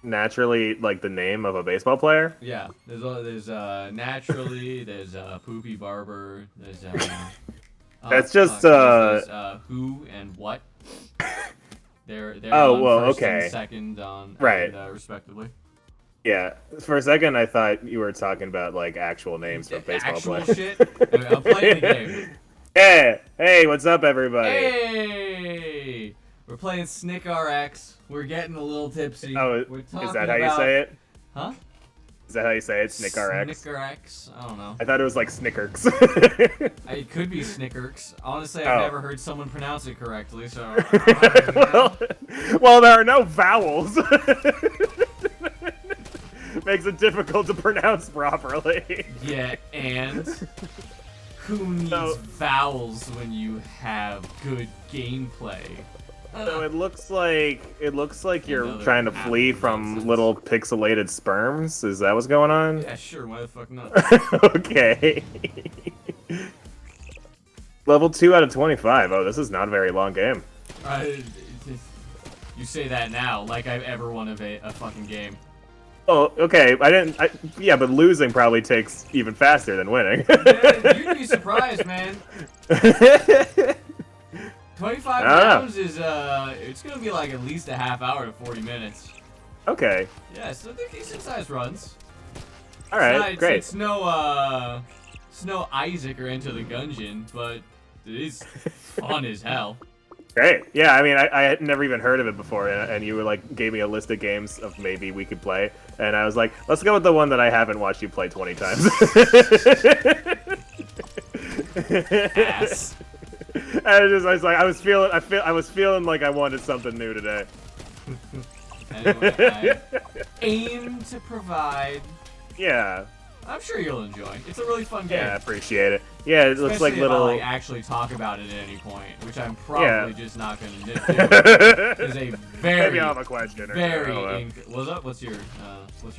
naturally like the name of a baseball player? Yeah, there's naturally, there's Poopy Barber, there's That's just there's who and what. They're Oh, on well, first and okay. second on Right. respectively. Yeah. For a second I thought you were talking about like actual names for baseball Actual players. shit. I'm playing the game. Yeah. Hey, what's up everybody? Hey, we're playing Snkrx. We're getting a little tipsy. Oh, We're is talking that how you about, say it? huh? Is that how you say it? Snkrx? Snkrx. I don't know. I thought it was like Snickers. It could be Snkrx. Honestly, Oh. I've never heard someone pronounce it correctly, so. well, there are no vowels. Makes it difficult to pronounce properly. Yeah, and who needs So- vowels when you have good gameplay? So it looks like you're Another trying to half flee of from nonsense. little pixelated sperms. Is that what's going on? Yeah, sure. Why the fuck not? Okay. Level 2 out of 25. Oh, this is not a very long game. You say that now, like I've ever won a fucking game. Oh, okay. Yeah, but losing probably takes even faster than winning. Man, you'd be surprised, man. 25 rounds is it's gonna be like at least a half hour to 40 minutes. Okay. Yeah, so they're decent sized runs. All right. Great. It's no Isaac or Enter the Gungeon, but it is fun as hell. Great. Yeah, I mean, I had never even heard of it before, and you were like gave me a list of games of maybe we could play, and I was like, let's go with the one that I haven't watched you play 20 times. Ass. I was feeling like I wanted something new today. Anyway, I aim to provide. Yeah. I'm sure you'll enjoy. It's a really fun game. Yeah, I appreciate it. Yeah, it looks like Especially little. if I, like, actually talk about it at any point, which I'm probably just not going to do. It's a very, Maybe I'll have a question. Or very. two. What's up? What's your?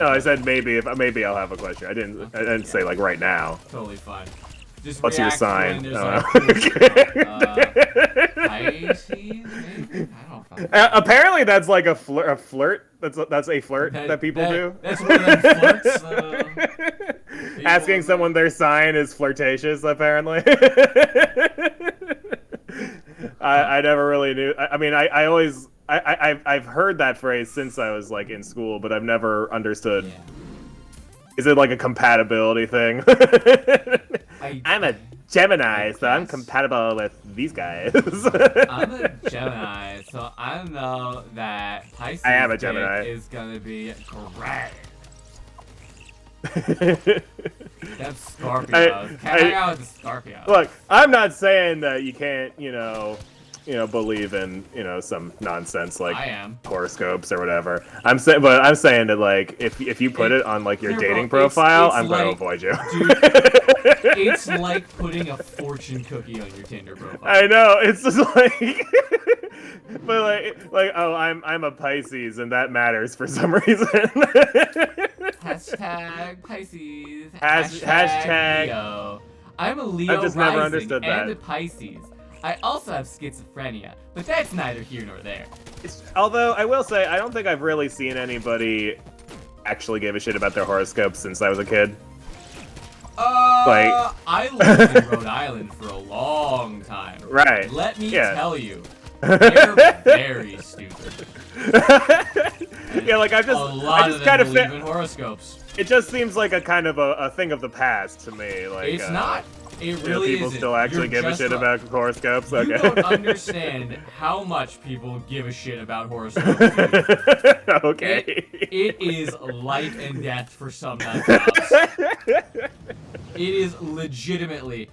No, I said maybe. Maybe I'll have a question. I didn't say like right now. Totally fine. Just What's your react sign? when there's, Pisces, maybe? I don't fucking know. Apparently, that's like a flirt. That's a flirt that people do. That's one of them flirts. Asking someone their sign is flirtatious. Apparently. I never really knew. I mean, I always I've heard that phrase since I was like in school, but I've never understood. Yeah. Is it like a compatibility thing? I'm a Gemini, so I'm compatible with these guys. I'm a Gemini, so I know that Pisces I am a Gemini. is gonna be great. That's Scorpio. Can I hang out with the Scorpio? Look, I'm not saying that you can't, believe in, some nonsense like I am. horoscopes or whatever. I'm saying that like if you put it on like your dating profile, I'm going to avoid you. Dude, it's like putting a fortune cookie on your Tinder profile. I know, it's just like, but oh, I'm a Pisces and that matters for some reason. Hashtag Pisces. Hashtag Leo. I'm a Leo I've just rising never understood and that. a Pisces. I also have schizophrenia, but that's neither here nor there. Although I will say, I don't think I've really seen anybody actually give a shit about their horoscopes since I was a kid. I lived in Rhode Island for a long time. Right. Let me Yeah. tell you, they're very stupid. Yeah, like A lot of them believe in horoscopes. It just seems like a kind of a thing of the past to me. Like It's not. It really people isn't. still actually You're give a just shit a- about horoscopes. You Okay. don't understand how much people give a shit about horoscopes. Okay. It is life and death for some nutjobs. It is legitimately.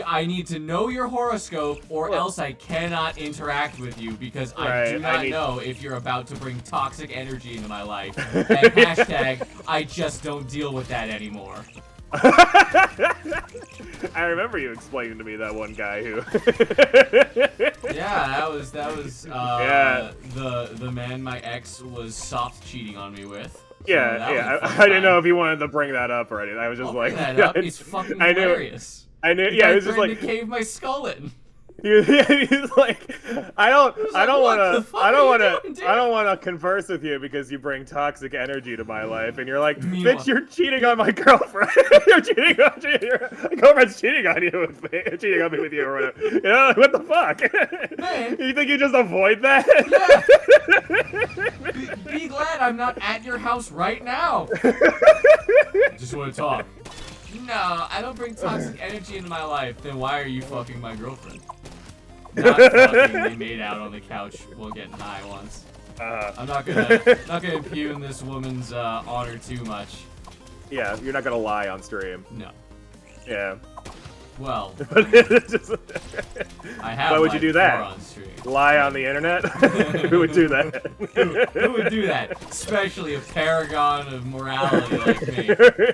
I need to know your horoscope, or else I cannot interact with you because I do not know if you're about to bring toxic energy into my life. And hashtag, I just don't deal with that anymore. I remember you explaining to me that one guy who. Yeah, that was the man my ex was soft cheating on me with. So Yeah, that was a fun I didn't time. know if you wanted to bring that up or anything. I was just I'll like, bring that up. It's fucking I knew- hilarious. I knew. The Yeah, guy it was just threatened like. to cave my skull in. He's like, I don't want to converse with you because you bring toxic energy to my life, and you're like, bitch, you're cheating on my girlfriend. You're cheating on my girlfriend's cheating on you with me, cheating on me with you or whatever. You know, like, what the fuck? Man. You think you just avoid that? Yeah. Be glad I'm not at your house right now. Just want to talk. No, I don't bring toxic energy into my life. Then why are you fucking my girlfriend? Not fucking. They made out on the couch while getting high once. I'm not gonna impugn this woman's honor too much. Yeah, you're not gonna lie on stream. No. Yeah. Well, Just, I have. why would you do that? On stream. Lie on the internet? Who would do that? Who would do that? Especially a paragon of morality like me.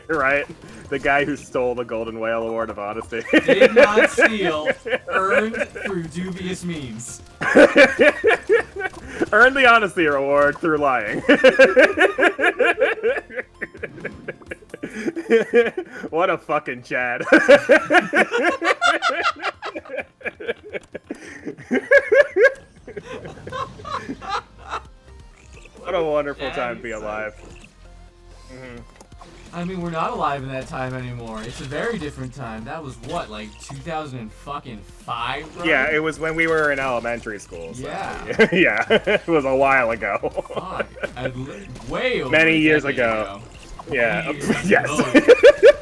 Right? The guy who stole the Golden Whale Award of Honesty. Did not steal, earned through dubious means. Earned the Honesty Award through lying. What a fucking Chad. What a wonderful time to be alive. I mean, we're not alive in that time anymore. It's a very different time. That was what, like 2005, bro? Yeah, it was when we were in elementary school. So. Yeah. Yeah, it was a while ago. Fuck. Way over Many a years decade ago. Yeah. Yes.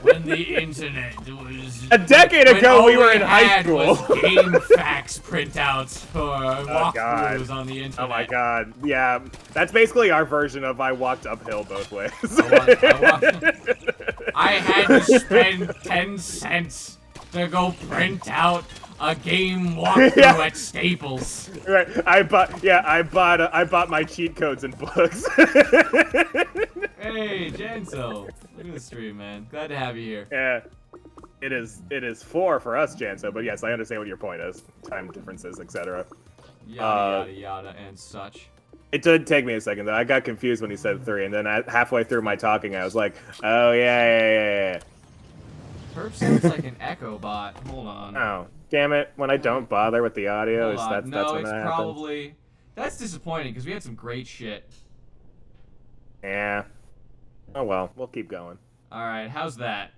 When the internet was a decade ago, we were in high school. Was game facts printouts for walkthroughs on the internet. Oh my god. Yeah, that's basically our version of I walked uphill both ways. I had to spend 10 cents to go print out a game walkthrough at Staples. Right. I bought my cheat codes and books. Hey, Janso. Look at the stream, man. Glad to have you here. Yeah. It is 4 for us, Janso, but yes, I understand what your point is. Time differences, etc. Yada, yada, and such. It did take me a second, though. I got confused when he said 3, and then halfway through my talking, I was like, oh, yeah. Perp sounds like an echo bot. Hold on. Oh, damn it. When I don't bother with the audio, that's when that happens. Probably... That's disappointing, because we had some great shit. Yeah. Oh, well. We'll keep going. Alright, how's that?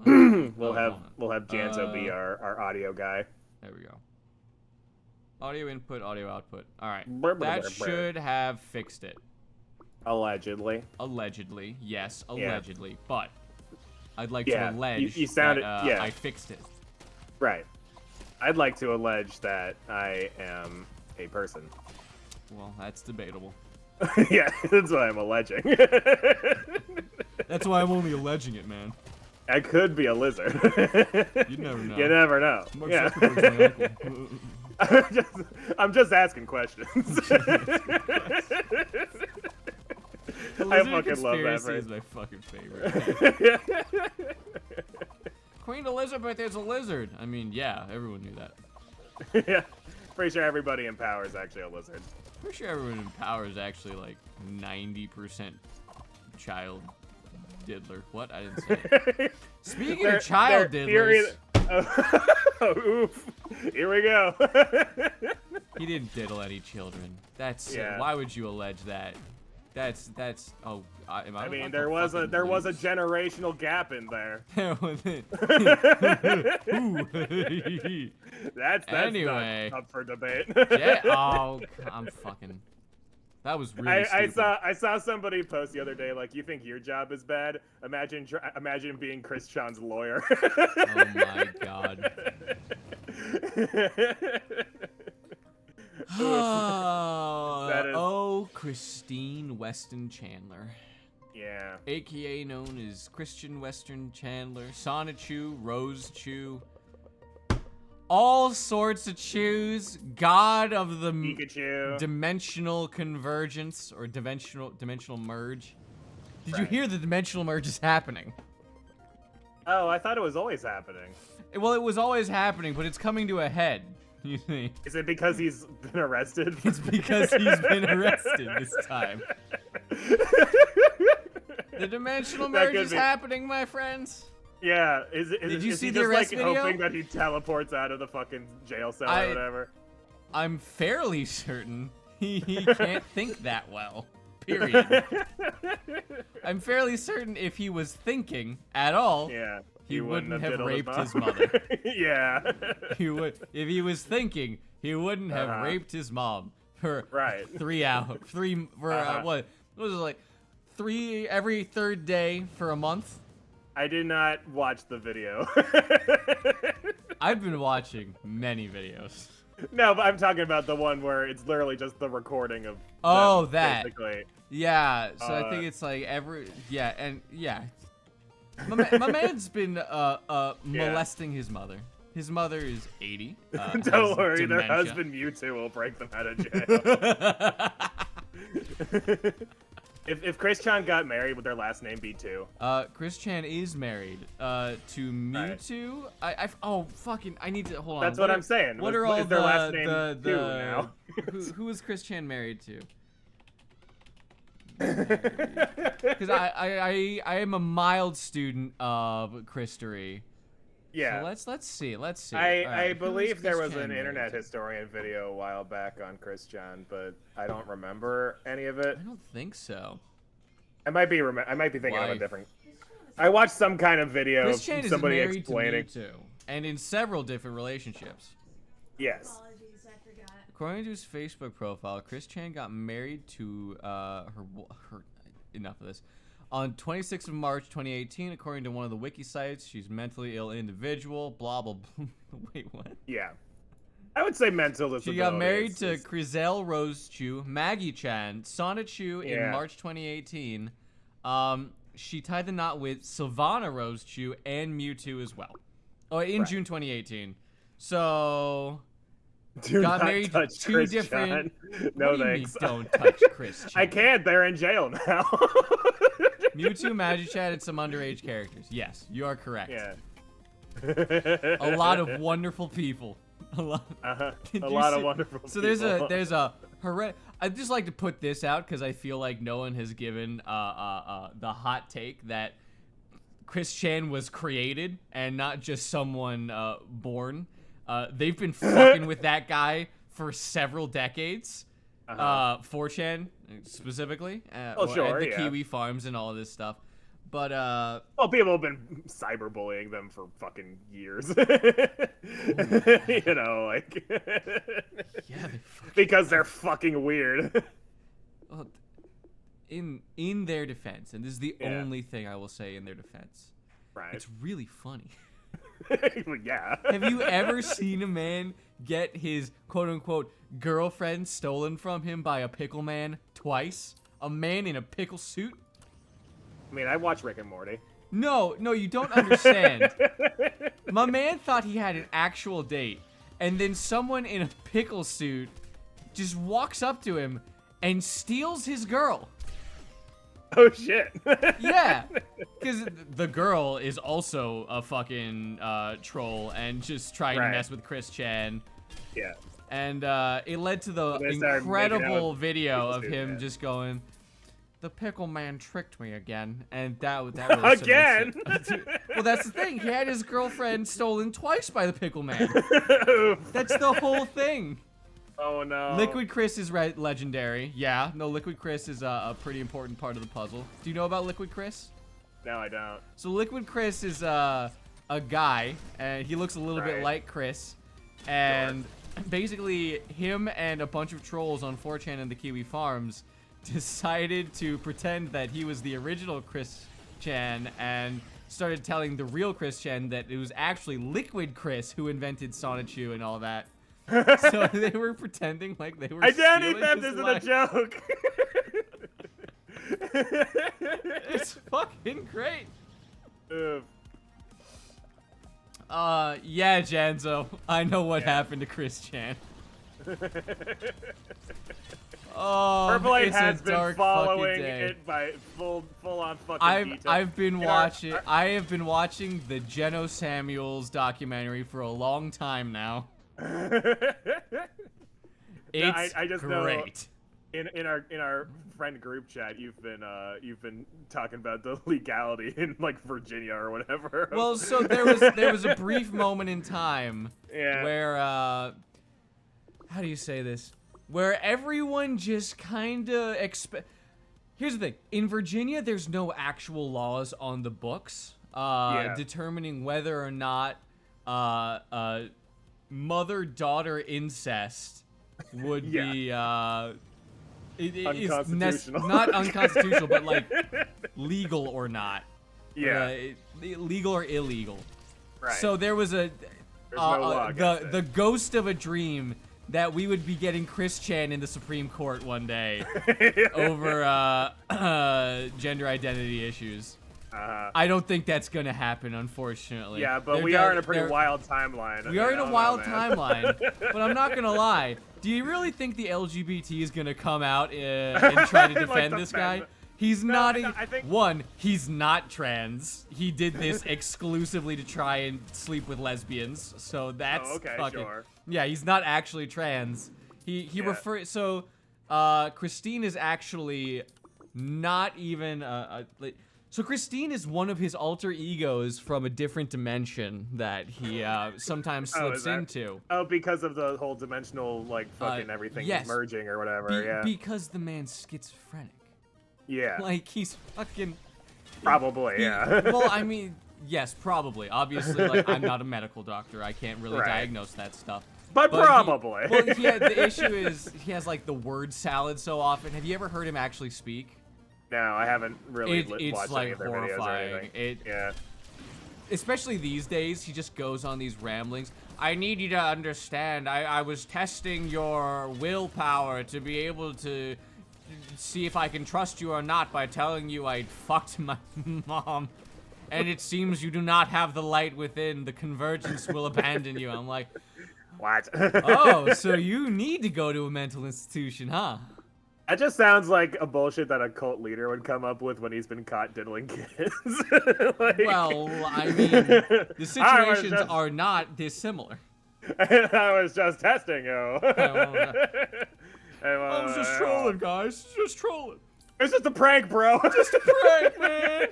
We'll have Janso be our audio guy. There we go. Audio input, audio output. Alright. That should have fixed it. Allegedly. Allegedly. Yes, allegedly. Yeah. But I'd like to allege you sounded, that I fixed it. Right. I'd like to allege that I am a person. Well, that's debatable. Yeah, that's what I'm alleging. That's why I'm only alleging it, man. I could be a lizard. You never know. You never know. Yeah. I'm just asking questions. I fucking love that phrase. Is my fucking favorite. Queen Elizabeth is a lizard. I mean, yeah, everyone knew that. Yeah. Pretty sure everybody in power is actually a lizard. Pretty sure everyone in power is actually like 90% child diddler. What? I didn't say it. Speaking of child diddlers. Oof. Here we go. He didn't diddle any children. That's why would you allege that? That's oh I mean there was a generational gap in there. That's anyway not up for debate. Yeah, oh, I'm fucking. That was really stupid. I saw somebody post the other day like, you think your job is bad? Imagine being Chris Chan's lawyer. Oh my god. Oh, Christine Weston Chandler. Yeah. AKA known as Christian Western Chandler, Sonichu, Rose Chew, all sorts of chews, god of the dimensional convergence or dimensional merge. Did you hear the dimensional merge is happening? Oh, I thought it was always happening. Well, it was always happening, but it's coming to a head. You think? Is it because he's been arrested? It's because he's been arrested this time. The dimensional merge is happening, my friends. Yeah, Did you is see he the just arrest like video? hoping that he teleports out of the fucking jail cell or whatever? I'm fairly certain he can't think that well. Period. I'm fairly certain if he was thinking at all, Yeah, he wouldn't have diddled raped his mom. mother. Yeah. He would, if he was thinking, he wouldn't have Uh-huh. raped his mom for Right. 3 hours. What was it, like 3 every third day for a month? I did not watch the video. I've been watching many videos. No, but I'm talking about the one where it's literally just the recording of. Oh, them, that. Basically. Yeah, so I think it's like My man's been molesting his mother. His mother is 80. Don't has worry, their dementia. husband Mewtwo will break them out of jail. If Chris Chan got married, would their last name be too? Chris Chan is married to Mewtwo. I need to hold on. That's what I'm saying. What are all is their last name too now? who is Chris Chan married to? Because I am a mild student of Christery. Yeah. So let's see. I Who believe is there Chris was Chan an married internet to? historian video a while back on Chris Chan, but I don't remember any of it. I don't think so. I might be thinking of a Wife. different. I watched some kind of video Chris of Chan is somebody married explaining. to Mewtwo, and in several different relationships. Yes. Apologies, I forgot. According to his Facebook profile, Chris Chan got married to her. Enough of this. On 26th of March 2018, according to one of the wiki sites, she's mentally ill individual. Blah blah. Blah. Wait, what? Yeah. I would say mental disability. She got married is- to is- Crizel Rose Chu, Maggie Chan, Sonic Chu in Yeah. March 2018. She tied the knot with Sylvana Rose Chu and Mewtwo as well. Oh, in Right. June 2018. So Do got not married touch to two Chris different. Chan. No what do you mean, thanks. don't touch Chris Chan. I can't. They're in jail now. Mewtwo, Magic Chat, and some underage characters. Yes, you are correct. Yeah. A lot of wonderful people. A lot. Did A you lot see- of wonderful. So people. there's a I'd just like to put this out because I feel like no one has given the hot take that Chris Chan was created and not just someone born. They've been fucking with that guy for several decades. 4chan specifically. Sure, at the yeah. Kiwi Farms and all of this stuff. But Well, people have been cyberbullying them for fucking years. You know, like yeah, they fucking, because they're fucking weird. well, in their defense, and this is the Yeah. only thing I will say in their defense. Right. It's really funny. Yeah. Have you ever seen a man get his quote-unquote girlfriend stolen from him by a pickle man twice? A man in a pickle suit? I mean, I watch Rick and Morty. No, you don't understand. My man thought he had an actual date, and then someone in a pickle suit just walks up to him and steals his girl. Oh shit. Yeah, because the girl is also a fucking troll and just trying to Right. mess with Chris Chan. Yeah. And it led to the They started making out incredible with video people of too, him yeah. just going, "The pickle man tricked me again," and that really Again? cements it. Well, that's the thing. He had his girlfriend stolen twice by the pickle man. That's the whole thing. Oh no. Liquid Chris is legendary. Yeah, no, Liquid Chris is a pretty important part of the puzzle. Do you know about Liquid Chris? No, I don't. So Liquid Chris is a guy, and he looks a little bit Right. like Chris, and basically him and a bunch of trolls on 4chan and the Kiwi Farms decided to pretend that he was the original Chris Chan and started telling the real Chris Chan that it was actually Liquid Chris who invented Sonichu and all that. So they were pretending like they were Identity stealing theft his isn't life. a joke. It's fucking great. Ugh. Yeah, Janzo. I know what Yeah. happened to Chris Chan. Oh, Purplite it's has a been dark following fucking day. it by full on fucking detail. I've been In our- watching. I have been watching the Jeno Samuels documentary for a long time now. It's I just know- great. in our friend group chat, you've been talking about the legality in like Virginia or whatever. Well, so there was a brief moment in time where how do you say this? Where everyone just kind of Here's the thing. In Virginia, there's no actual laws on the books determining whether or not mother-daughter incest would be unconstitutional. not unconstitutional, but like legal or not. Yeah. Legal or illegal. Right. So there was no law against the ghost of a dream that we would be getting Chris Chan in the Supreme Court one day over gender identity issues. I don't think that's gonna happen, unfortunately. Yeah, but we are in a pretty wild timeline. We are in a wild timeline, but I'm not gonna lie. Do you really think the LGBT is gonna come out and try to defend this guy? He's not. One, he's not trans. He did this exclusively to try and sleep with lesbians. So that's fucking. Sure. Yeah, he's not actually trans. He refers. So, Christine is actually not even so Christine is one of his alter egos from a different dimension that he sometimes slips into. Oh, because of the whole dimensional, like, fucking everything merging or whatever, Because the man's schizophrenic. Yeah. Like, he's fucking... Probably, yeah. Well, I mean, yes, probably. Obviously, like, I'm not a medical doctor. I can't really diagnose that stuff. But probably. The issue is he has, like, the word salad so often. Have you ever heard him actually speak? No, I haven't really watched like any of their horrifying. videos or anything. Especially these days, he just goes on these ramblings. I need you to understand, I was testing your willpower to be able to see if I can trust you or not by telling you I'd fucked my mom. And it seems you do not have the light within. The convergence will abandon you. I'm like, what? Oh, so you need to go to a mental institution, huh? That just sounds like a bullshit that a cult leader would come up with when he's been caught diddling kids. Like, well, I mean, the situations are not dissimilar. I was just testing you. I was just trolling, guys. Just trolling. It's just a prank, bro. Just a prank, man.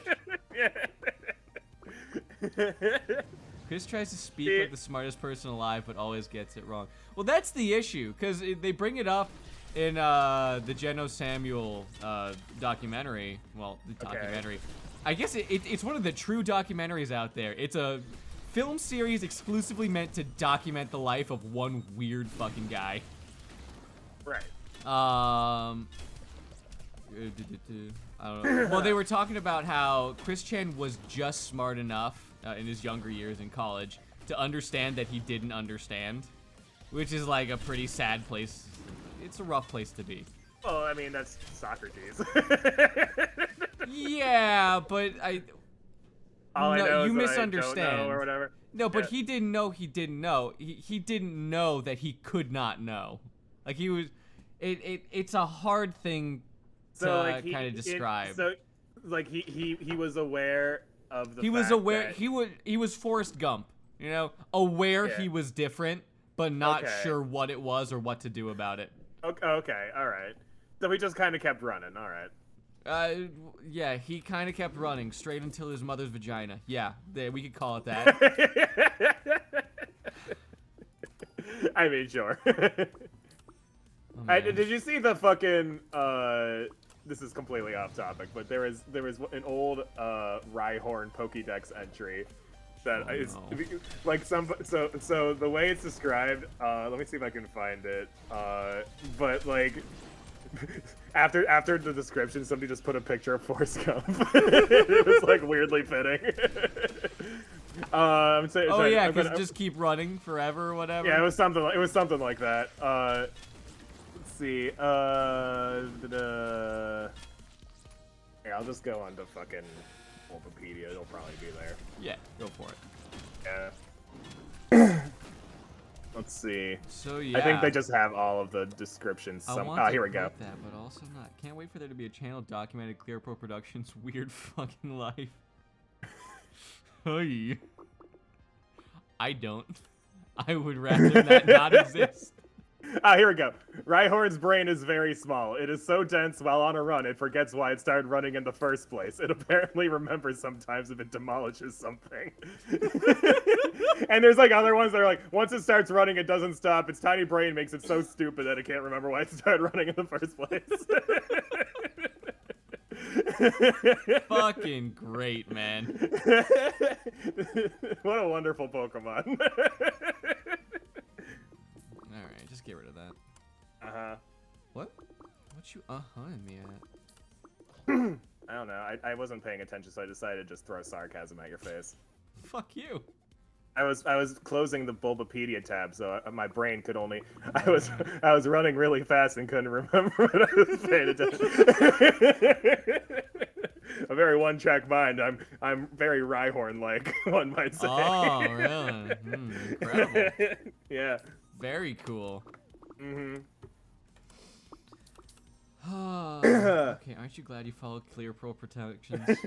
Chris tries to speak like the smartest person alive, but always gets it wrong. Well, that's the issue, because they bring it up in the Jeno Samuel documentary. Well, the documentary. I guess it's one of the true documentaries out there. It's a film series exclusively meant to document the life of one weird fucking guy. Right. I don't know. Well, they were talking about how Chris Chan was just smart enough in his younger years in college to understand that he didn't understand, which is like a pretty sad place. It's a rough place to be. Well, I mean, that's Socrates. Yeah, but you misunderstand. Or whatever. No, but he didn't know he didn't know. He didn't know that he could not know. Like, he was... It's a hard thing to kind of describe. He was aware of the He was aware... He was Forrest Gump, you know? Aware he was different, but not sure what it was or what to do about it. Okay, alright. So he just kind of kept running, alright. Yeah, he kind of kept running straight until his mother's vagina. Yeah, we could call it that. I mean, sure. Oh, did you see the fucking, this is completely off topic, but there was an old, Rhyhorn Pokédex entry that is, like, so the way it's described, let me see if I can find it, but, like, after the description, somebody just put a picture of Forrest Gump. It was, like, weirdly fitting. Yeah, because just keep running forever or whatever. Yeah, it was something like that. Let's see. Yeah, I'll just go on to fucking Wikipedia. It'll probably be there. Yeah, go for it. Yeah. Let's see. So yeah, I think they just have all of the descriptions. Here we go. That, but also not. Can't wait for there to be a channel documented ClearPearl Productions' weird fucking life. Hey. I don't. I would rather that not exist. Ah, here we go. Rhyhorn's brain is very small. It is so dense while on a run, it forgets why it started running in the first place. It apparently remembers sometimes if it demolishes something. And there's like other ones that are like, once it starts running, it doesn't stop. Its tiny brain makes it so stupid that it can't remember why it started running in the first place. Fucking great, man. What a wonderful Pokemon. Alright, just get rid of that. Uh-huh. What you uh-huh-ing me at? I don't know. I wasn't paying attention, so I decided to just throw sarcasm at your face. Fuck you. I was closing the Bulbapedia tab, so my brain could only. I was running really fast and couldn't remember what I was paying attention. A very one-track mind. I'm very Rhyhorn-like, one might say. Oh, really? Incredible. Yeah. Very cool. Mm-hmm. Okay, aren't you glad you followed ClearPearl protections?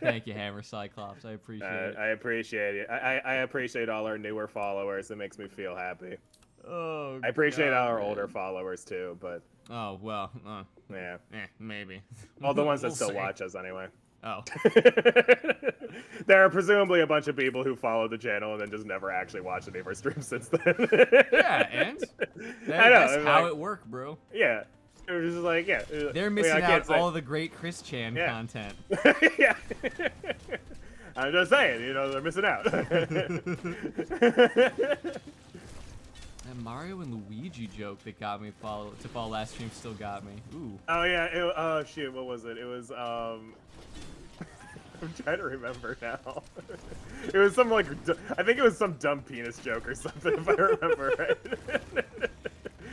Thank you, Hammer Cyclops. I appreciate it. I appreciate it. I appreciate all our newer followers. It makes me feel happy. Oh, I appreciate God, all our man. older followers too, but Oh, well, yeah. maybe. All the ones that We'll still see. watch us anyway. Oh. There are presumably a bunch of people who follow the channel and then just never actually watch any of our streams since then. Yeah, and I know, that's how like- it worked, bro. Yeah. It was just like, yeah. They're missing out all the great Chris Chan Yeah. content. Yeah. I'm just saying, you know, they're missing out. That Mario and Luigi joke that got me to follow last stream still got me. Ooh. Oh yeah, oh shit, what was it? It was I'm trying to remember now. It was some like I think it was some dumb penis joke or something if I remember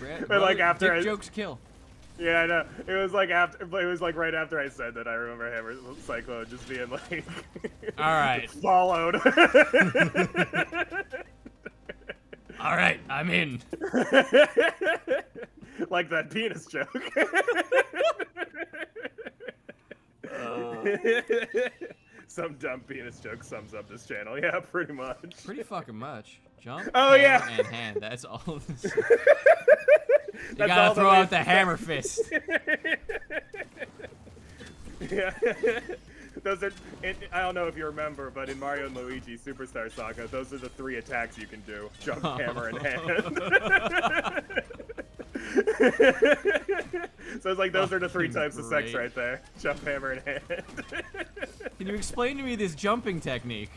right. But like after dick jokes kill. Yeah, I know. It was like after it was like right after I said that I remember Hammer Cyclone just being like All right. followed. All right, I'm in. Like that penis joke. Some dumb penis joke sums up this channel. Yeah, pretty much. Pretty fucking much. Jump, Oh, hammer, yeah. and hand. That's all. You That's gotta all throw that out the hammer fist. Yeah. Those are. I don't know if you remember, but in Mario and Luigi Superstar Saga, those are the 3 attacks you can do: jump, hammer, and hand. So it's like those are the 3 types of sex Great. right there: jump, hammer, and hand. Can you explain to me this jumping technique?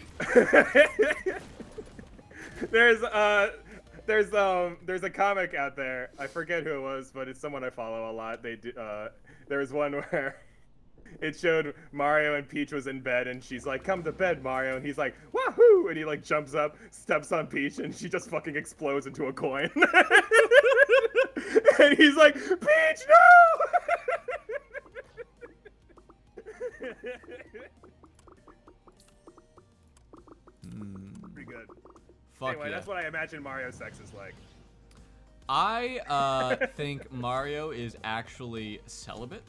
There's a comic out there. I forget who it was, but it's someone I follow a lot. They do. There was one where it showed Mario and Peach was in bed, and she's like, "Come to bed, Mario," and he's like, "Wahoo!" and he like jumps up, steps on Peach, and she just fucking explodes into a coin. And he's like, "Peach, no!" Pretty good. Fuck Anyway, yeah. that's what I imagine Mario sex is like. I think Mario is actually celibate.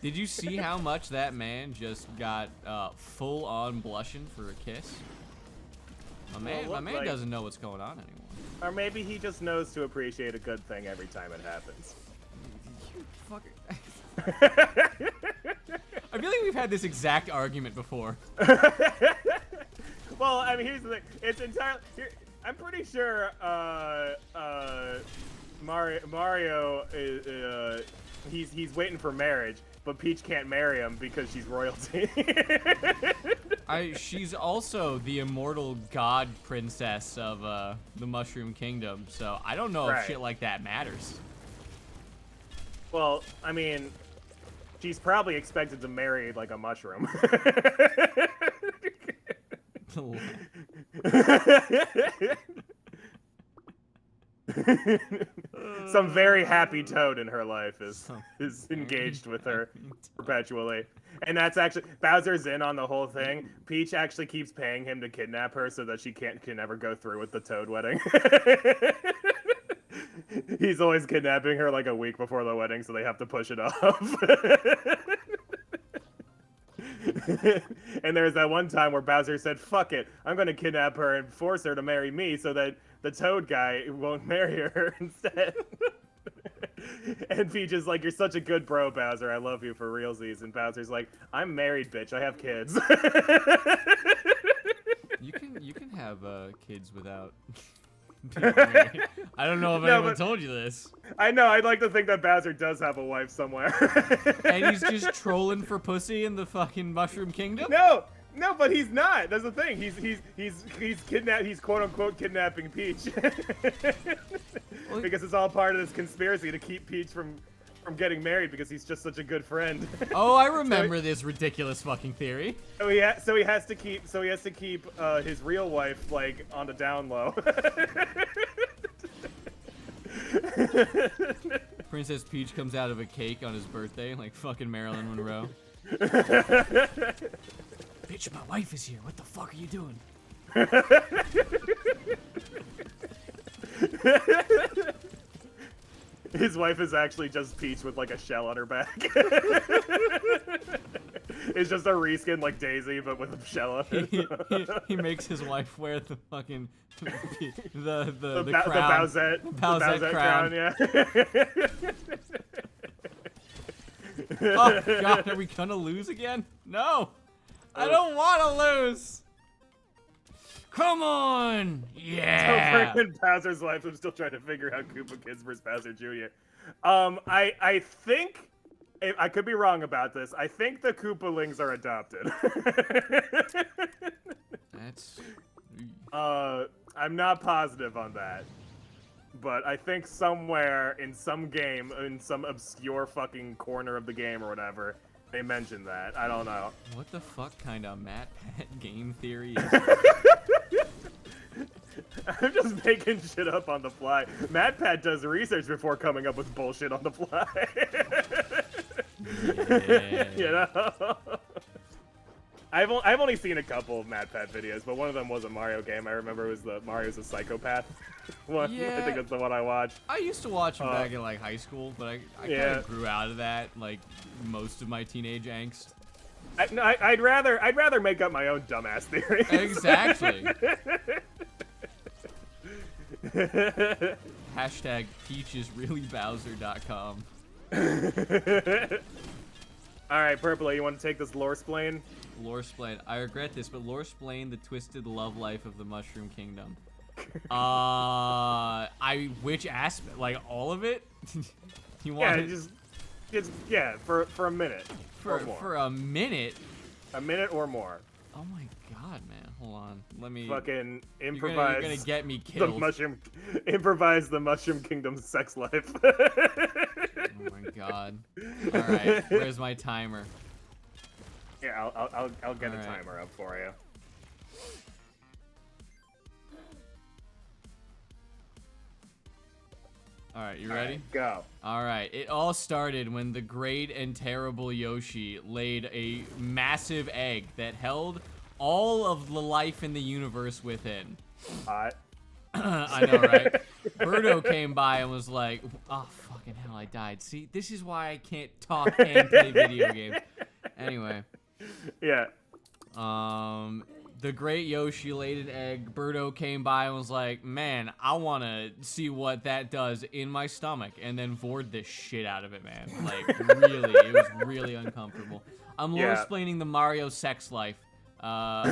Did you see how much that man just got full on blushing for a kiss? My man like- doesn't know what's going on anymore. Or maybe he just knows to appreciate a good thing every time it happens. You fucker. I feel like we've had this exact argument before. Well, I mean, here's the thing. It's entirely. I'm pretty sure Mario is he's waiting for marriage, but Peach can't marry him because she's royalty. She's also the immortal god princess of the Mushroom Kingdom, so I don't know if Right. shit like that matters. Well, I mean, she's probably expected to marry like a mushroom. Some very happy toad in her life is engaged with her perpetually. And that's actually Bowser's in on the whole thing. Peach actually keeps paying him to kidnap her so that she can never go through with the Toad wedding. He's always kidnapping her like a week before the wedding, so they have to push it off. And there's that one time where Bowser said, "Fuck it, I'm gonna kidnap her and force her to marry me so that the Toad guy won't marry her instead. And Peach is like, "You're such a good bro, Bowser. I love you for realsies." And Bowser's like, "I'm married, bitch. I have kids." You can have kids without. I don't know if anyone told you this. I know. I'd like to think that Bowser does have a wife somewhere. And he's just trolling for pussy in the fucking Mushroom Kingdom? No, but he's not. That's the thing. He's kidnapped. He's quote unquote kidnapping Peach because it's all part of this conspiracy to keep Peach from getting married because he's just such a good friend. Oh, I remember this ridiculous fucking theory. So he has to keep his real wife like on the down low. Princess Peach comes out of a cake on his birthday, like fucking Marilyn Monroe. Bitch, my wife is here. What the fuck are you doing? His wife is actually just Peach with like a shell on her back. It's just a reskin like Daisy, but with a shell on it. He makes his wife wear the fucking the Bowsette crown. Yeah. Oh god, are we gonna lose again? No, I don't want to lose. Come on! Yeah! So in Bowser's life, I'm still trying to figure out Koopa Kids vs. Bowser Jr. I think, I could be wrong about this, I think the Koopalings are adopted. That's... I'm not positive on that. But I think somewhere in some game, in some obscure fucking corner of the game or whatever, they mentioned that. I don't know. What the fuck kind of MatPat game theory is I'm just making shit up on the fly. MatPat does research before coming up with bullshit on the fly. Yeah. You know? I've only seen a couple of MatPat videos, but one of them was a Mario game. I remember it was the Mario's a Psychopath one. Yeah. I think that's the one I watched. I used to watch them back in like high school, but I kind of grew out of that like most of my teenage angst. I'd rather make up my own dumbass theories. Exactly. Hashtag peachesreallybowser.com. Alright, Purple, you want to take this lore splain? Lore splain. I regret this, but lore splain the twisted love life of the Mushroom Kingdom. Which aspect? Like all of it? You want? Yeah, just for a minute. For a minute. A minute or more. Oh my god, man! Hold on, let me fucking improvise. You're gonna get me killed. Improvise the Mushroom Kingdom's sex life. Oh my god! All right, where's my timer? Yeah, I'll get a timer up for you. Alright, you ready? Go. Alright, it all started when the great and terrible Yoshi laid a massive egg that held all of the life in the universe within. Hot. I know, right? Birdo came by and was like, oh, fucking hell, I died. See, this is why I can't talk and play video games. Anyway. Yeah. The great Yoshi laid an egg. Birdo came by and was like, man, I want to see what that does in my stomach. And then vored the shit out of it, man. Like, really, it was really uncomfortable. I'm lore-splaining the Mario sex life. Of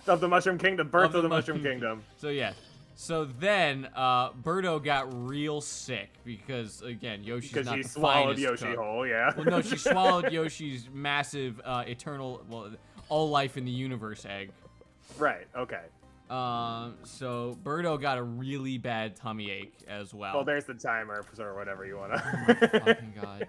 the Mushroom Kingdom. Birth of the Mushroom Kingdom. So, yeah. So then, Birdo got real sick because, again, Yoshi's not the finest swallowed Yoshi cook. whole, yeah. Well, no, she swallowed Yoshi's massive, eternal, well, all life in the universe egg. Right, okay. So Birdo got a really bad tummy ache as well. Well, there's the timer, or whatever you want to. Oh my fucking god.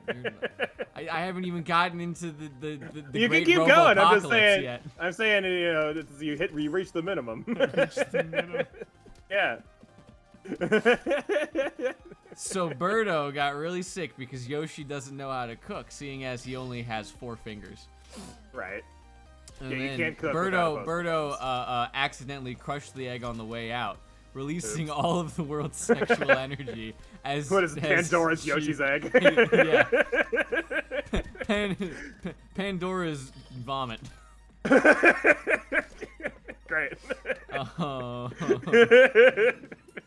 I haven't even gotten into the you great can keep going. I'm just saying. Yet. I'm saying, you know, you reach the minimum. Reach the minimum. Yeah. So Birdo got really sick because Yoshi doesn't know how to cook, seeing as he only has 4 fingers. Right. And yeah, then you can't cook. Birdo accidentally crushed the egg on the way out, releasing all of the world's sexual energy as what is Pandora's Yoshi's egg? Yeah. Pandora's vomit. Great.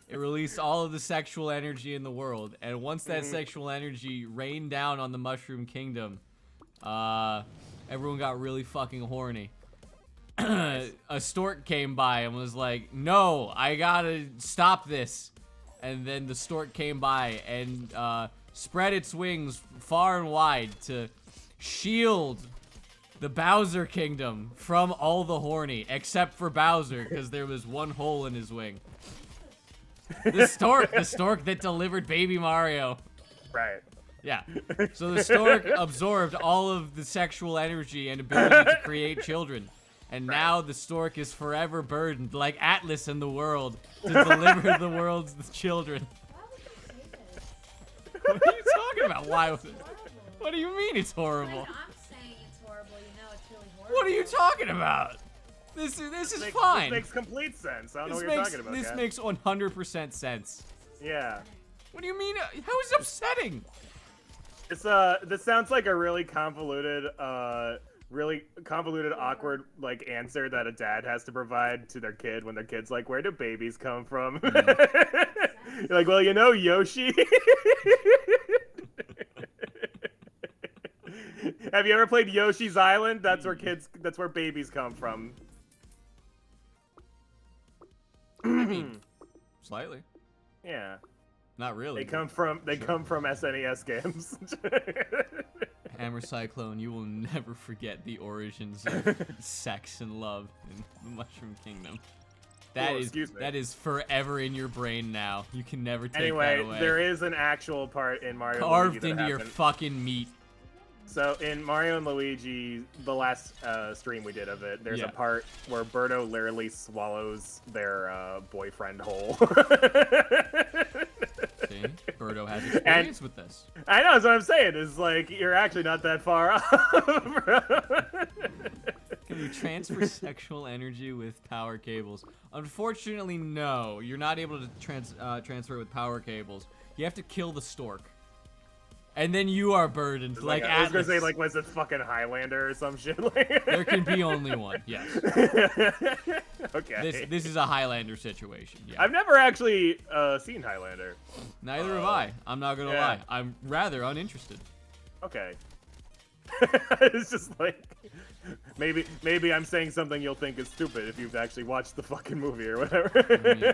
It released all of the sexual energy in the world, and once that sexual energy rained down on the Mushroom Kingdom, everyone got really fucking horny. A stork came by and was like, "No, I gotta stop this." And then the stork came by and spread its wings far and wide to shield the Bowser Kingdom from all the horny, except for Bowser, because there was one hole in his wing. The stork that delivered Baby Mario. Right. Yeah. So the stork absorbed all of the sexual energy and ability to create children. And now the stork is forever burdened, like Atlas in the world, to deliver the world's children. What are you talking about? Why was it? What do you mean it's horrible? I'm saying it's horrible, you know it's really horrible. What are you talking about? This is fine. This makes complete sense. I don't know what This you're talking about, this Kat. makes 100% sense. Yeah. What do you mean? How is it upsetting? It's this sounds like a really convoluted, awkward like answer that a dad has to provide to their kid when their kid's like, "Where do babies come from?" You're like, "Well, you know, Yoshi." Have you ever played Yoshi's Island? That's where babies come from. I mean, slightly. Yeah. Not really. They come from SNES games. Hammer Cyclone, you will never forget the origins of sex and love in the Mushroom Kingdom. That is forever in your brain now. You can never take that away. There is an actual part in Mario carved and Luigi into your fucking meat. So in Mario and Luigi, the last stream we did of it, there's a part where Birdo literally swallows their boyfriend whole. See? Birdo has experience with this. I know, that's what I'm saying. Is like, you're actually not that far off, bro. Can you transfer sexual energy with power cables? Unfortunately, no. You're not able to transfer it with power cables. You have to kill the stork. And then you are burdened, like Atlas. I was gonna say, like, was it fucking Highlander or some shit? There can be only one, yes. Okay. This is a Highlander situation, yeah. I've never actually seen Highlander. Neither have I. I'm not gonna lie. I'm rather uninterested. Okay. It's just like, maybe I'm saying something you'll think is stupid if you've actually watched the fucking movie or whatever. I mean,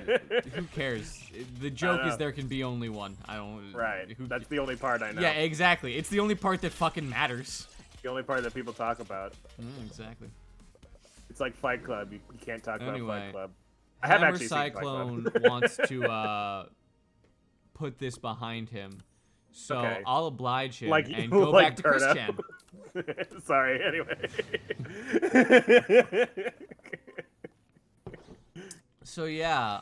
who cares? The joke is there can be only one. I don't. Right. That's the only part I know. Yeah, exactly. It's the only part that fucking matters. The only part that people talk about. Exactly. It's like Fight Club. You can't talk about Fight Club. I have actually Cyclone seen Fight Club. wants to put this behind him. So I'll oblige him and go back to Chris Chan. Sorry, anyway. So yeah,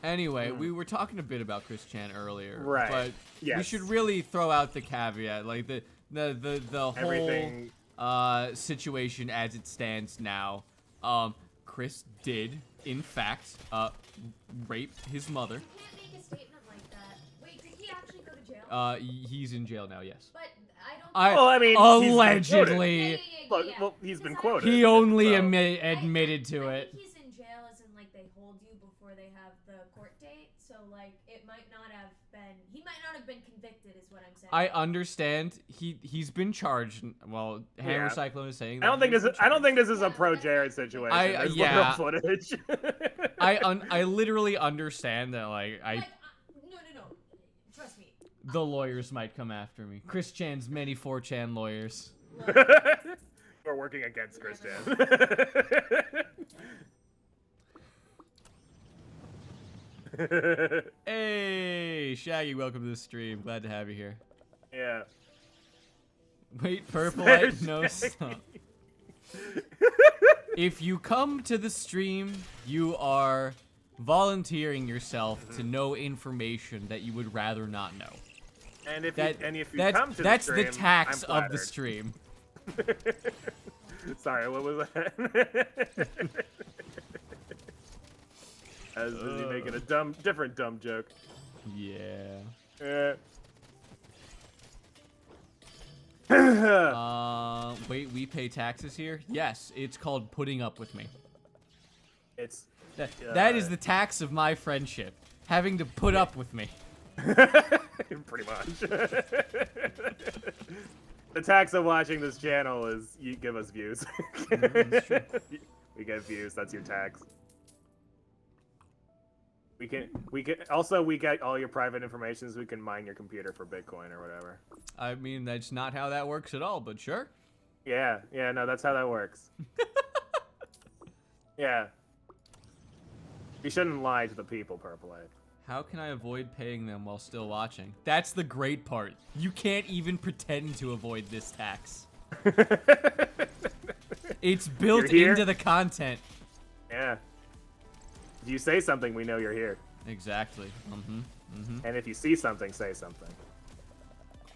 anyway, we were talking a bit about Chris Chan earlier. Right. But we should really throw out the caveat, like the whole situation as it stands now. Chris did, in fact, rape his mother. You can't make a statement like that. Wait, did he actually go to jail? He's in jail now, yes. But I don't. Well, I mean, allegedly. Well, he's been quoted. He only admitted to I it. think he's in jail as in, like, they hold you before they have the court date. So, like, it might not have been... He might not have been convicted, is what I'm saying. I understand. He's been charged. Well, Hammer Cyclone is saying that I don't think this is a pro Jared situation. There's literal footage. I literally understand that, like, No. Trust me. The lawyers might come after me. Chris Chan's many 4chan lawyers. We're working against Chris Chan. Hey, Shaggy, welcome to the stream. Glad to have you here. Yeah. Wait, Purple, no stop. If you come to the stream, you are volunteering yourself to know information that you would rather not know. And if you come to the that's stream, the tax I'm of the stream. Sorry, what was that? I was busy making a different dumb joke. Yeah. Wait, we pay taxes here? Yes, it's called putting up with me. It's That is the tax of my friendship. Having to put up with me. pretty much. The tax of watching this channel is you give us views. That's true. We get views. That's your tax. We get also we get all your private information so we can mine your computer for Bitcoin or whatever. I mean, that's not how that works at all, but sure. Yeah, no, that's how that works. Yeah. You shouldn't lie to the people, Purple8. How can I avoid paying them while still watching? That's the great part. You can't even pretend to avoid this tax. It's built into the content. Yeah. If you say something, we know you're here. Exactly. And if you see something, say something.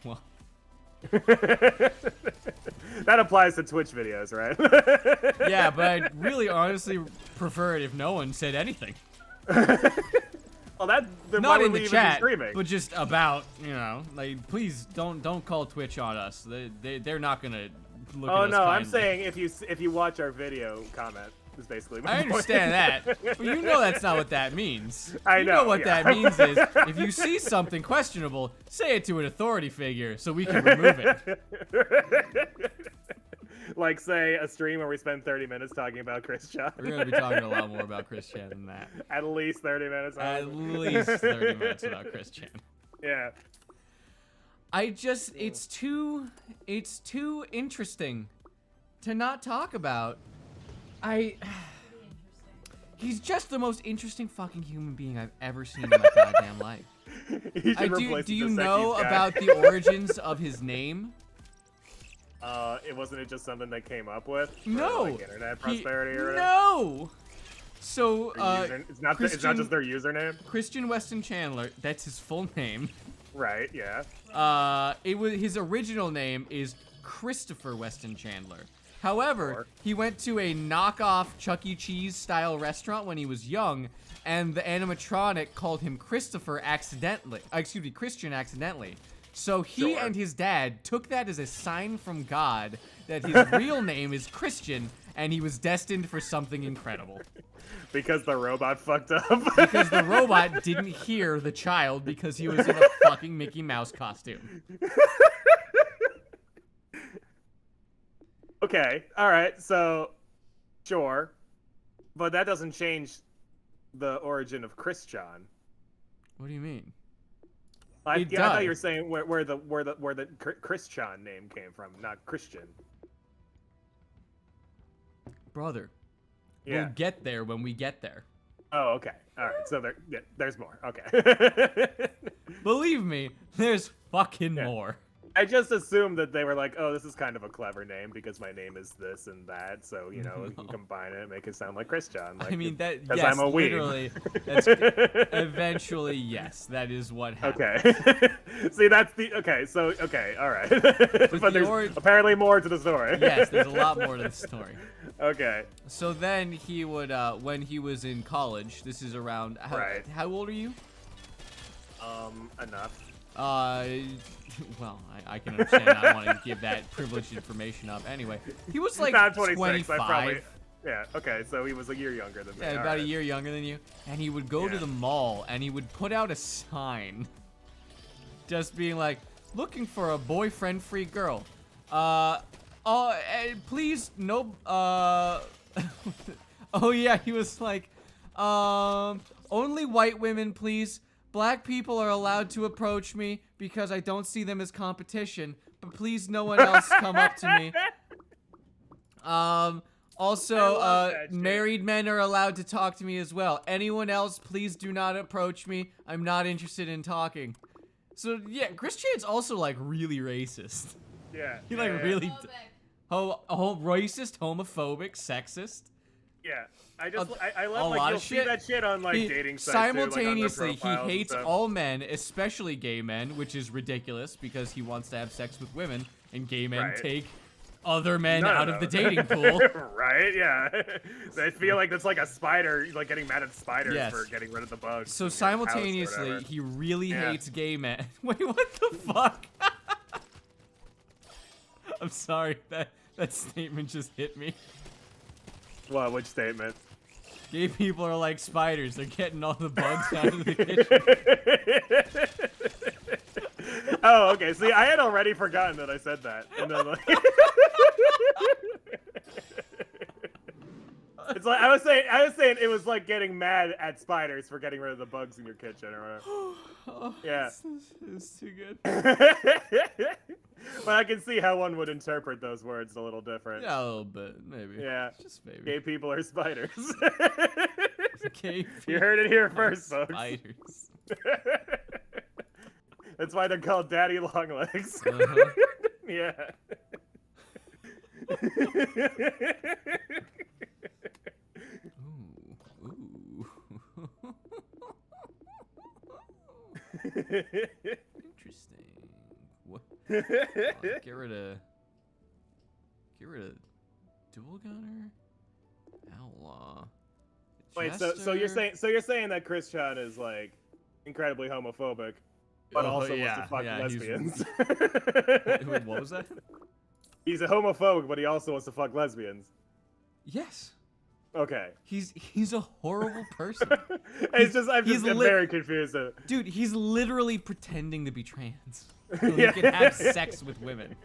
Well, that applies to Twitch videos, right? yeah, but I'd really honestly prefer it if no one said anything. Well, then Not why in would the we chat, even be streaming? but just about, you know, like, please don't call Twitch on us. They're not gonna look at us no, I'm kindly. saying if you watch our video, comment is basically my I point. understand that, but you know that's not what that means. I You know, what yeah. that means is, if you see something questionable, say it to an authority figure so we can remove it. Like, say, a stream where we spend 30 minutes talking about Chris Chan. We're gonna be talking a lot more about Chris Chan than that. At least 30 minutes. At least 30 minutes about Chris Chan. Yeah. It's too interesting to not talk about. He's just the most interesting fucking human being I've ever seen in my goddamn life. You should replace Do it you with know Seki's guy. about the origins of his name? It wasn't just something they came up with? For, No. like, internet prosperity or whatever? No. So, It's not just their username? Christian Weston Chandler. That's his full name. Right, yeah. His original name is Christopher Weston Chandler. However, he went to a knockoff Chuck E. Cheese style restaurant when he was young, and the animatronic called him Christian accidentally. So he and his dad took that as a sign from God that his real name is Christian, and he was destined for something incredible. Because the robot fucked up. Because the robot didn't hear the child because he was in a fucking Mickey Mouse costume. Okay, alright, so, sure. But that doesn't change the origin of Christian. What do you mean? I It thought does. you were saying where the Christian name came from, not Christian. Brother, Yeah. we'll get there when we get there. Oh, okay. All right. So there's more. Okay. Believe me, there's fucking Yeah. more. I just assumed that they were like, oh, this is kind of a clever name because my name is this and that, so you know, we can combine it and make it sound like Christian. Like, I mean, that, because yes, I'm a weeb. literally, that's, eventually, yes, that is what happened. Okay. See, that's the okay, all right. But there's apparently more to the story. Yes, there's a lot more to the story. Okay. So then he would, when he was in college, this is around, how old are you? Enough. Well, I can understand not wanting to give that privileged information up. Anyway, he was like Not 26. 25. I probably. Yeah. Okay. So he was a year younger than me. Yeah, all about right. a year younger than you. And he would go to Yeah. the mall and he would put out a sign, just being like, looking for a boyfriend-free girl. Please, no. Oh yeah, he was like, only white women, please. Black people are allowed to approach me because I don't see them as competition, but please no one else come up to me. Also, married men are allowed to talk to me as well. Anyone else, please do not approach me. I'm not interested in talking. So yeah, Chris Chan's also like really racist. Yeah. He like really racist, homophobic, sexist. Yeah. I love a like lot you'll of see shit. that shit on like dating sites Simultaneously, too, like, on their he profiles hates and stuff. all men, especially gay men, which is ridiculous because he wants to have sex with women, and gay men Right. take other men None out of of the those. dating pool. Right? Yeah. They feel like that's like a spider, like getting mad at spiders Yes. for getting rid of the bugs. So in your house or simultaneously, whatever. he really Yeah. hates gay men. Wait, what the fuck? I'm sorry, that statement just hit me. What? Which statement? Gay people are like spiders. They're getting all the bugs out of the kitchen. Oh, okay. See, I had already forgotten that I said that, and then like, it's like I was saying it was like getting mad at spiders for getting rid of the bugs in your kitchen or whatever. Oh, Yeah. It's too good. But I can see how one would interpret those words a little different. Yeah, a little bit, maybe. Yeah. Just maybe. Gay people are spiders. Gay You heard it here people first, are folks. Spiders. That's why they're called daddy long legs. Yeah. Ooh. Interesting. What? Get rid of dual gunner. Outlaw. Wait, so you're saying that Chris Chan is like incredibly homophobic, but also wants to fuck lesbians? Wait, what was that? He's a homophobe, but he also wants to fuck lesbians. Yes. Okay. He's a horrible person. I'm very confused. Dude, he's literally pretending to be trans. So he can have sex with women.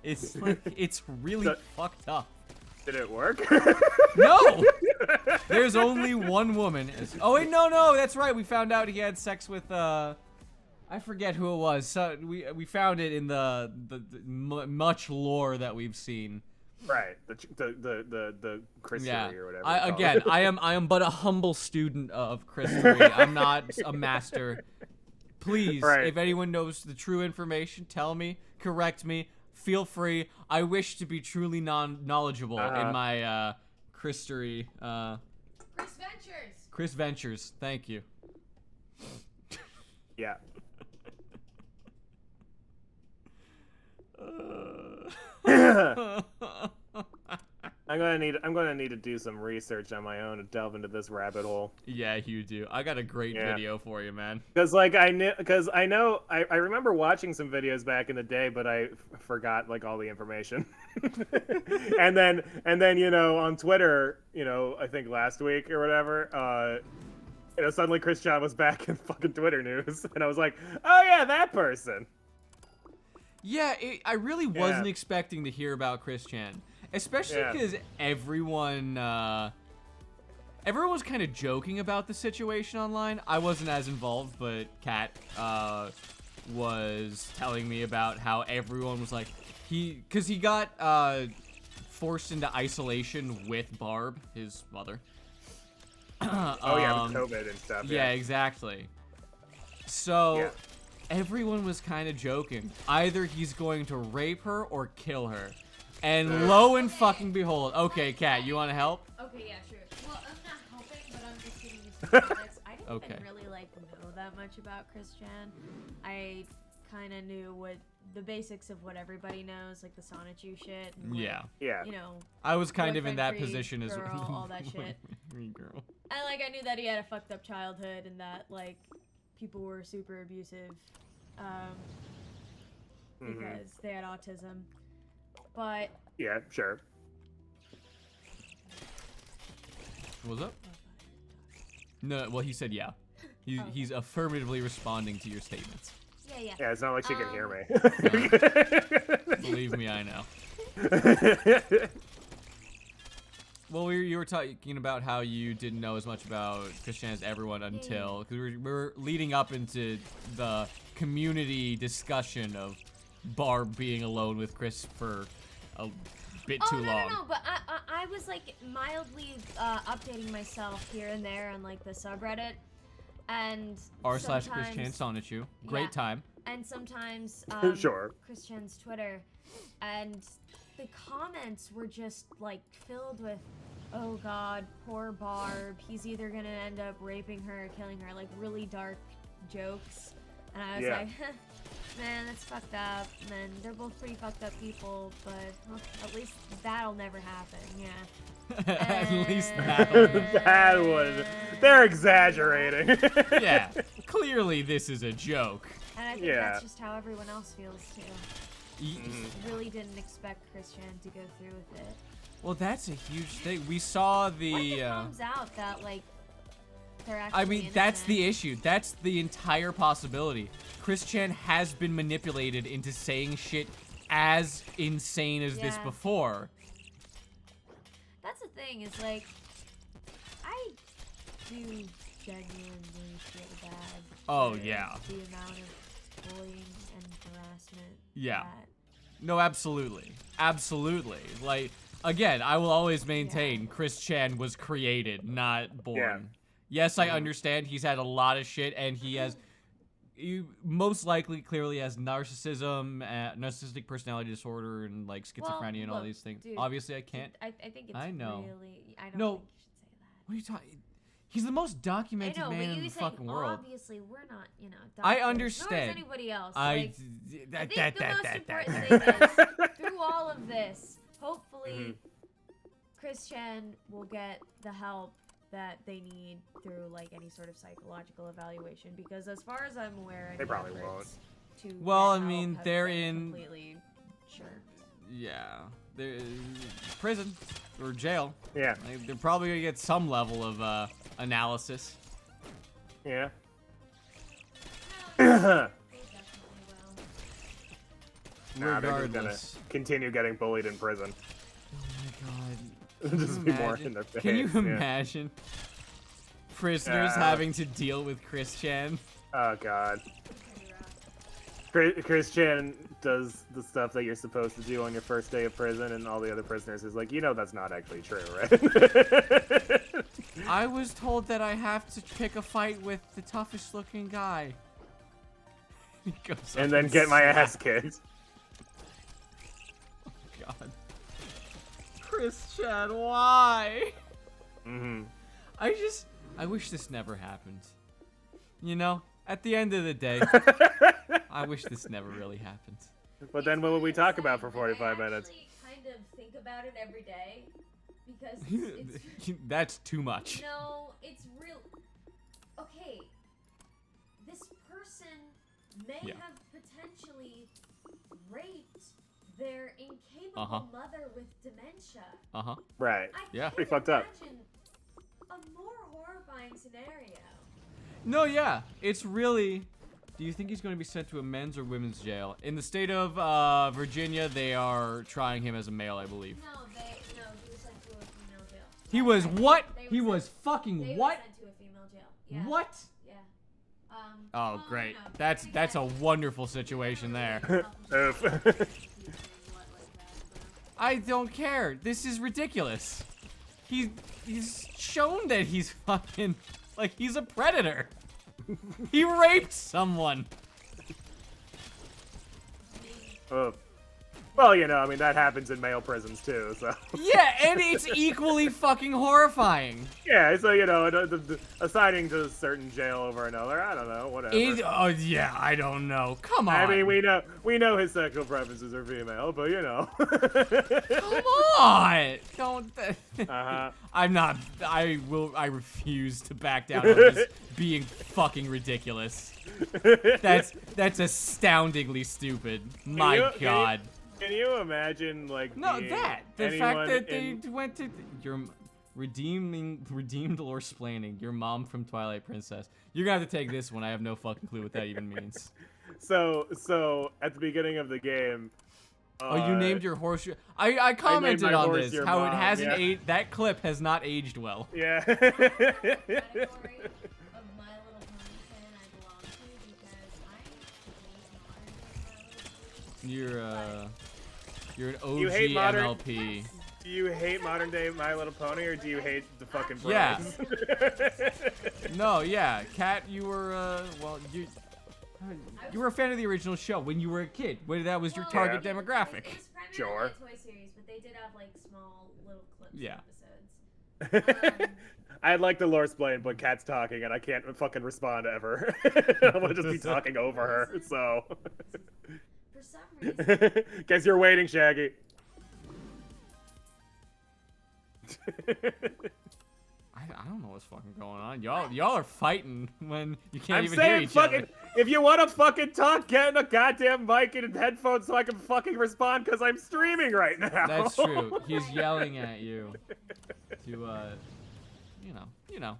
It's like, it's really fucked up. Did it work? No! There's only one woman. Oh wait, no, that's right. We found out he had sex with I forget who it was. So we found it in the much lore that we've seen. Right, the Christery or whatever. I am but a humble student of Christery. I'm not a master. Please, if anyone knows the true information, tell me, correct me. Feel free. I wish to be truly knowledgeable in my Christery. Chris Ventures. Chris Ventures. Thank you. Yeah. I'm gonna need to do some research on my own to delve into this rabbit hole. Yeah, you do. I got a great video for you, man. Because like I remember watching some videos back in the day, but I forgot like all the information. and then on Twitter, I think last week or whatever, suddenly Chris Chan was back in fucking Twitter news, and I was like, oh yeah, that person. Yeah, I really wasn't expecting to hear about Chris Chan. Especially because everyone was kind of joking about the situation online. I wasn't as involved, but Kat was telling me about how everyone was like, because he got forced into isolation with Barb, his mother. With COVID and stuff. Yeah, exactly. So everyone was kind of joking. Either he's going to rape her or kill her. And lo and fucking behold. Okay, Kat, you want to help? Okay, yeah, sure. Well, I'm not helping, but I'm just giving you some context. I didn't even really know that much about Chris Chan. I kind of knew the basics of what everybody knows, like the Sonichu shit. And I was kind of in that position as well. All that shit. Girl. And like I knew that he had a fucked up childhood and that like people were super abusive because they had autism. But yeah, sure. What's up? No, well, he said yeah. He's affirmatively responding to your statements. Yeah. Yeah, it's not like she can hear me. Believe me, I know. Well, you were talking about how you didn't know as much about Chris Chan as everyone until because we were leading up into the community discussion of Barb being alone with Chris for a bit too long. No, but I was like mildly updating myself here and there on like the subreddit, and r/Chris Chan Sonichu. Great time. And sometimes Chris Chan's Twitter, and the comments were just like filled with, oh god, poor Barb. He's either gonna end up raping her or killing her. Like really dark jokes. And I was Yeah. like, man, that's fucked up. And then they're both pretty fucked up people, but well, at least that'll never happen. Yeah. At least That would. They're exaggerating. Yeah, clearly this is a joke. And I think Yeah. that's just how everyone else feels too. Really didn't expect Christian to go through with it. Well, that's a huge thing. We saw What if the. it comes out that like they're actually I mean, that's innocent? the issue. That's the entire possibility. Christian has been manipulated into saying shit as insane as this Yeah. before. That's the thing, is like, I do genuinely feel bad. Oh, for yeah. The amount of bullying and harassment. Yeah. that- No, absolutely. Absolutely. Like, again, I will always maintain Chris Chan was created, not born. Yeah. Yes, I understand he's had a lot of shit, and he most likely clearly has narcissism, narcissistic personality disorder, and like schizophrenia and all look, these things. dude, Obviously, I can't. I think it's I know. really. I don't No. think you should say that. What are you talking? He's the most documented I know, man but in you the saying fucking world. obviously we're not, I doctors, Nor understand. is anybody else. I Like, that I think that the that most that that. important thing is, through all of this, hopefully, Chris Chan will get the help that they need through like any sort of psychological evaluation. Because as far as I'm aware, They any probably efforts to Well, get I mean, help have they're been in- completely shirked. Yeah, they're prison or jail. Yeah. Like, they're probably gonna get some level of analysis. Yeah. They definitely will. Nah, they're just gonna Regardless. continue getting bullied in prison. Oh my god. Just be more in their face. Can you yeah. imagine prisoners Yeah. having to deal with Chris Chan? Oh god. Pretty rough. Chris Chan does the stuff that you're supposed to do on your first day of prison, and all the other prisoners is like, that's not actually true, right? I was told that I have to pick a fight with the toughest looking guy. He goes up and then get my slaps- ass kicked. God. Chris Chan, why? I wish this never happened. At the end of the day, I wish this never really happened. But then what would we talk about for 45 minutes? I actually kind of think about it every day because it's That's too much. no, it's real. Okay, this person may Yeah. have potentially raped their incapable Uh-huh. mother with dementia. Uh-huh. Right. I Yeah. can't Pretty fucked up. imagine a more horrifying scenario. No, yeah. It's really... Do you think he's going to be sent to a men's or women's jail? In the state of Virginia, they are trying him as a male, I believe. No, he was sent to a female jail. He was what? They He were was sent- fucking They what? were sent to a female jail. Yeah. What? Yeah. Oh, well, great. no, That's a wonderful situation there. Oof. I don't care. This is ridiculous. He's shown that he's fucking... Like, he's a predator. He raped someone. Oof. Well, I mean, that happens in male prisons too, so. Yeah, and it's equally fucking horrifying. Yeah, so, assigning to a certain jail over another, I don't know, whatever. Oh, yeah, I don't know. Come on. I mean, we know his sexual preferences are female, but Come on. Don't... Uh-huh. I refuse to back down on this being fucking ridiculous. That's astoundingly stuped. My God. Can you imagine, No, being the fact anyone that they in- went to your redeemed or splaining your mom from Twilight Princess. You're gonna have to take this one. I have no fucking clue what that even means. So at the beginning of the game. Oh, you named your horse. I commented my on horse this. your How it mom, hasn't yeah. aged. That clip has not aged well. Yeah. Category of My Little Pony fan I belong to because You're an OG You hate modern- MLP. Do you hate modern day My Little Pony, or do you hate the fucking bros? Yeah. No, yeah, Kat, you were you were a fan of the original show when you were a kid. When that was your target Yeah. demographic. It's primarily Sure. a toy series, but they did have small little clips Yeah. episodes. I'd like to lore explain, but Kat's talking and I can't fucking respond ever. I want to just be talking over her. So. For some reason. Guess you're waiting, Shaggy. I don't know what's fucking going on. Y'all are fighting when you can't I'm even hear saying each fucking, other. if you want to fucking talk, get in a goddamn mic and headphones so I can fucking respond because I'm streaming right now. That's true. He's yelling at you to, you know.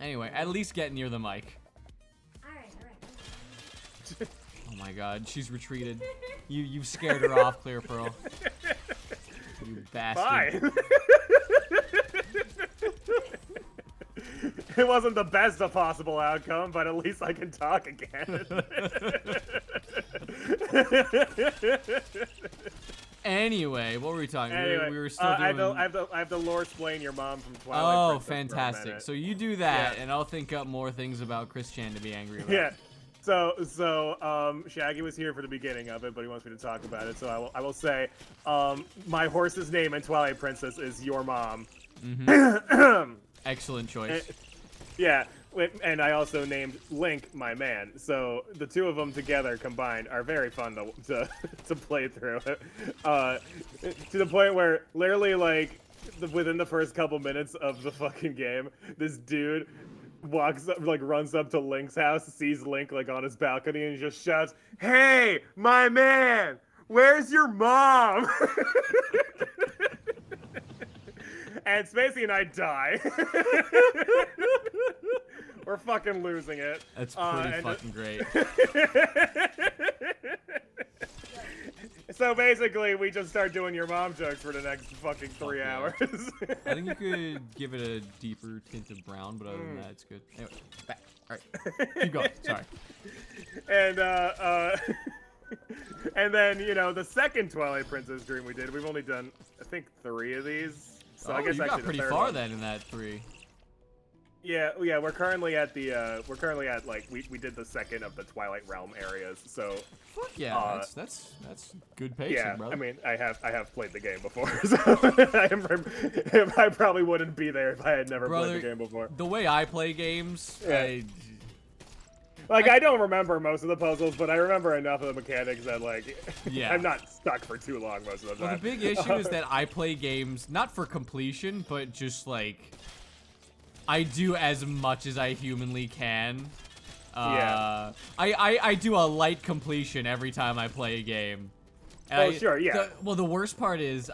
Anyway, at least get near the mic. Alright. Oh my god, she's retreated. You've scared her off, ClearPearl. You bastard. Bye. It wasn't the best of possible outcome, but at least I can talk again. Anyway, what were we talking? Anyway, we were still doing... I have to lore explain your mom from Twilight. Oh, Princess for a fantastic! minute. So you do that, and I'll think up more things about Chris Chan to be angry about. Yeah. So Shaggy was here for the beginning of it, but he wants me to talk about it. So I will say, my horse's name in Twilight Princess is your mom. Mm-hmm. Excellent choice. Yeah, and I also named Link my man. So the two of them together combined are very fun to play through. To the point where literally like within the first couple minutes of the fucking game, this dude walks up, like runs up to Link's house, sees Link like on his balcony, and just shouts, "Hey, my man, where's your mom?" And Spacey and I die. We're fucking losing it. That's pretty fucking great. So basically, we just start doing your mom jokes for the next fucking 3 hours. I think you could give it a deeper tint of brown, but other than that, it's good. Anyway, back. All right, keep going. Sorry. And and then the second Twilight Princess dream we did, we've only done I think 3 of these. So I guess you actually got pretty the third far one. then in that 3. Yeah, we're currently at like we did the second of the Twilight Realm areas. So fuck yeah, that's good pacing, yeah, brother. I mean, I have played the game before, so I probably wouldn't be there if I had never played the game before. The way I play games, Yeah. I don't remember most of the puzzles, but I remember enough of the mechanics that, like, yeah. I'm not stuck for too long most of the time. Well, the big issue is that I play games not for completion, but just, like, I do as much as I humanly can. Yeah. I do a light completion every time I play a game. And sure, yeah. The worst part is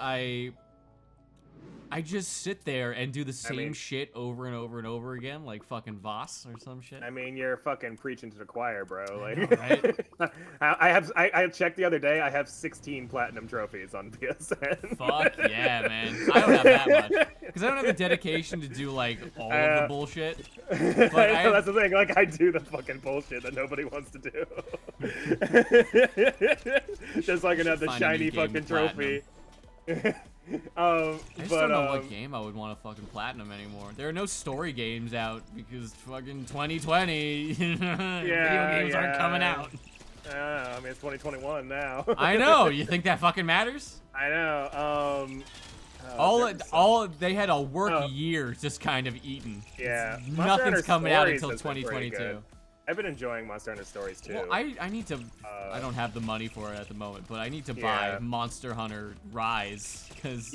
I just sit there and do the same shit over and over and over again, like fucking Voss or some shit. I mean, you're fucking preaching to the choir, bro. Like, know, right? I checked the other day. I have 16 platinum trophies on PSN. Fuck yeah, man. I don't have that much because I don't have the dedication to do like all of the bullshit. But that's the thing. Like, I do the fucking bullshit that nobody wants to do. Just so I can have the shiny fucking trophy. I just don't know what game I would want to fucking platinum anymore. There are no story games out because fucking 2020 video games aren't coming out. I mean, it's 2021 now. I know. You think that fucking matters? I know. All they had a work year just kind of eaten. Yeah. Nothing's coming out until 2022. I've been enjoying Monster Hunter Stories too. Well, I need to. I don't have the money for it at the moment, but I need to buy Monster Hunter Rise because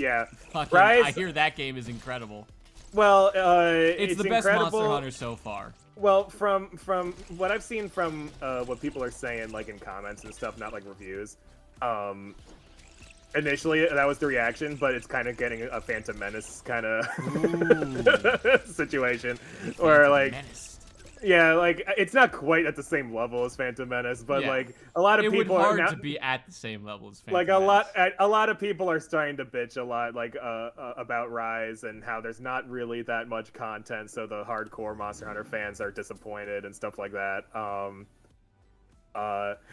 fucking, Rise, I hear that game is incredible. Well, it's the best incredible. Monster Hunter so far. Well, from what I've seen from what people are saying, like in comments and stuff, not like reviews. Initially, that was the reaction, but it's kind of getting a Phantom Menace kind of situation, where like. Menace. Yeah, like it's not quite at the same level as Phantom Menace, but like a lot of people are now to be at the same level as Phantom like Menace. a lot of people are starting to bitch a lot like about Rise and how there's not really that much content, so the hardcore Monster Hunter fans are disappointed and stuff like that.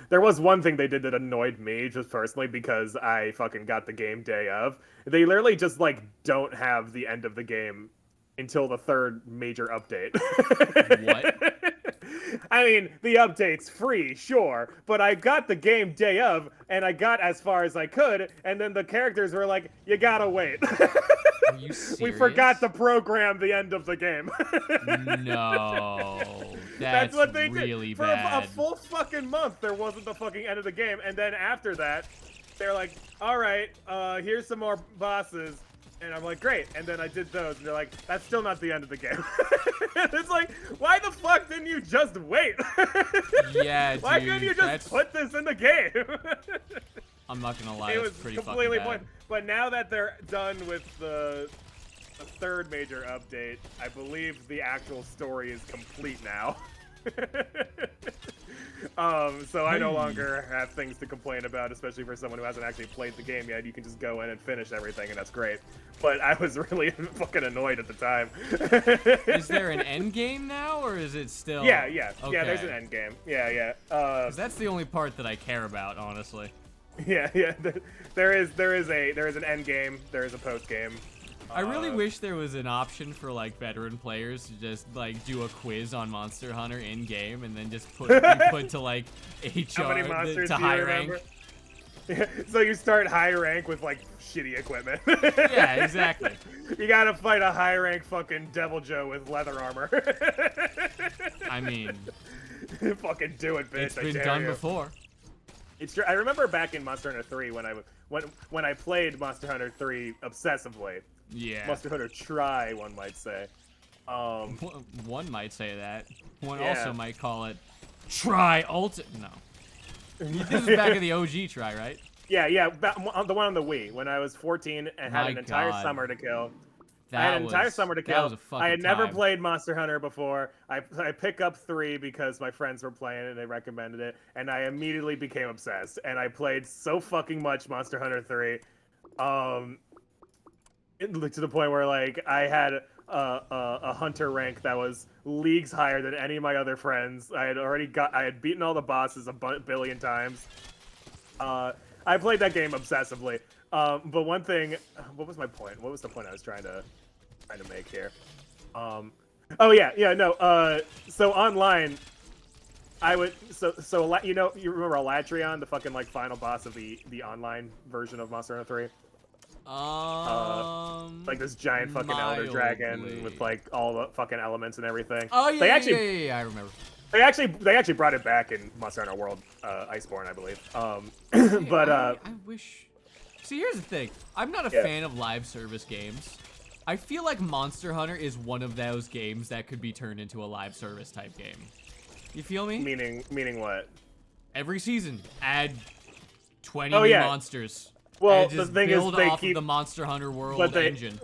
There was one thing they did that annoyed me just personally because I fucking got the game day of. They literally just like don't have the end of the game until the third major update. What? I mean, the update's free, sure, but I got the game day of, and I got as far as I could, and then the characters were like, you gotta wait. Are you serious? We forgot to program the end of the game. No. That's what they really did. For bad. a full fucking month, there wasn't the fucking end of the game, and then after that, they're like, alright, here's some more bosses. And I'm like, great. And then I did those, and they're like, that's still not the end of the game. It's like, why the fuck didn't you just wait? Yeah, dude. Why couldn't you just put this in the game? I'm not gonna lie, It was pretty completely fucking bad. But now that they're done with the third major update, I believe the actual story is complete now. So I no longer have things to complain about, especially for someone who hasn't actually played the game yet. You can just go in and finish everything, and that's great. But I was really fucking annoyed at the time. Is there an end game now, or is it still? Yeah. Okay. Yeah, there's an end game. Yeah. 'Cause that's the only part that I care about, honestly. Yeah. There is an end game. There is a post game. I really wish there was an option for like veteran players to just like do a quiz on Monster Hunter in game and then just put to like HR How many monsters to do you high remember? rank. So you start high rank with like shitty equipment. Yeah, exactly. You gotta fight a high rank fucking Devil Joe with leather armor. I mean, fucking do it, bitch. it's been done before. It's true. I remember back in Monster Hunter 3 when I played Monster Hunter 3 obsessively. Yeah. Monster Hunter Try, one might say. One might say that. One Yeah. also might call it Try Ulti. No. This is back in the OG Try, right? Yeah, the one on the Wii when I was 14 and had My an entire God. summer to kill. That I had an entire was- summer to that kill. was a fucking I had never time. played Monster Hunter before. I pick up 3 because my friends were playing it and they recommended it, and I immediately became obsessed. And I played so fucking much Monster Hunter 3, to the point where like I had a hunter rank that was leagues higher than any of my other friends. I had beaten all the bosses a billion times. I played that game obsessively. But one thing, what was my point? What was the point I was trying to make here? So online, I would you remember Elatrion, the fucking like final boss of the online version of Monster Hunter 3? Like this giant fucking elder dragon with like all the fucking elements and everything. Oh yeah, yeah, I remember. They actually brought it back in Monster Hunter World, Iceborne, I believe. I wish. See, here's the thing. I'm not a fan of live service games. I feel like Monster Hunter is one of those games that could be turned into a live service type game. You feel me? Meaning what? Every season, add 20 Oh, new yeah. monsters. Well, and just the thing is, build they off keep of the Monster Hunter World but they- engine.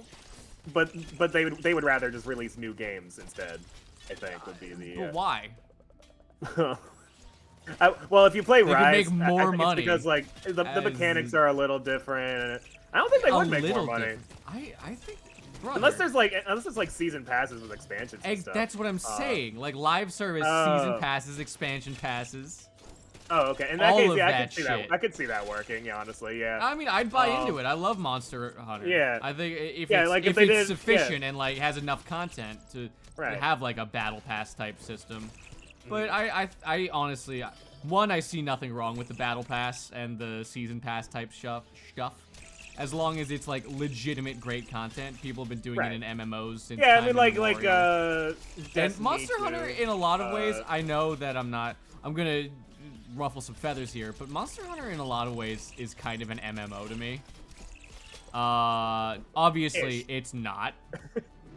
but they would rather just release new games instead. I think would be the. But why? Well, if you play They could Rise, make I more think money it's because like the mechanics are a little different. And I don't think they would make more money different. I think, brother, unless there's like season passes with expansions and stuff. That's what I'm saying. Like live service, season passes, expansion passes. Oh, okay. In that all case, of yeah, that I could see shit. that. I could see that working. Yeah, honestly, yeah. I mean, I'd buy into it. I love Monster Hunter. Yeah. I think if Yeah, it's, like, if if they it's did- sufficient and like has enough content to Right. have like a battle pass type system. But I honestly, one, I see nothing wrong with the battle pass and the season pass type stuff. As long as it's like legitimate great content. People have been doing Right. it in MMOs since Yeah, I time mean, like immemorial. And Destiny Monster 2, Hunter, in a lot of ways, I know that I'm gonna ruffle some feathers here, but Monster Hunter in a lot of ways is kind of an MMO to me. Obviously, Ish. it's not.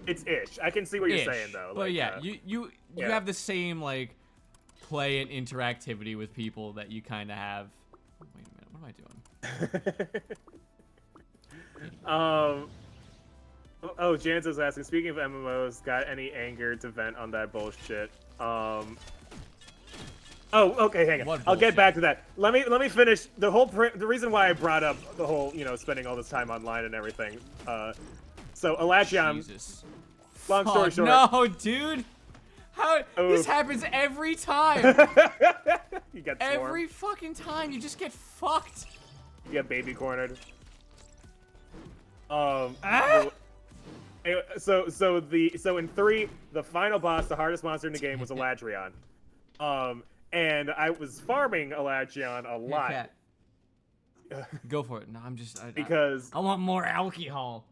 It's ish. I can see what you're Ish. saying though. But like, yeah, you yeah. have the same like play and interactivity with people that you kind of have. Wait a minute, what am I doing? Oh, Jan's asking. Speaking of MMOs, got any anger to vent on that bullshit? Oh, okay, hang on. What I'll get bullshit? back to that. Let me finish the whole. The reason why I brought up the whole, spending all this time online and everything. So Elachion. Jesus. Long story short. No, dude. How this Oof. happens every time. You get Every fucking time, you just get fucked. You get baby cornered. Ah? Anyway, so in 3, the final boss, the hardest monster in the game was Eladrion. And I was farming Elachion a Here, lot. cat. Go for it. No, I'm just Because I want more alcohol.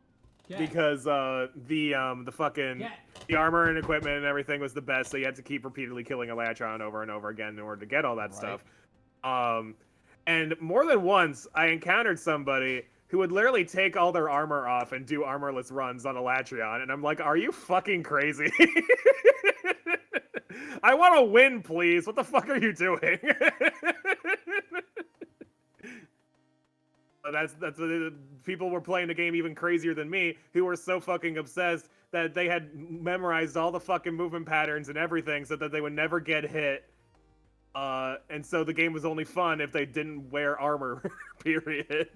Because the fucking the armor and equipment and everything was the best, so you had to keep repeatedly killing Elachion over and over again in order to get all that stuff. And more than once, I encountered somebody who would literally take all their armor off and do armorless runs on Elachion, and I'm like, are you fucking crazy? I want to win, please. What the fuck are you doing? That's people were playing the game even crazier than me, who were so fucking obsessed that they had memorized all the fucking movement patterns and everything so that they would never get hit. And so the game was only fun if they didn't wear armor, period.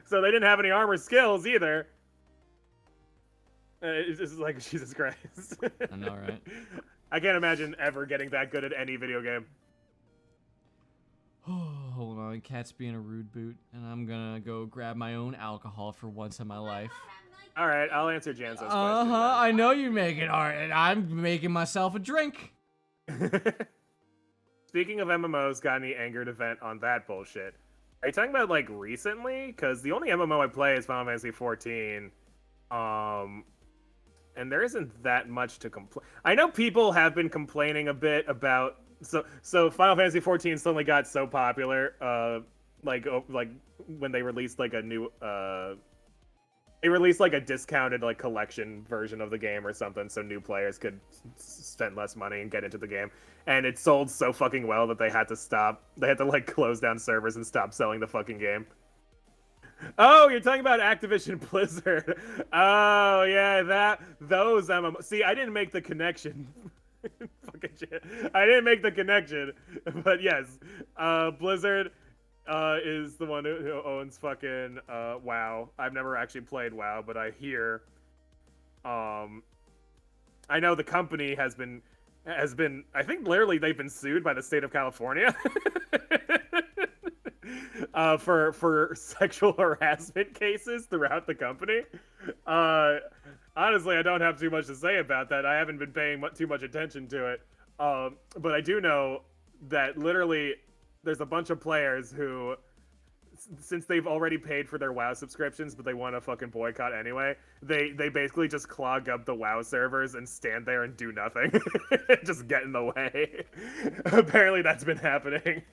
So they didn't have any armor skills either. It's just like, Jesus Christ. I know, right? I can't imagine ever getting that good at any video game. Hold on, Cat's being a rude boot, and I'm gonna go grab my own alcohol for once in my life. All right, I'll answer Janzo's question. I know you make it hard, and I'm making myself a drink. Speaking of MMOs, got any angered event on that bullshit? Are you talking about like recently? Because the only MMO I play is Final Fantasy 14. And there isn't that much to complain. I know people have been complaining a bit about. So Final Fantasy 14 suddenly got so popular, like when they released like a new, they released like a discounted like collection version of the game or something, so new players could spend less money and get into the game. And it sold so fucking well that they had to stop. They had to like close down servers and stop selling the fucking game. Oh, you're talking about Activision Blizzard. Oh yeah, those MMO. See, I didn't make the connection. Fucking shit. I didn't make the connection, but yes, Blizzard is the one who owns fucking WoW. I've never actually played WoW, but I hear, I know the company has been, I think literally they've been sued by the state of California for sexual harassment cases throughout the company. Honestly, I don't have too much to say about that. I haven't been paying too much attention to it. But I do know that literally there's a bunch of players who, since they've already paid for their WoW subscriptions, but they want to fucking boycott anyway, they basically just clog up the WoW servers and stand there and do nothing. Just get in the way. Apparently that's been happening.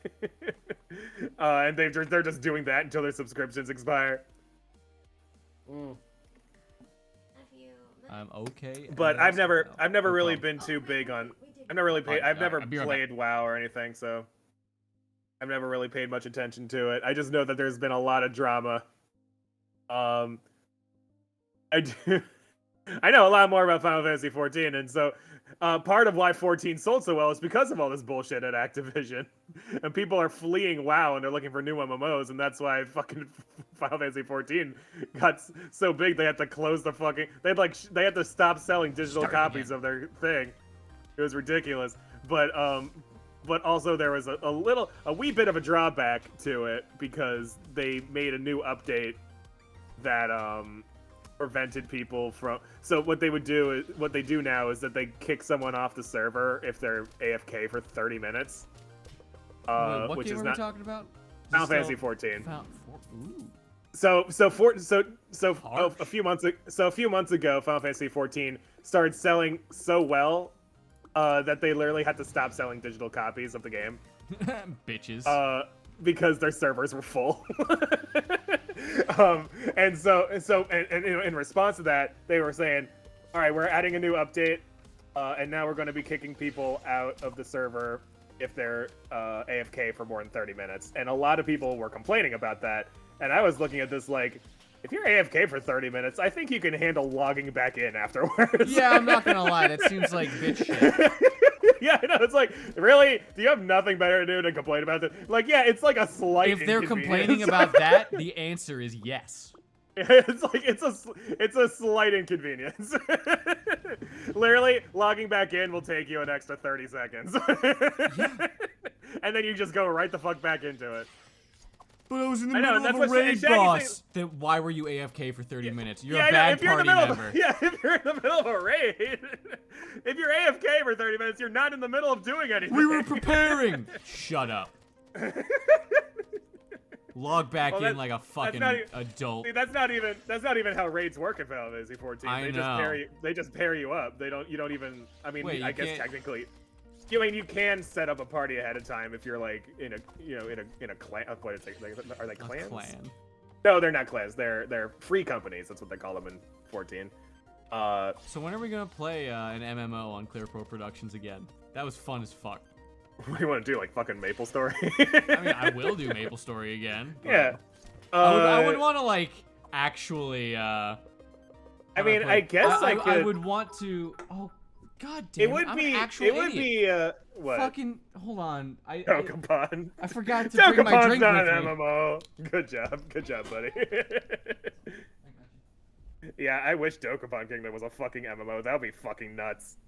And they're just doing that until their subscriptions expire. I'm okay. But I've never really been too big on. I've never played WoW or anything, so I've never really paid much attention to it. I just know that there's been a lot of drama. I know a lot more about Final Fantasy 14, and so part of why 14 sold so well is because of all this bullshit at Activision, and people are fleeing WoW and they're looking for new MMOs, and that's why fucking Final Fantasy 14 got so big they had to close the fucking. They had to stop selling digital copies of their thing. It was ridiculous, but also there was a wee bit of a drawback to it because they made a new update that prevented people from. So what they do now is that they kick someone off the server if they're AFK for 30 minutes. Wait, what which game is are not we talking about? Final Fantasy 14. Ooh. A few months ago, Final Fantasy 14 started selling so well that they literally had to stop selling digital copies of the game. Bitches. Because their servers were full. And in response to that, they were saying, all right, we're adding a new update, and now we're going to be kicking people out of the server if they're AFK for more than 30 minutes. And a lot of people were complaining about that. And I was looking at this like, if you're AFK for 30 minutes, I think you can handle logging back in afterwards. Yeah, I'm not going to lie. That seems like bitch shit. Yeah, I know. It's like, really? Do you have nothing better to do than complain about it? Like, yeah, it's like a slight If they're inconvenience. complaining about that, the answer is yes. It's like it's a slight inconvenience. Literally, logging back in will take you an extra 30 seconds. Yeah. And then you just go right the fuck back into it. But I was in the I know, middle that's of a what raid, Shaggy's boss. saying. Then why were you AFK for 30 minutes? You're Yeah, a bad if you're party in the middle member. if you're in the middle of a raid, if you're AFK for 30 minutes, you're not in the middle of doing anything. We were preparing. Shut up. Log back in like a fucking adult. See, that's not even how raids work in Final Fantasy 14. I They know. just pair you up. You don't even. I mean, Wait, I guess technically. I mean, you can set up a party ahead of time if you're like in a clan. What is it? Are they clans? A clan. No, they're not clans. They're free companies. That's what they call them in 14. So when are we gonna play an MMO on ClearPearl Productions again? That was fun as fuck. What do you want to do? Like fucking Maple Story? I mean, I will do Maple Story again. Yeah. I would want to like actually. I mean, I guess I could. I would want to. Oh, god damn! It would I'm be. an actual It would idiot. be. What? Fucking hold on. Dokapon. I forgot to bring my drink not with an me. MMO. Good job, buddy. Yeah, I wish Dokapon Kingdom was a fucking MMO. That would be fucking nuts.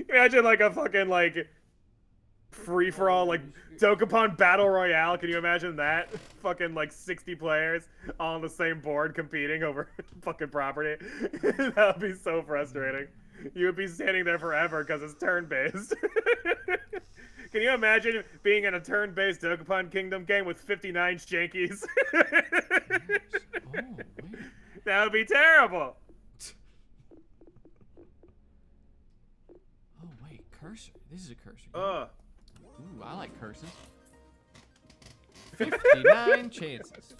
Imagine like a fucking like free for all like Dokapon Battle Royale. Can you imagine that? Fucking like 60 players all on the same board competing over fucking property. That would be so frustrating. You would be standing there forever because it's turn-based. Can you imagine being in a turn-based Dokapon Kingdom game with 59 Shankies? Oh, wait. That would be terrible. Oh wait, cursor. This is a cursor. Ooh, I like cursors. 59 chances.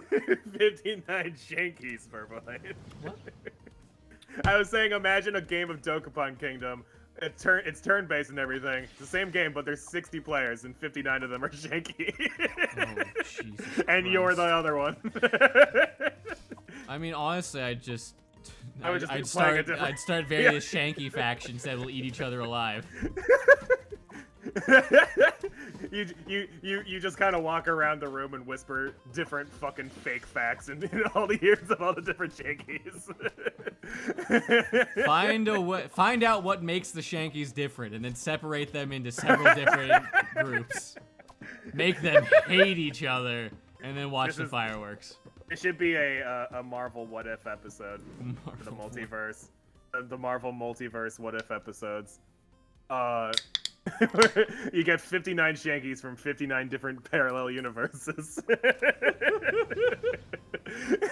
59 Shankies per blade. What? I was saying, imagine a game of Dokapon Kingdom. It's turn-based and everything. It's the same game, but there's 60 players and 59 of them are Shanky. Oh, Jesus And Christ. you're the other one. I mean, honestly, I'd I'd start various Shanky factions that will eat each other alive. You just kind of walk around the room and whisper different fucking fake facts and all the ears of all the different Shankies. Find out what makes the Shankies different, and then separate them into several different groups. Make them hate each other, and then watch the fireworks. It should be a Marvel What If episode for the multiverse. The Marvel multiverse What If episodes. You get 59 Shankies from 59 different parallel universes.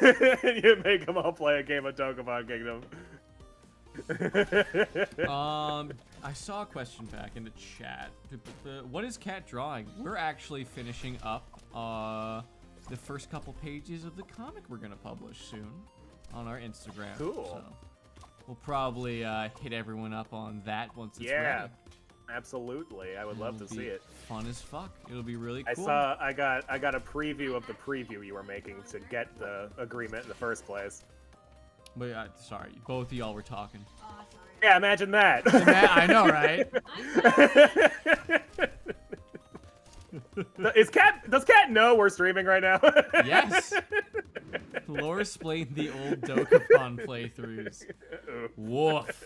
And you make them all play a game of Dokapon Kingdom. I saw a question back in the chat. What is Cat drawing? We're actually finishing up the first couple pages of the comic we're gonna publish soon on our Instagram. Cool. So we'll probably hit everyone up on that once it's ready. Absolutely. I would love to see it. Fun as fuck. It'll be really cool. I got a preview of the preview you were making to get the agreement in the first place. But sorry, both of y'all were talking. Oh, sorry. Yeah, imagine that. I know, right? Does Cat know we're streaming right now? Yes. Lore explained the old Dokapon playthroughs. Woof.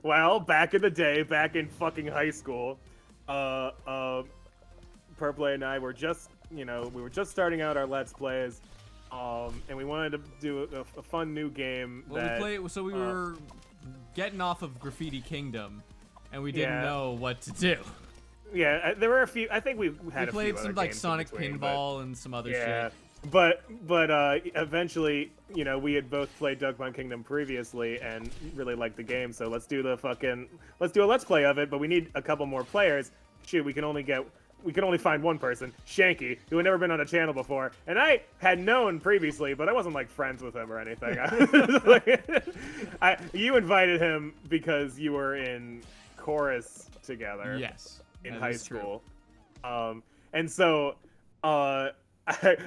Well, back in the day, back in fucking high school, Purple and I were just, we were just starting out our Let's Plays, and we wanted to do a fun new game. Well, we were getting off of Graffiti Kingdom, and we didn't know what to do. Yeah, there were a few. I think we played some like Sonic Pinball and some other shit. But eventually, we had both played Dokapon Kingdom previously and really liked the game. So let's do a Let's Play of it. But we need a couple more players. Shoot, we can only find one person, Shanky, who had never been on a channel before. And I had known previously, but I wasn't like friends with him or anything. You invited him because you were in chorus together. Yes. In high school. And so I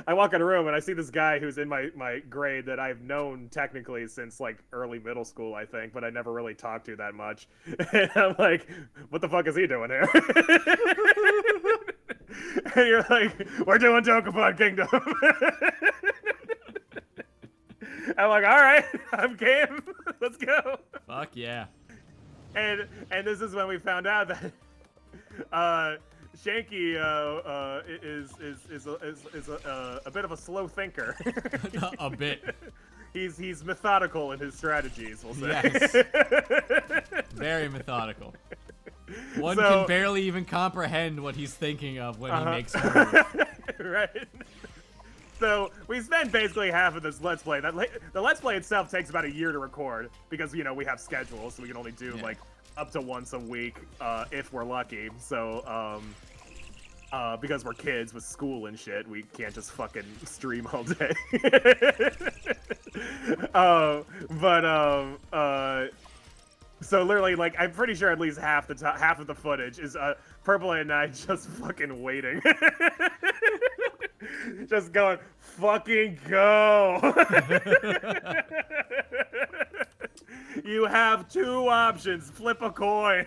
walk in a room and I see this guy who's in my grade that I've known technically since like early middle school, I think, but I never really talked to that much. And I'm like, what the fuck is he doing here? And you're like, we're doing Dokapon Kingdom. I'm like, all right, I'm game. Let's go. Fuck yeah. And this is when we found out that Shanky is a bit of a slow thinker. A bit. He's methodical in his strategies, we'll say. Yes. Very methodical. One can barely even comprehend what he's thinking of when he makes a move. Right. So we spent basically half of this Let's Play. The Let's Play itself takes about a year to record because, you know, we have schedules, so we can only do like up to once a week if we're lucky. So because we're kids with school and shit, we can't just fucking stream all day. So literally, like, I'm pretty sure at least half of the footage is Purple and I just fucking waiting. Just going, fucking go. You have two options. Flip a coin.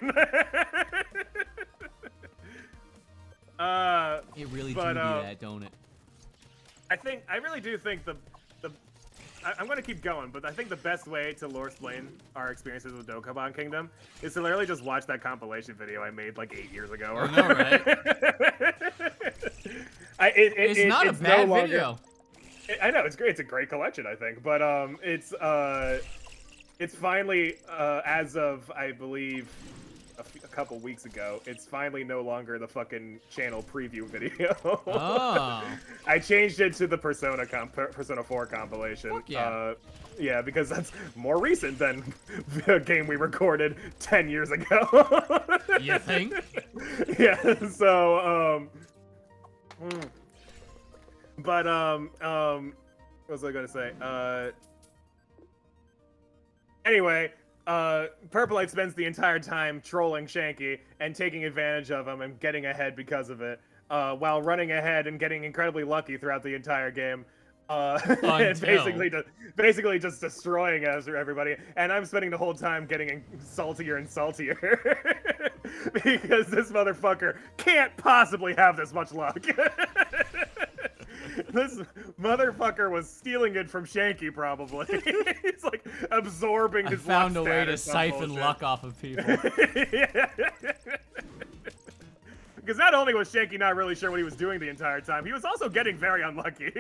It really do that, don't it? I really do think I'm going to keep going, but I think the best way to lore explain our experiences with Dokkan Kingdom is to literally just watch that compilation video I made like 8 years ago. I know, right? It's not a bad video. I know, it's great. It's a great collection, I think. But it's finally, as of, I believe, a couple weeks ago, it's finally no longer the fucking channel preview video. Oh. I changed it to the Persona 4 compilation. Fuck yeah. Yeah, because that's more recent than the game we recorded 10 years ago. You think? Yeah, so, but, what was I gonna say? Anyway, Purplite spends the entire time trolling Shanky and taking advantage of him and getting ahead because of it, while running ahead and getting incredibly lucky throughout the entire game. And basically just destroying us or everybody, and I'm spending the whole time getting saltier and saltier because this motherfucker can't possibly have this much luck. This motherfucker was stealing it from Shanky, probably. He's like absorbing his luck. I found a way to siphon luck off of people. Yeah. Because not only was Shanky not really sure what he was doing the entire time, he was also getting very unlucky.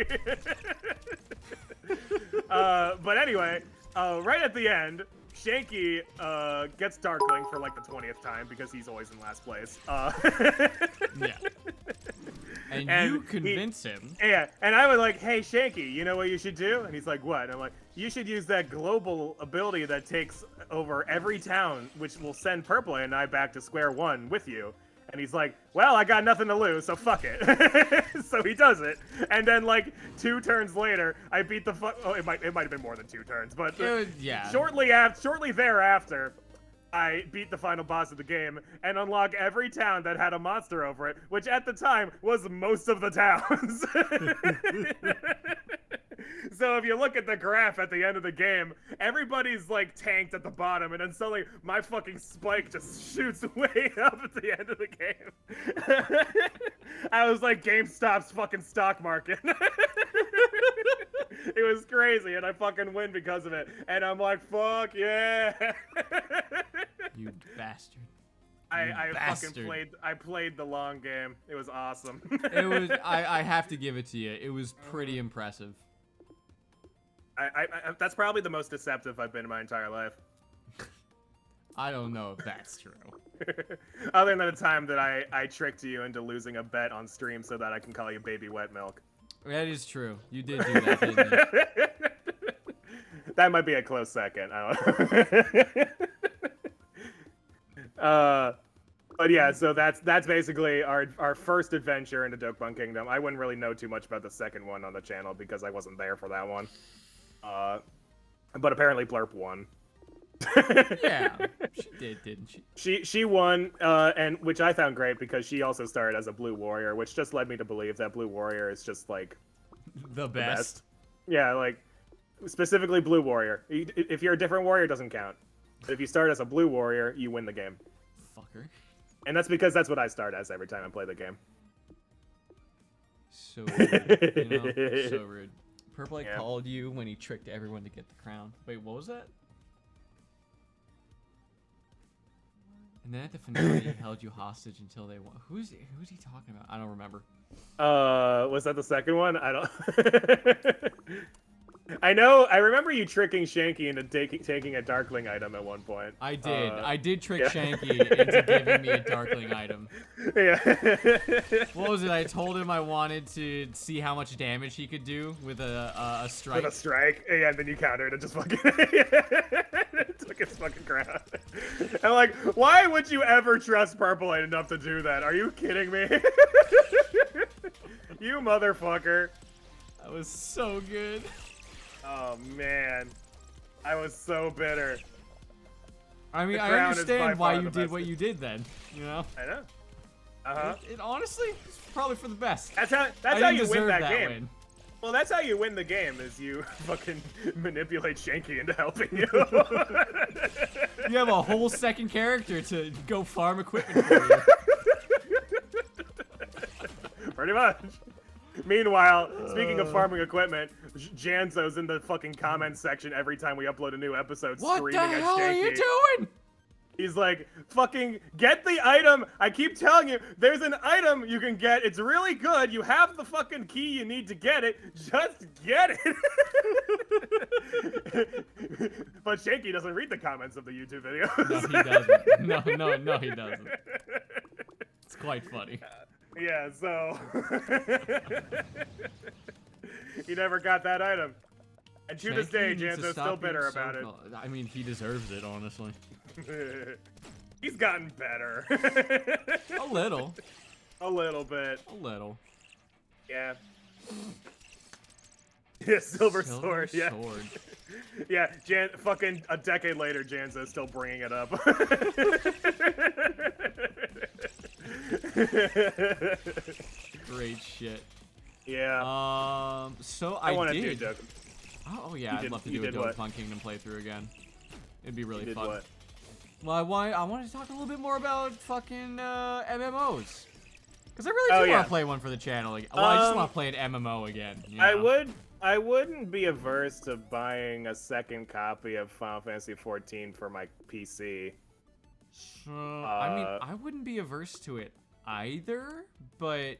But anyway, right at the end, Shanky gets Darkling for like the 20th time because he's always in last place. Yeah. And you convince him. Yeah, and I was like, hey, Shanky, you know what you should do? And he's like, what? And I'm like, you should use that global ability that takes over every town, which will send Purple and I back to square one with you. And he's like, well, I got nothing to lose, so fuck it. So he does it. And then, like, 2 turns later, I beat the oh, it might have been more than 2 turns, but yeah. Shortly thereafter, I beat the final boss of the game and unlock every town that had a monster over it, which at the time was most of the towns. So if you look at the graph at the end of the game, everybody's like tanked at the bottom, and then suddenly my fucking spike just shoots way up at the end of the game. I was like GameStop's fucking stock market. It was crazy, and I fucking win because of it. And I'm like, fuck yeah. You bastard. I played the long game. It was awesome. It was. I have to give it to you. It was pretty impressive. That's probably the most deceptive I've been in my entire life. I don't know if that's true. Other than the time that I tricked you into losing a bet on stream so that I can call you baby wet milk. That is true. You did do that, didn't you? That might be a close second. I don't know. But yeah, so that's basically our first adventure into Dokkan Kingdom. I wouldn't really know too much about the second one on the channel because I wasn't there for that one. But apparently Blurp won. Yeah, she did, didn't she? She won, and which I found great because she also started as a Blue Warrior, which just led me to believe that Blue Warrior is just like the best. Yeah, like specifically Blue Warrior. If you're a different warrior, it doesn't count. But if you start as a Blue Warrior, you win the game. Fucker. And that's because that's what I start as every time I play the game. So rude, you know? So rude. Purple called you when he tricked everyone to get the crown. Wait, what was that? And then at the finale, he held you hostage until they won. Who's he talking about? I don't remember. Was that the second one? I don't. I remember you tricking Shanky into taking a Darkling item at one point. I did. I did trick Shanky into giving me a Darkling item. Yeah. What was it? I told him I wanted to see how much damage he could do with a strike. With a strike, yeah, and then you countered and just fucking took his fucking crown. I'm like, why would you ever trust Purple enough to do that? Are you kidding me? You motherfucker. That was so good. Oh man, I was so bitter. I mean, I understand why you did what you did then. You know. I know. Uh-huh. It honestly, it's probably for the best. That's how you win that game. Win. Well, that's how you win the game, is you fucking manipulate Shanky into helping you. You have a whole second character to go farm equipment for you. Pretty much. Meanwhile, speaking of farming equipment, Janzo's in the fucking comments section every time we upload a new episode screaming at Shanky. What the hell are you doing? He's like, fucking get the item. I keep telling you, there's an item you can get. It's really good. You have the fucking key you need to get it. Just get it. But Shanky doesn't read the comments of the YouTube video. No, he doesn't. No, he doesn't. It's quite funny. Yeah, so he never got that item. And to this day, Janzo's still bitter about it. I mean, he deserves it, honestly. He's gotten better. A little. A little bit. A little. Yeah. Yeah, silver sword. Yeah. Yeah, fucking a decade later, Janzo's still bringing it up. Great shit. Yeah. So I want did. to do Doug. Oh yeah, I'd love to do a Dokapon Kingdom playthrough again. It'd be really fun. What? Well, I wanted to talk a little bit more about fucking MMOs. Because I really do want to play one for the channel. Well, I just want to play an MMO again. You know? I wouldn't be averse to buying a second copy of Final Fantasy XIV for my PC. I mean, I wouldn't be averse to it either, but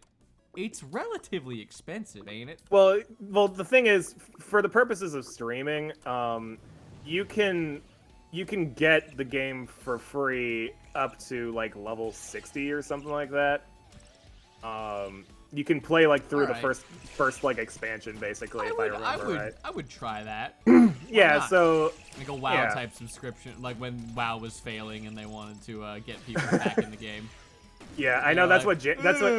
it's relatively expensive, ain't it? Well, the thing is, for the purposes of streaming, you can get the game for free up to like level 60 or something like that. You can play like through the first like expansion basically, if I remember right. I would try that. Yeah, so like a WoW type subscription, like when WoW was failing and they wanted to get people back in the game. Yeah, I know that's what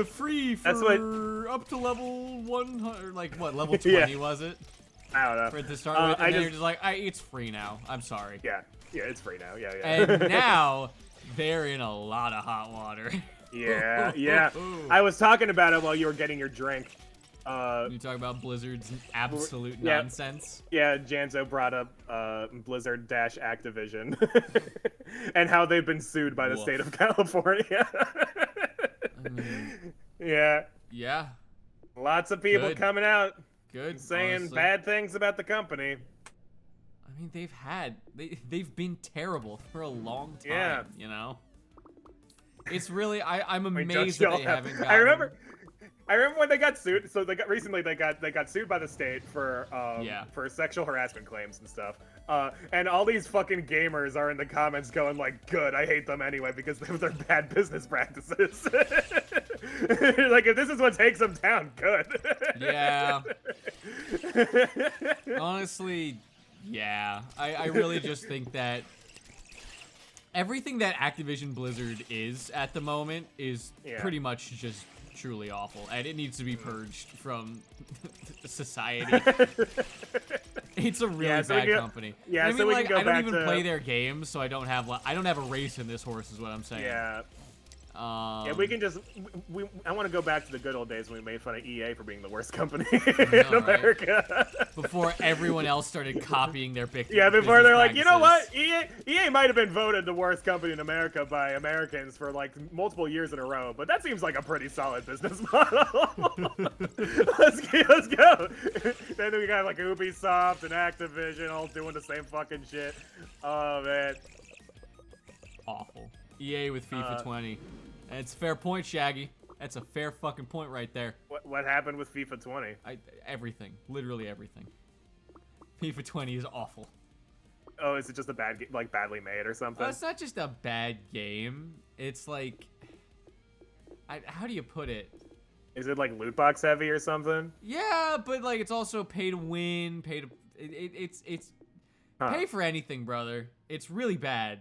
free for up to level 100, like what level 20 was it? I don't know. For it to start with, and they're just like, it's free now. I'm sorry. Yeah, it's free now. Yeah. And now they're in a lot of hot water. Yeah. I was talking about it while you were getting your drink. You talk about Blizzard's absolute nonsense. Yeah, Janzo brought up Blizzard - Activision and how they've been sued by the state of California. I mean, yeah. Lots of people coming out. Good. Saying honestly. Bad things about the company. I mean, they've been terrible for a long time. Yeah. You know. It's really I'm amazed that they haven't gotten... I remember when they got sued. So recently they got sued by the state for sexual harassment claims and stuff. And all these fucking gamers are in the comments going like, "Good, I hate them anyway because they're bad business practices." Like if this is what takes them down, good. Yeah. Honestly, yeah. I really just think that everything that Activision Blizzard is at the moment is pretty much just truly awful, and it needs to be purged from society. It's a really bad company. Yeah, I mean, so we like, can go I don't back even to... play their games, so I don't have a race in this horse, is what I'm saying. Yeah. Yeah, we can just. I want to go back to the good old days when we made fun of EA for being the worst company in America. Right? Before everyone else started copying their pictures. Yeah, before they're like, you know what? EA might have been voted the worst company in America by Americans for like multiple years in a row, but that seems like a pretty solid business model. Let's go. Then we got like Ubisoft and Activision all doing the same fucking shit. Oh man. Awful. EA with FIFA 20. And it's a fair point, Shaggy. That's a fair fucking point right there. What happened with FIFA 20? Everything. Literally everything. FIFA 20 is awful. Oh, is it just a bad, like badly made or something? It's not just a bad game. It's like, how do you put it? Is it like loot box heavy or something? Yeah, but like it's also pay to win, it's pay for anything, brother. It's really bad.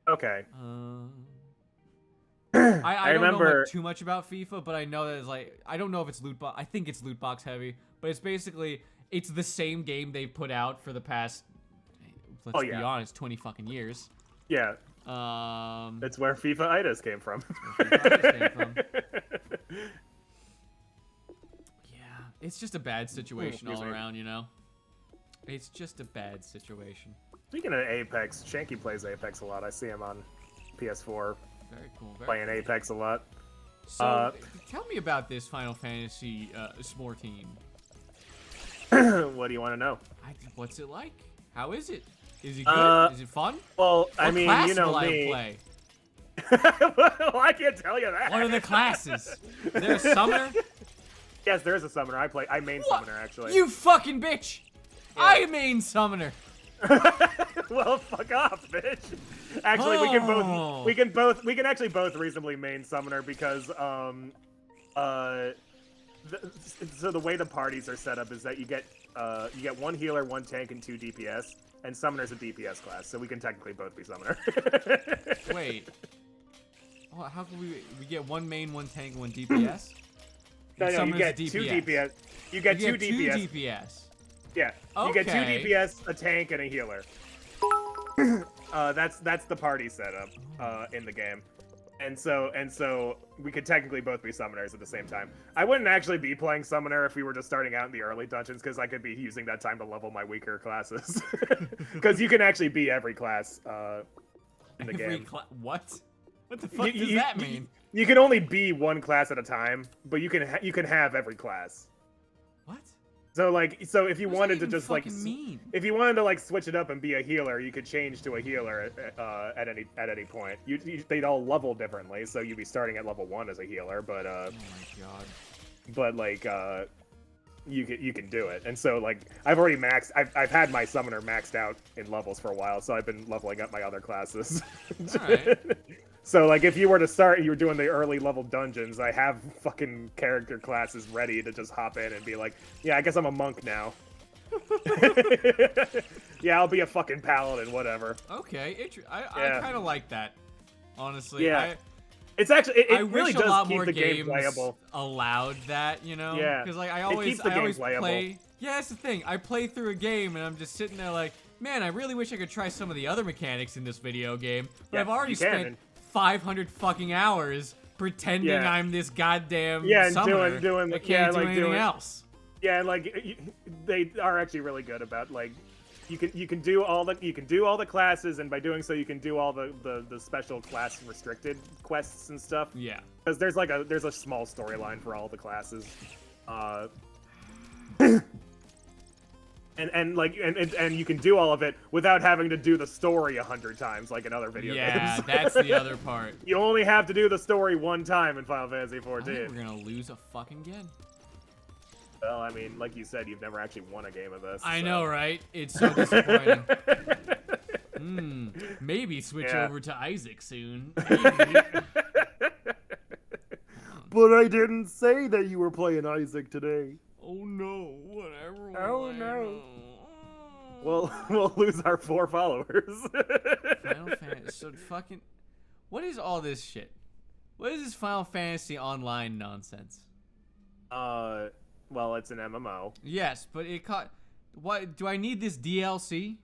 Okay. I don't remember know too much about FIFA, but I know that it's like, I don't know if it's loot box. I think it's loot box heavy, but it's basically, it's the same game they've put out for the past, let's be honest, 20 fucking years. Yeah. That's where FIFA-itis came from. Yeah, it's just a bad situation all around, you know? It's just a bad situation. Speaking of Apex, Shanky plays Apex a lot. I see him on PS4. Very cool. Playing Apex a lot. So, tell me about this Final Fantasy S'more team. What do you want to know? What's it like? How is it? Is it good? Is it fun? Well, I mean, class you know will me. I play? Well, I can't tell you that. What are the classes? Is there a summoner? Yes, there is a summoner. I main summoner actually. You fucking bitch! Yeah. I main summoner. Well, fuck off, bitch. Actually, we can actually both reasonably main summoner because so the way the parties are set up is that you get one healer, one tank, and 2 DPS, and summoner's a DPS class, so we can technically both be summoner. Wait. Oh, how can we get one main, one tank, and one DPS? No, you get 2 DPS. You get 2 DPS. Yeah. Okay. You get 2 DPS, a tank, and a healer. That's the party setup in the game. And so we could technically both be summoners at the same time. I wouldn't actually be playing summoner if we were just starting out in the early dungeons, because I could be using that time to level my weaker classes. Because you can actually be every class in the game. What? What the fuck does that mean? You can only be one class at a time, but you can have every class. What? So if you wanted to just mean? If you wanted to like switch it up and be a healer, you could change to a healer at any point. They'd all level differently, so you'd be starting at level 1 as a healer, but oh my god. But like you can do it. And so like I've already maxed. I've had my summoner maxed out in levels for a while, so I've been leveling up my other classes. All right. So, like, if you were to start, you were doing the early level dungeons, I have fucking character classes ready to just hop in and be like, yeah, I guess I'm a monk now. Yeah, I'll be a fucking paladin, whatever. Okay, I kind of like that, honestly. Yeah. It's actually, it really does keep lot more the game playable. Allowed that, you know? Yeah. Because, like, I It keeps the game always playable. play... Yeah, that's the thing. I play through a game, and I'm just sitting there like, man, I really wish I could try some of the other mechanics in this video game, but I've already spent 500 fucking hours pretending I'm this goddamn summoner. doing I can't do anything else. Yeah, like they are actually really good about like you can do all the classes, and by doing so you can do all the special class restricted quests and stuff. Yeah. Because there's a small storyline for all the classes. And you can do all of it without having to do the story 100 times like in other video games. Yeah, that's the other part. You only have to do the story one time in Final Fantasy XIV. I think we're gonna lose a fucking game. Well, I mean, like you said, you've never actually won a game of this. I know, right? It's so disappointing. Maybe switch over to Isaac soon. But I didn't say that you were playing Isaac today. Oh no, whatever. Oh no. Well, we'll lose our 4 followers. Final Fantasy. So fucking. What is all this shit? What is this Final Fantasy Online nonsense? Well, it's an MMO. Yes, but it caught. What do I need this DLC?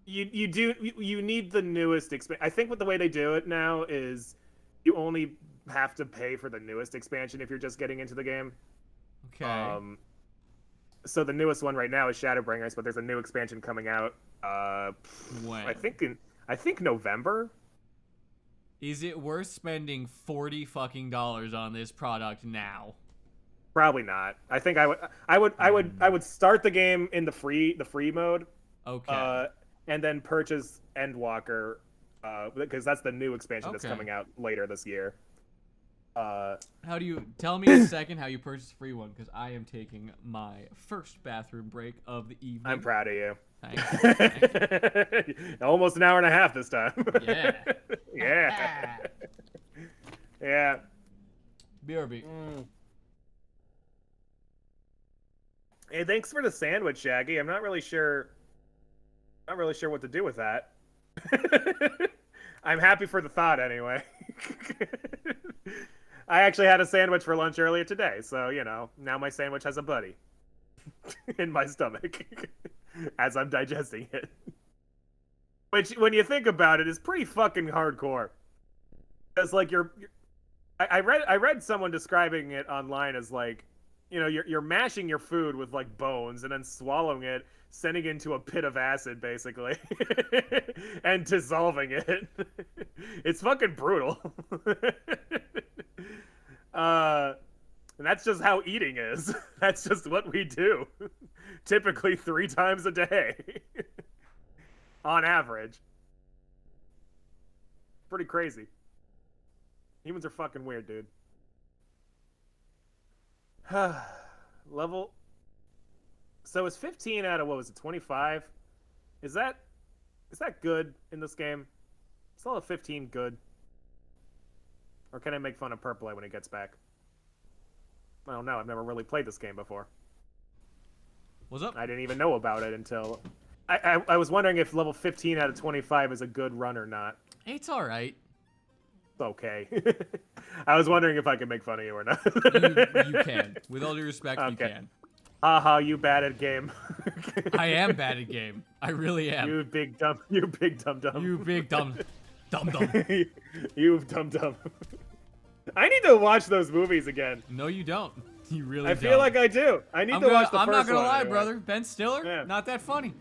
You need the newest expansion. I think what the way they do it now is you only have to pay for the newest expansion if you're just getting into the game. Okay. So the newest one right now is Shadowbringers, but there's a new expansion coming out. When? I think November. Is it worth spending $40 fucking on this product now? Probably not. I think I would start the game in the free mode. Okay. And then purchase Endwalker because that's the new expansion that's coming out later this year. How do you tell me in a second how you purchased a free one? Because I am taking my first bathroom break of the evening. I'm proud of you. Thank you. Almost an hour and a half this time. Yeah. Yeah. Yeah. BRB. Hey, thanks for the sandwich, Shaggy. I'm not really sure what to do with that. I'm happy for the thought anyway. I actually had a sandwich for lunch earlier today, so, you know, now my sandwich has a buddy in my stomach as I'm digesting it. Which, when you think about it, is pretty fucking hardcore. Because, like, I read someone describing it online as, like, you know, you're mashing your food with, like, bones and then swallowing it, sending it into a pit of acid, basically, and dissolving it. It's fucking brutal. And that's just how eating is. That's just what we do. Typically 3 times a day. On average. Pretty crazy. Humans are fucking weird, dude. Level... So it's 15 out of, what was it, 25? Is that good in this game? Is level 15 good? Or can I make fun of Purple when he gets back? I don't know. I've never really played this game before. What's up? I didn't even know about it until... I was wondering if level 15 out of 25 is a good run or not. It's alright. It's okay. I was wondering if I could make fun of you or not. You can. With all due respect, okay. You can. Haha, you bad at game. I am bad at game. I really am. You big dumb dumb. You big dumb dumb. You dumb dumb. I need to watch those movies again. No, you don't. You really don't. I feel like I do. I need to watch the first one. I'm not gonna lie, anyway. brother. Ben Stiller, not that funny.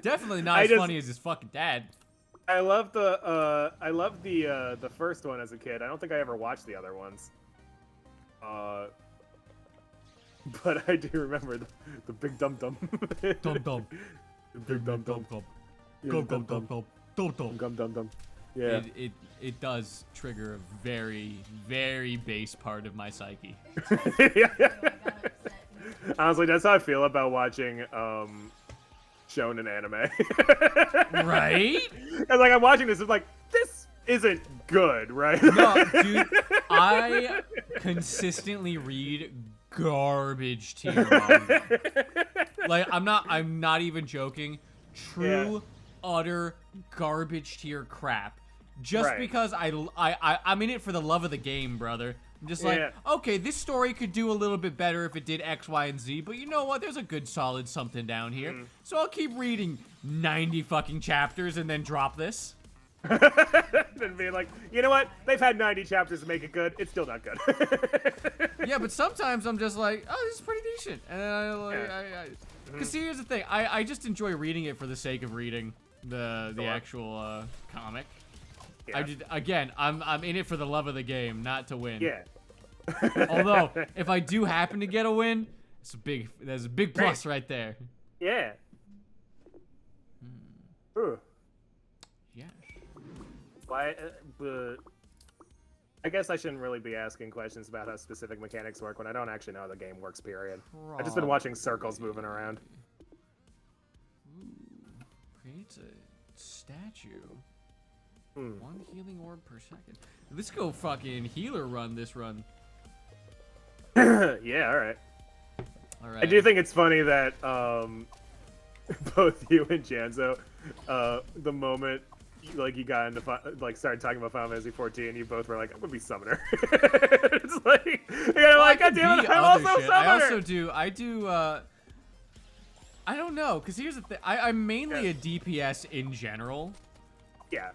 Definitely not as funny as his fucking dad. I love the first one as a kid. I don't think I ever watched the other ones. But I do remember the big dum dum. Dum dum. The big dum dum. Gum dum dum. Yeah. It does trigger a very, very base part of my psyche. Honestly, that's how I feel about watching shonen anime. Right? Cause like I'm watching this, it's like this isn't good, right? No, dude, I consistently read garbage tier manga. Like I'm not even joking. True, utter garbage tier crap. Just because I'm in it for the love of the game, brother. I'm just like, okay, this story could do a little bit better if it did X, Y, and Z, but you know what? There's a good solid something down here. So I'll keep reading 90 fucking chapters and then drop this. And be like, you know what? They've had 90 chapters to make it good. It's still not good. Yeah, but sometimes I'm just like, oh, this is pretty decent. And then because see, here's the thing. I just enjoy reading it for the sake of reading the actual comic. Yeah. I'm in it for the love of the game, not to win. Yeah. Although, if I do happen to get a win, there's a big plus right there. Yeah. Ooh. Yeah. Why? I guess I shouldn't really be asking questions about how specific mechanics work when I don't actually know how the game works, period. I've just been watching circles moving around. Ooh. Creates a statue. 1 healing orb per second. Let's go fucking healer run this run. Yeah, alright. Alright. I do think it's funny that both you and Janzo, the moment you got into started talking about Final Fantasy 14, you both were like, I'm gonna be summoner. It's like you're like, God damn it, I'm also summoner. I do I don't know, because here's the thing. I'm mainly a DPS in general. Yeah.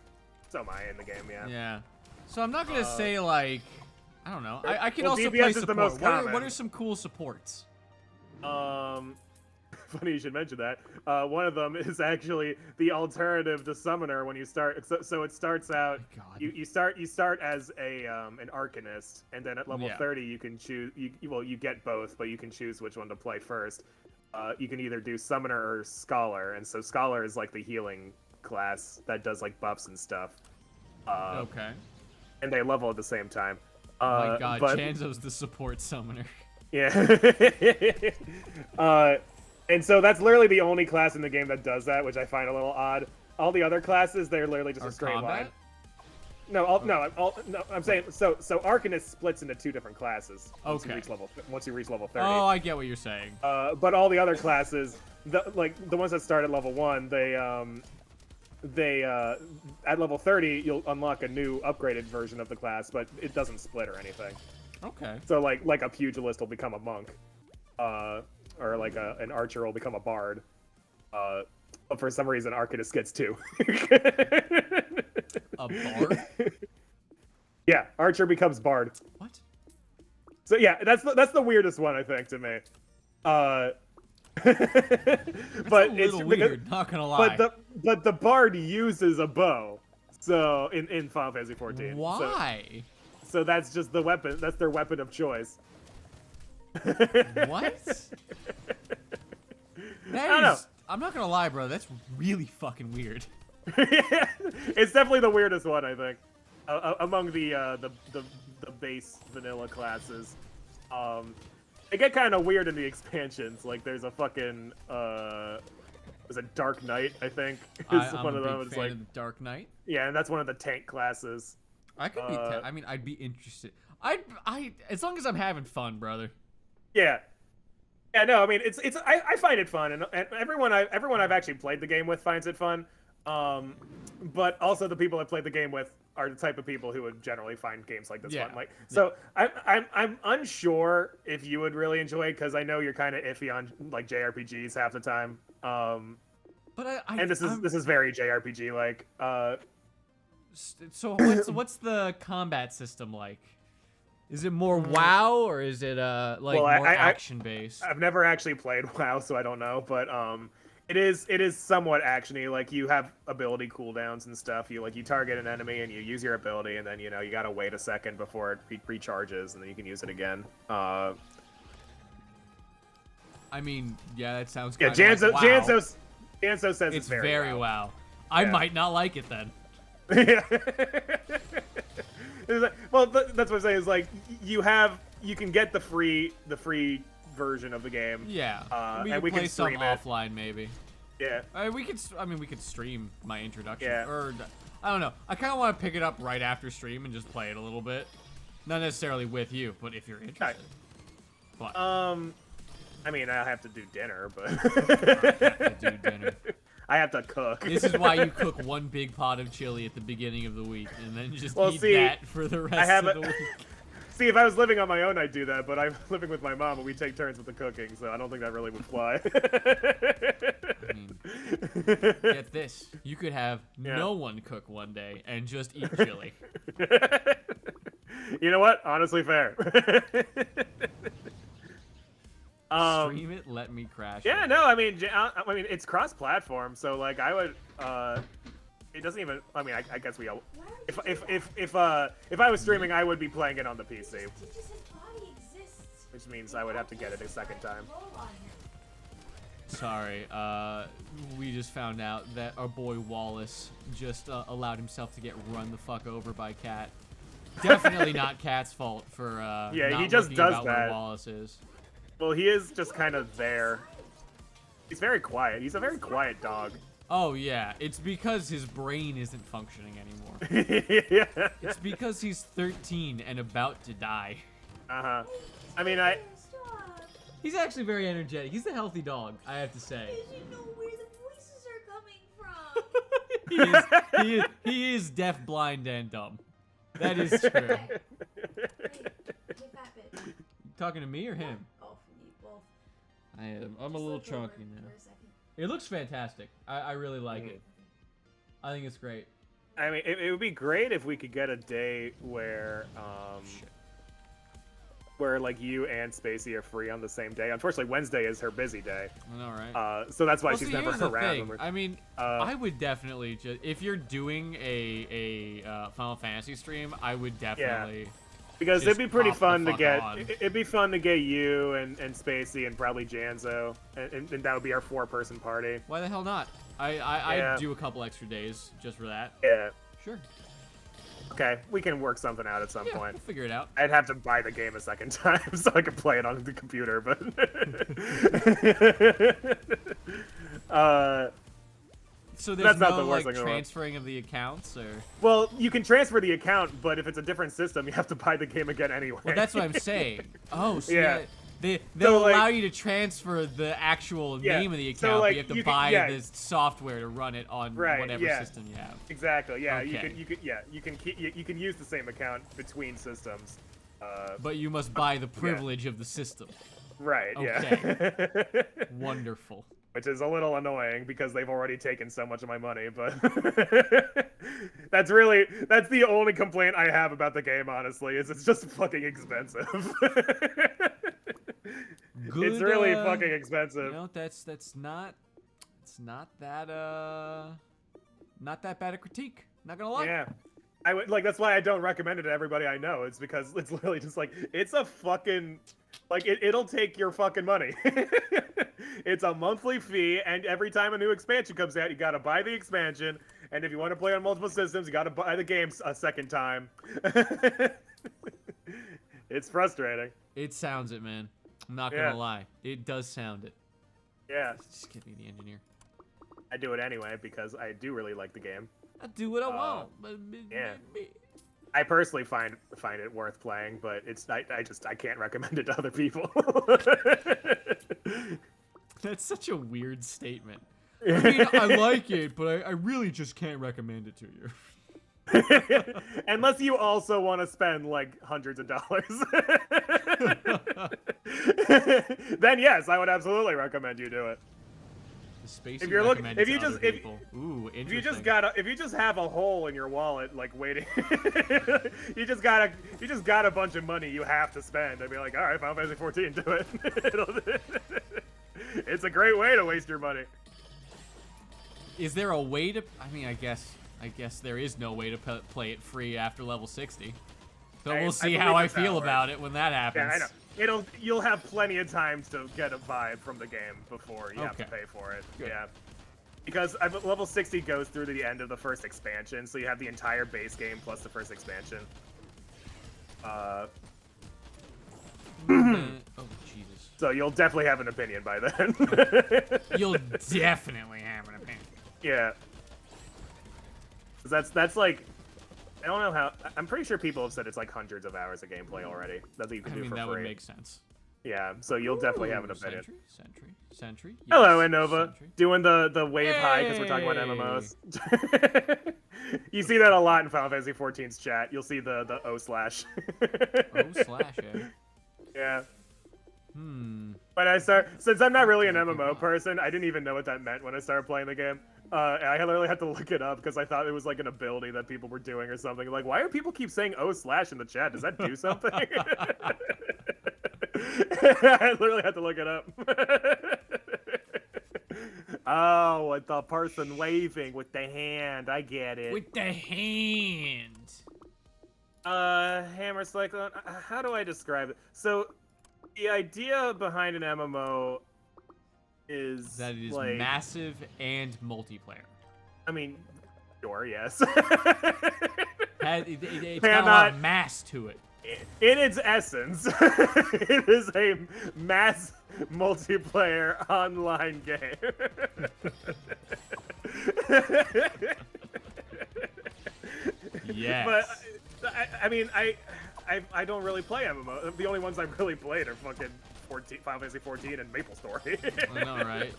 So am I in the game, yeah. Yeah. So I'm not gonna say like, I don't know. I can also DPS play is support. the most common. What are some cool supports? Funny you should mention that. One of them is actually the alternative to summoner when you start. So it starts out. You start as an arcanist, and then at level 30 you can choose. You get both, but you can choose which one to play first. You can either do summoner or scholar, and so scholar is like the healing class that does like buffs and stuff. Okay. And they level at the same time. Oh my god, but, Chanzo's the support summoner. Yeah. And so that's literally the only class in the game that does that, which I find a little odd. All the other classes, they're literally just a straight line. No, I'm saying so Arcanist splits into 2 different classes. Once you reach level 30. Oh, I get what you're saying. But all the other classes, the ones that start at level 1, they at level 30 you'll unlock a new upgraded version of the class, but it doesn't split or anything. Okay. So like a pugilist will become a monk, or like an archer will become a bard. But for some reason, Arcanist gets 2. A bard? Yeah, archer becomes bard. What? So yeah, that's the weirdest one I think to me. But a little weird, not gonna lie. But the bard uses a bow. So in Final Fantasy 14. Why? So that's just the weapon. That's their weapon of choice. What? I don't know. I'm not gonna lie, bro. That's really fucking weird. It's definitely the weirdest one, I think, among the base vanilla classes. They get kind of weird in the expansions. Like there's a fucking there's a Dark Knight, I think. I'm a big fan of the Dark Knight. Yeah, and that's one of the tank classes. I could be. I mean, I'd be interested. I as long as I'm having fun, brother. Yeah. Yeah, no, I mean I find it fun, and everyone I've actually played the game with finds it fun. But also the people I've played the game with are the type of people who would generally find games like this fun. Like, so I'm unsure if you would really enjoy it, because I know you're kind of iffy on like JRPGs half the time. But this is very JRPG like. So what's the combat system like? Is it more WoW, or is it more action based? I've never actually played WoW, so I don't know, but it is somewhat actiony. Like you have ability cooldowns and stuff. You target an enemy and you use your ability, and then you gotta wait a second before it recharges, and then you can use it again. I mean, yeah, that sounds kind of like WoW. Janzo says it's very WoW. I might not like it then. Yeah. Well, that's what I'm saying. Is like you can get the free version of the game. Yeah. And we play can stream some offline maybe. Yeah. We could stream my introduction. Yeah. Or I don't know. I kind of want to pick it up right after stream and just play it a little bit. Not necessarily with you, but if you're interested. But I mean, I have to do dinner, but I have to do dinner. I have to cook. This is why you cook one big pot of chili at the beginning of the week, and then just eat that for the rest of the week. See, if I was living on my own, I'd do that, but I'm living with my mom, and we take turns with the cooking, so I don't think that really would fly. I mean, get this. You could have no one cook one day and just eat chili. You know what? Honestly, fair. Stream it, let me crash. Yeah, it. no, I mean, it's cross-platform, so like I would. It doesn't even. I mean, I guess we all. If I was streaming, I would be playing it on the PC. Which means I would have to get it a second time. Sorry, we just found out that our boy Wallace just allowed himself to get run the fuck over by Cat. Definitely not Cat's fault for yeah, not he just looking does about that. where Wallace is. Well, he is just kind of there. He's very quiet. He's a very quiet dog. Oh yeah, it's because his brain isn't functioning anymore. Yeah. It's because he's 13 and about to die. Uh-huh. I mean, He's actually very energetic. He's a healthy dog, I have to say. Because you know where the voices are coming from. he is deaf, blind, and dumb. That is true. Hey, get that bitch. Talking to me or him? Both. I am. I'm a little chunky now. It looks fantastic. I really like it. I think it's great. I mean, it would be great if we could get a day where, where like you and Spacey are free on the same day. Unfortunately, Wednesday is her busy day. I know, right? So that's why well, she's see, never here's the around. thing. I mean, I would definitely just if you're doing a Final Fantasy stream, I would definitely. Because it'd be pretty fun to get. On. It'd be fun to get you and Spacey and probably Janzo, and that would be our 4-person party. Why the hell not? I'd do a couple extra days just for that. Yeah. Sure. Okay, we can work something out at some point. We'll figure it out. I'd have to buy the game a second time so I could play it on the computer, but so there's that's not no the worst like thing in the world. transferring of the accounts, or Well, you can transfer the account, but if it's a different system, you have to buy the game again anyway. well, that's what I'm saying. Oh, so Yeah. they'll So, like- allow you to transfer the actual name of the so, account, like, but you have to you can- buy yeah. the software to run it on Right, whatever yeah. system you have. Exactly. Yeah. Okay. You can use the same account between systems. But you must buy the privilege of the system. Right. Okay. Yeah. Wonderful. Which is a little annoying because they've already taken so much of my money, but that's the only complaint I have about the game, honestly, is it's just fucking expensive. Good, It's really fucking expensive. You know, it's not that not that bad a critique. Not gonna lie. Yeah. I would like that's why I don't recommend it to everybody I know. It's because it's literally just like it's a fucking like it'll take your fucking money. It's a monthly fee, and every time a new expansion comes out, you gotta buy the expansion. And if you want to play on multiple systems, you gotta buy the game a second time. It's frustrating. It sounds it, man. I'm not gonna lie. It does sound it. Yeah, Just give me the engineer. I do it anyway because I do really like the game. I do what I want. But yeah. I personally find it worth playing, but I can't recommend it to other people. That's such a weird statement. I mean, I like it, but I really just can't recommend it to you. Unless you also want to spend like hundreds of dollars. Then yes, I would absolutely recommend you do it. The space If you you're looking, recommend if to you other just people. Ooh, if interesting. you just have a hole in your wallet like waiting, you just got a bunch of money you have to spend. I'd be like, all right, Final Fantasy 14, do it. It's a great way to waste your money. Is there a way to? I mean, I guess there is no way to play it free after level 60. But we'll see how I feel about it when that happens. Yeah, I know. You'll have plenty of time to get a vibe from the game before you have to pay for it. Good. Yeah. Because level 60 goes through to the end of the first expansion, so you have the entire base game plus the first expansion. Oh, Jesus. So you'll definitely have an opinion by then. You'll definitely have an opinion. Yeah. 'Cause that's like, I don't know how. I'm pretty sure people have said it's like hundreds of hours of gameplay already that you can do for that free. would make sense. Yeah, so you'll definitely have an opinion. Sentry. Yes, Hello, Innova. Sentry. Doing the wave high because we're talking about MMOs. You see that a lot in Final Fantasy 14's chat. You'll see the O/. O/, Yeah. Hmm. When since I'm not really an MMO person, I didn't even know what that meant when I started playing the game. I literally had to look it up because I thought it was like an ability that people were doing or something. Like, why do people keep saying O/ in the chat? Does that do something? I literally had to look it up. Oh, with the person waving with the hand. I get it. With the hand. Hammer Cyclone. How do I describe it? So, the idea behind an MMO is that it is like, massive and multiplayer. I mean, sure, yes. It's got a lot of mass to it. In its essence, it is a mass multiplayer online game. Yes. But I mean, I don't really play MMO. The only ones I've really played are fucking Final Fantasy 14 and MapleStory. I know, right?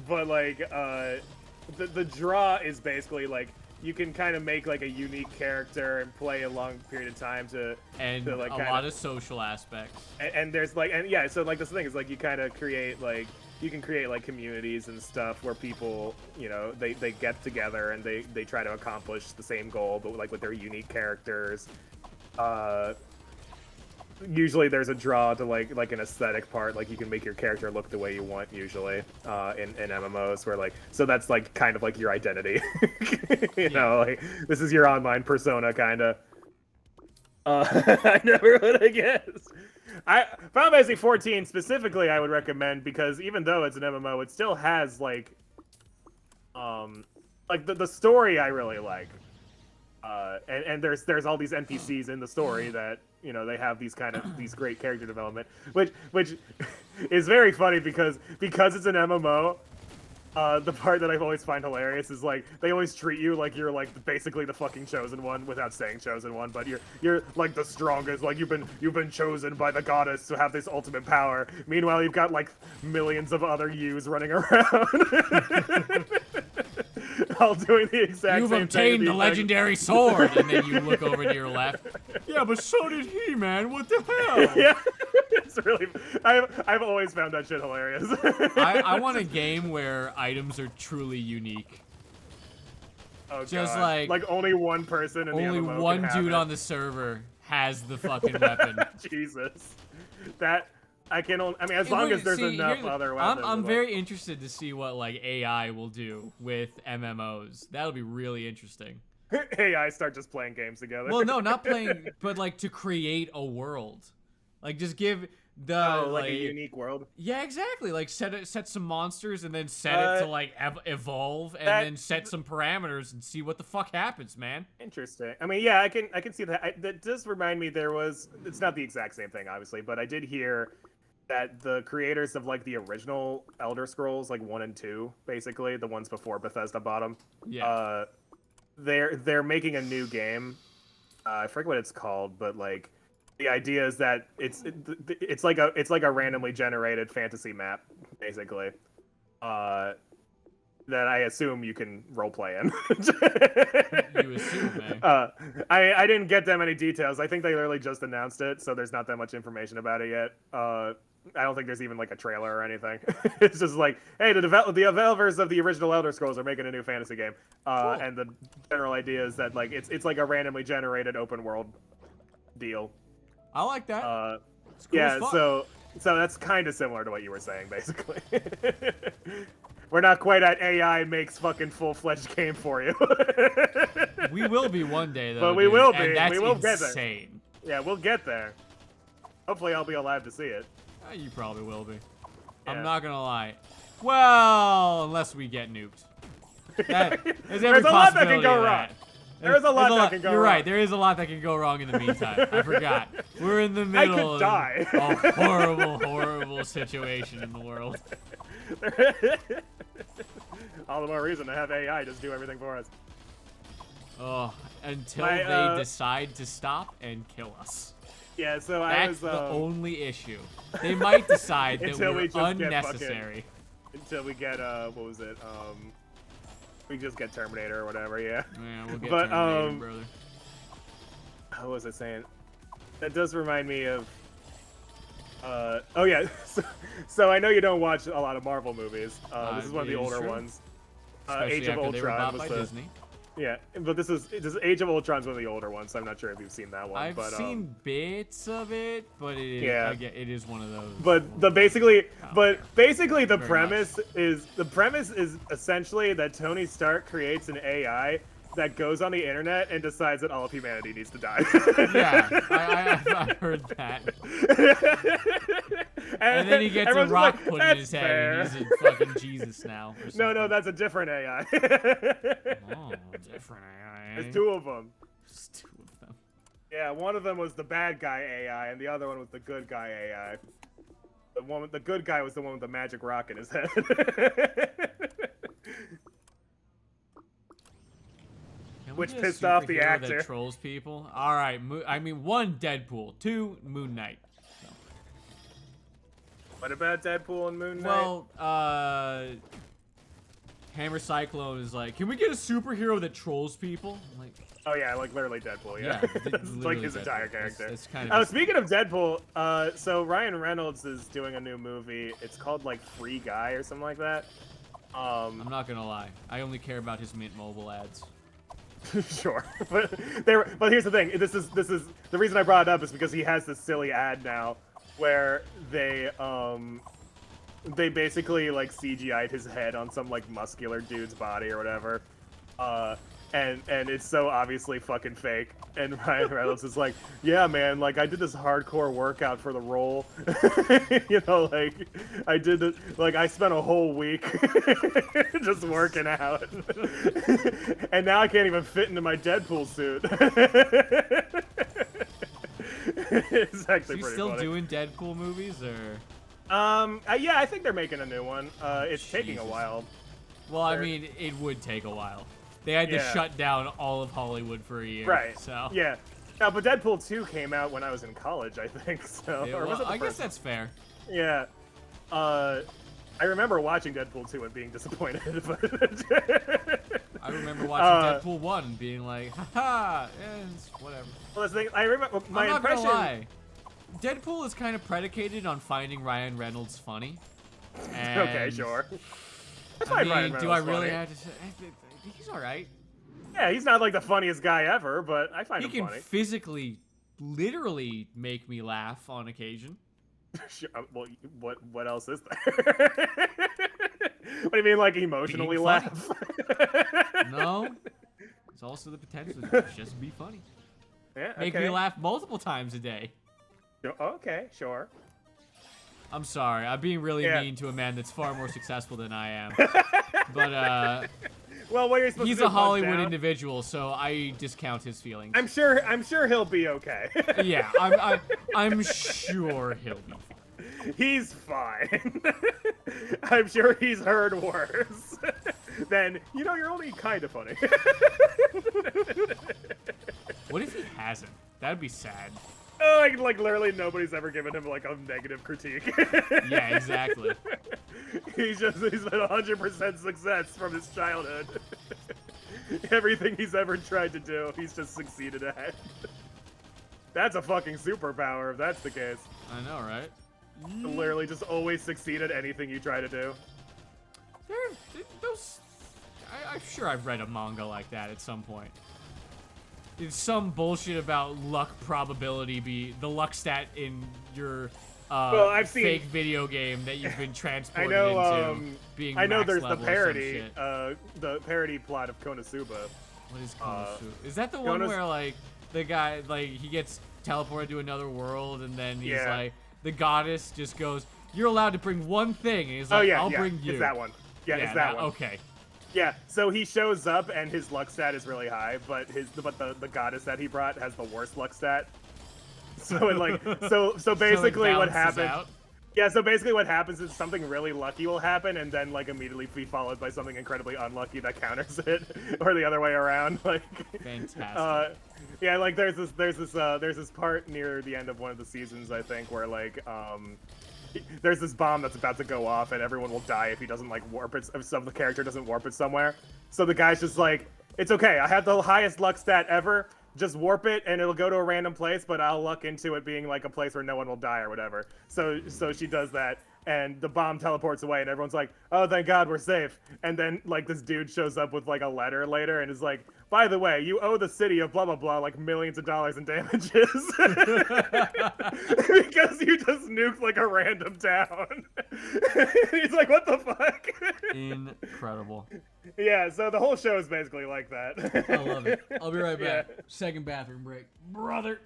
But like, the draw is basically like you can kind of make like a unique character and play a long period of time to like a lot of social aspects. And there's like yeah, so like this thing is like you kind of create like you can create like communities and stuff where people, you know, they get together and they try to accomplish the same goal, but like with their unique characters. Usually there's a draw to like an aesthetic part, like you can make your character look the way you want usually in MMOs, where like, so that's like kind of like your identity. you know, like this is your online persona kind of. I never would have guessed. Final Fantasy 14 specifically, I would recommend because even though it's an MMO, it still has like the story I really like. And there's all these NPCs in the story that they have these great character development, which is very funny because it's an MMO. The part that I always find hilarious is like they always treat you like you're like basically the fucking chosen one without saying chosen one, but you're like the strongest, like you've been chosen by the goddess to have this ultimate power. Meanwhile, you've got like millions of other yous running around. All doing the exact same thing. You've obtained the legendary sword, and then you look over to your left. Yeah, but so did he, man. What the hell? Yeah, it's really. I've always found that shit hilarious. I want a game where items are truly unique. Oh, just God. Like only one person in only the MMO one can dude have on the server has the fucking weapon. Jesus, that. I mean, as long as there's enough other weapons. I'm very interested to see what like AI will do with MMOs. That'll be really interesting. AI start just playing games together. Well, no, not playing, but like to create a world. Like just give the like a unique world. Yeah, exactly. Like set some monsters and then set it to like evolve and then set some parameters and see what the fuck happens, man. Interesting. I mean, yeah, I can see that. That does remind me it's not the exact same thing, obviously, but I did hear that the creators of like the original Elder Scrolls, like 1 and 2, basically the ones before Bethesda bought them. Yeah. They're making a new game. I forget what it's called, but like the idea is that it's like a randomly generated fantasy map, basically. That I assume you can roleplay in. You assume, man. I didn't get that many details. I think they literally just announced it, so there's not that much information about it yet. I don't think there's even like a trailer or anything. It's just like, hey, the developers of the original Elder Scrolls are making a new fantasy game, cool. And the general idea is that like it's like a randomly generated open world deal. I like that. Cool, yeah, so that's kind of similar to what you were saying, basically. We're not quite at AI makes fucking full-fledged game for you. We will be one day, though. But we will be. And that's we will insane. Get there. Yeah, we'll get there. Hopefully, I'll be alive to see it. You probably will be. Yeah. I'm not gonna lie. Well, unless we get nuked. There's every a lot that can possibility go of wrong. that. There's a lot that can go wrong. You're right. There is a lot that can go wrong in the meantime. I forgot. We're in the middle of die. a horrible, horrible situation in the world. All the more reason to have AI just do everything for us. Oh, until they decide to stop and kill us. Yeah, so that's the only issue. They might decide that we're unnecessary. Until we get what was it? We just get Terminator or whatever. Yeah. Yeah, we'll get Terminator, brother. What was I saying? That does remind me of. Oh yeah. So I know you don't watch a lot of Marvel movies. This is one of the older ones. Age of Ultron was the. Disney. Yeah, but this is Age of Ultron's one of the older ones, so I'm not sure if you've seen that one. I've seen bits of it, but it is one of those. But basically the premise is essentially that Tony Stark creates an AI that goes on the internet and decides that all of humanity needs to die. Yeah, I've heard that. And then he gets a rock put in his head and he's a fucking Jesus now. No, that's a different AI. Oh, different AI. There's two of them. There's two of them. Yeah, one of them was the bad guy AI, and the other one was the good guy AI. The good guy was the one with the magic rock in his head. Which pissed off the actor. That trolls people. All right, I mean, 1, Deadpool. 2, Moon Knight. So. What about Deadpool and Moon Knight? Well, Hammer Cyclone is like, can we get a superhero that trolls people? I'm like, oh yeah, like literally Deadpool. Yeah, it's like his entire character. It's kind of. Speaking of Deadpool, so Ryan Reynolds is doing a new movie. It's called like Free Guy or something like that. I'm not gonna lie. I only care about his Mint Mobile ads. Sure, but here's the thing. This is the reason I brought it up is because he has this silly ad now where they basically like CGI'd his head on some like muscular dude's body or whatever, and it's so obviously fucking fake. And Ryan Reynolds is like, yeah, man, like I did this hardcore workout for the role. You know, like I did it, like I spent a whole week just working out, and now I can't even fit into my Deadpool suit. It's actually Is he pretty still funny. doing Deadpool movies, or? Yeah, I think they're making a new one. It's taking a Jesus. while. Well, I mean, it would take a while. They had to Yeah. shut down all of Hollywood for a year. Right. So. Yeah. But Deadpool 2 came out when I was in college, I think. So. Yeah, Or was well, it the I guess first that's fair. one? Yeah. I remember watching Deadpool 2 and being disappointed, but. I remember watching Deadpool 1 and being like, haha, it's whatever. Well, that's the thing. I remember my I'm not impression. gonna lie. Deadpool is kind of predicated on finding Ryan Reynolds funny. And Okay, sure. I I find mean, Ryan do I Reynolds really funny. have to say? He's alright. Yeah, he's not like the funniest guy ever, but I find He him can funny. physically, literally make me laugh on occasion. Sure, well, what else is there? What do you mean, like emotionally Being funny. laugh? No. It's also the potential to just be funny. Yeah, Make okay. me laugh multiple times a day. Okay, sure. I'm sorry. I'm being really Yeah. mean to a man that's far more successful than I am. But Well, what you're supposed he's to do? a Hollywood punch down? individual, so I discount his feelings. I'm sure he'll be okay. Yeah, I'm sure he'll be fine. He's fine. I'm sure he's heard worse. Then you're only kind of funny. What if he hasn't? That'd be sad. Like literally nobody's ever given him like a negative critique. Yeah, exactly. He's been 100% success from his childhood. Everything he's ever tried to do, he's just succeeded at. That's a fucking superpower if that's the case. I know, right? Literally just always succeed at anything you try to do. I'm sure I've read a manga like that at some point. It's some bullshit about luck probability be the luck stat in your Well, I've seen- fake video game that you've been transported know, into being I know max there's the level or some parody, shit. the parody plot of Konosuba. What is Konosuba? Is that the one Konos- where like the guy like he gets teleported to another world and then he's Yeah. like the goddess just goes, "You're allowed to bring one thing," and he's Oh like, yeah, "I'll yeah, bring you." it's that one. Yeah, it's that one. Okay. Yeah, so he shows up and his luck stat is really high, but the goddess that he brought has the worst luck stat. So it like so basically what balances happens? out. Yeah, so basically what happens is something really lucky will happen and then like immediately be followed by something incredibly unlucky that counters it, or the other way around. Like, Fantastic. yeah, like there's this part near the end of one of the seasons I think where like there's this bomb that's about to go off and everyone will die if he doesn't like warp it, if the character doesn't warp it somewhere. So the guy's just like, it's okay, I have the highest luck stat ever, just warp it and it'll go to a random place, but I'll luck into it being like a place where no one will die or whatever. So she does that and the bomb teleports away and everyone's like, oh thank God we're safe. And then like this dude shows up with like a letter later and is like, by the way, you owe the city of blah blah blah like millions of dollars in damages. Because you just nuked like a random town. He's like, what the fuck? Incredible. Yeah, so the whole show is basically like that. I love it. I'll be right back. Yeah. Second bathroom break. Brother.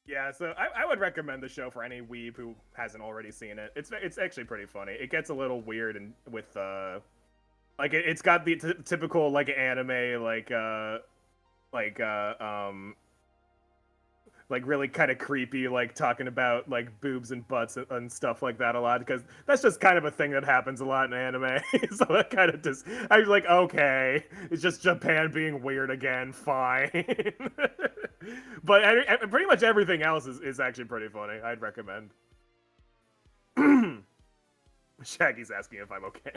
Yeah, so I would recommend the show for any weeb who hasn't already seen it. It's actually pretty funny. It gets a little weird and with like it's got the typical like anime like really kind of creepy, like talking about like boobs and butts and stuff like that a lot, because that's just kind of a thing that happens a lot in anime. So it kind of just, I was like, okay, it's just Japan being weird again, fine. But pretty much everything else is actually pretty funny. I'd recommend. Shaggy's asking if I'm okay.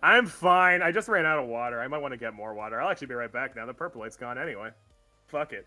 I'm fine. I just ran out of water. I might want to get more water. I'll actually be right back now. The purple light's gone anyway. Fuck it.